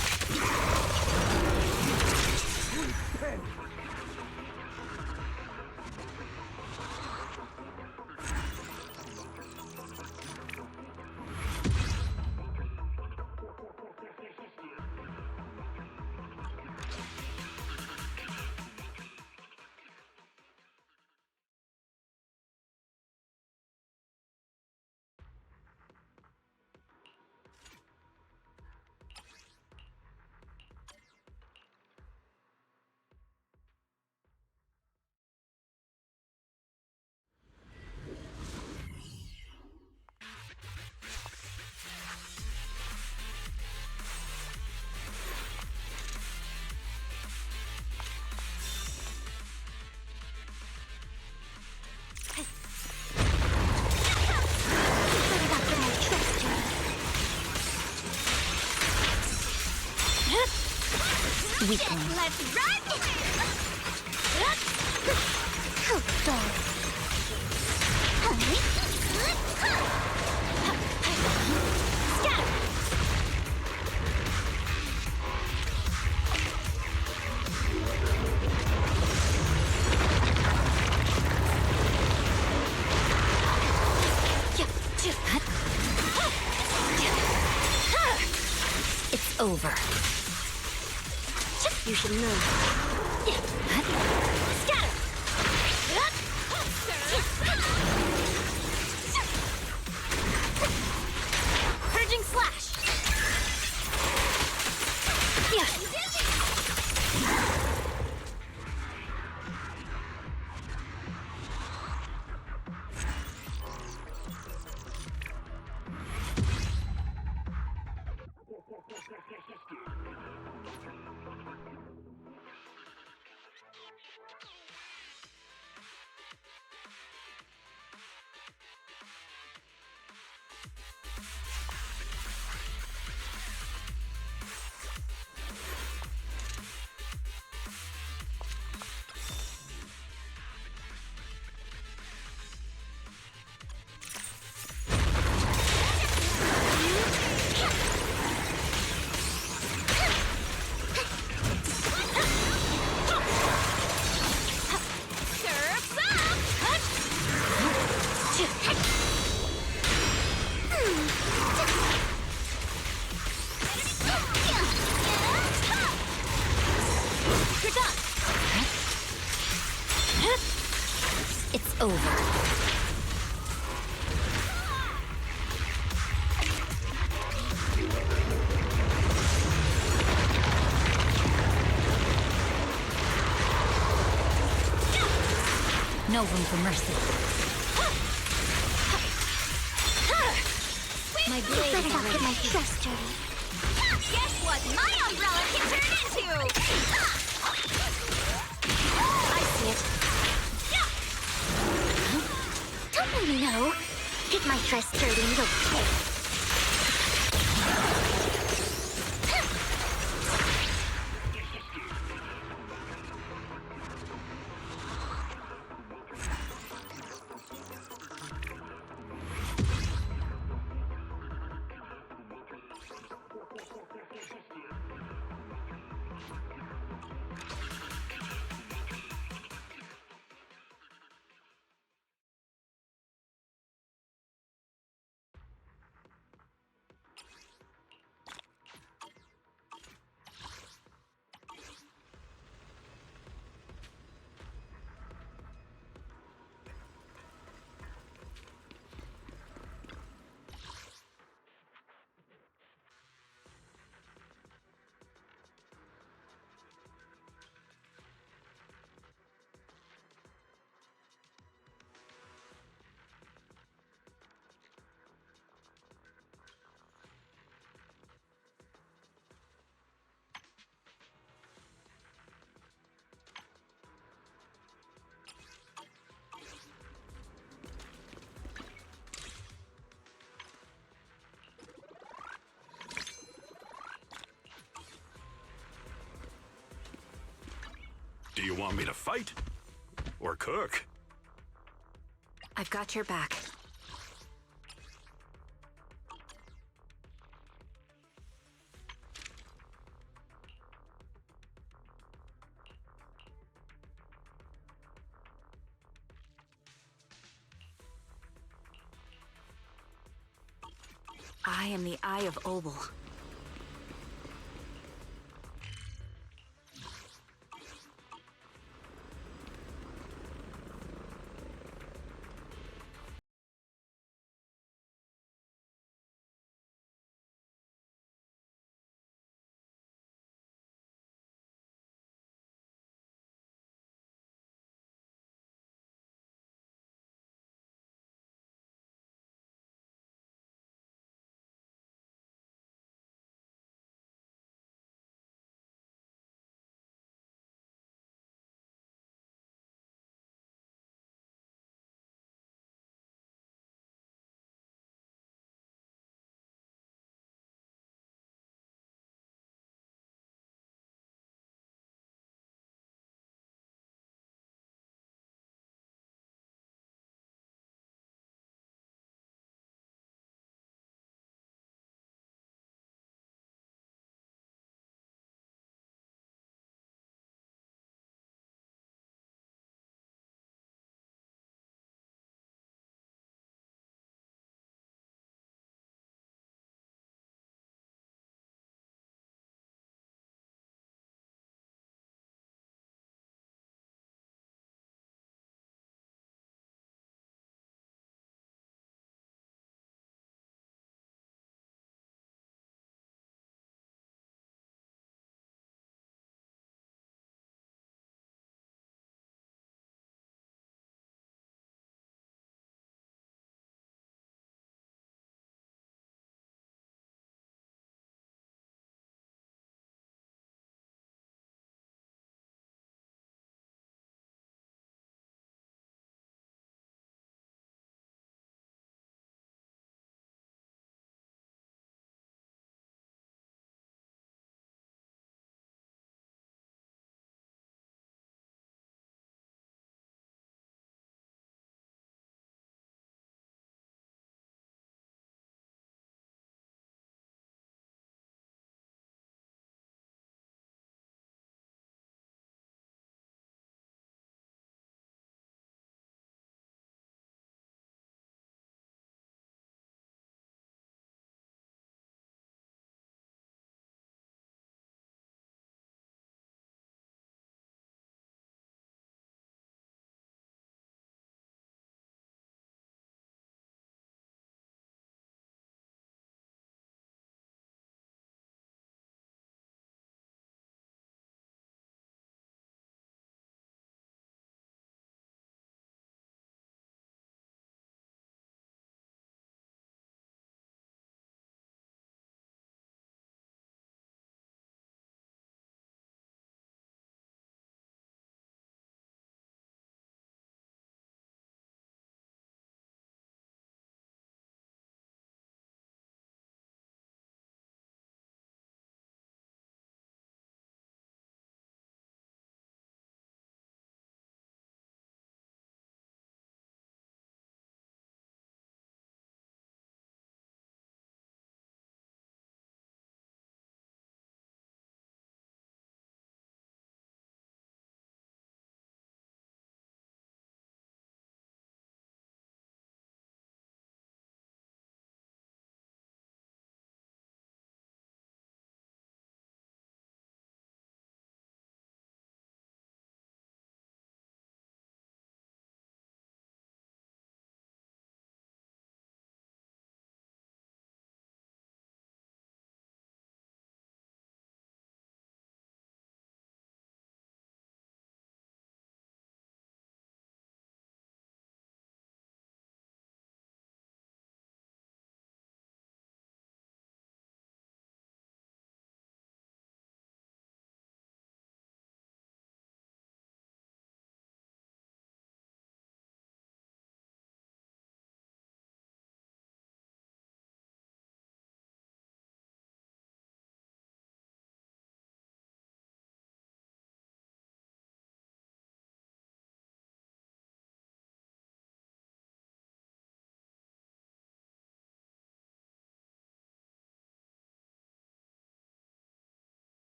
Weakling. Let's run! Oh, God. Scatter! It's over. You should know. Scatter! Purging slash! It's over. No room for mercy. My blade better not get my dress dirty. Guess what my umbrella can turn into? I see it. Don't let me know. Get my dress dirty and you'll pay. Do you want me to fight? Or cook? I've got your back. I am the Eye of Obel.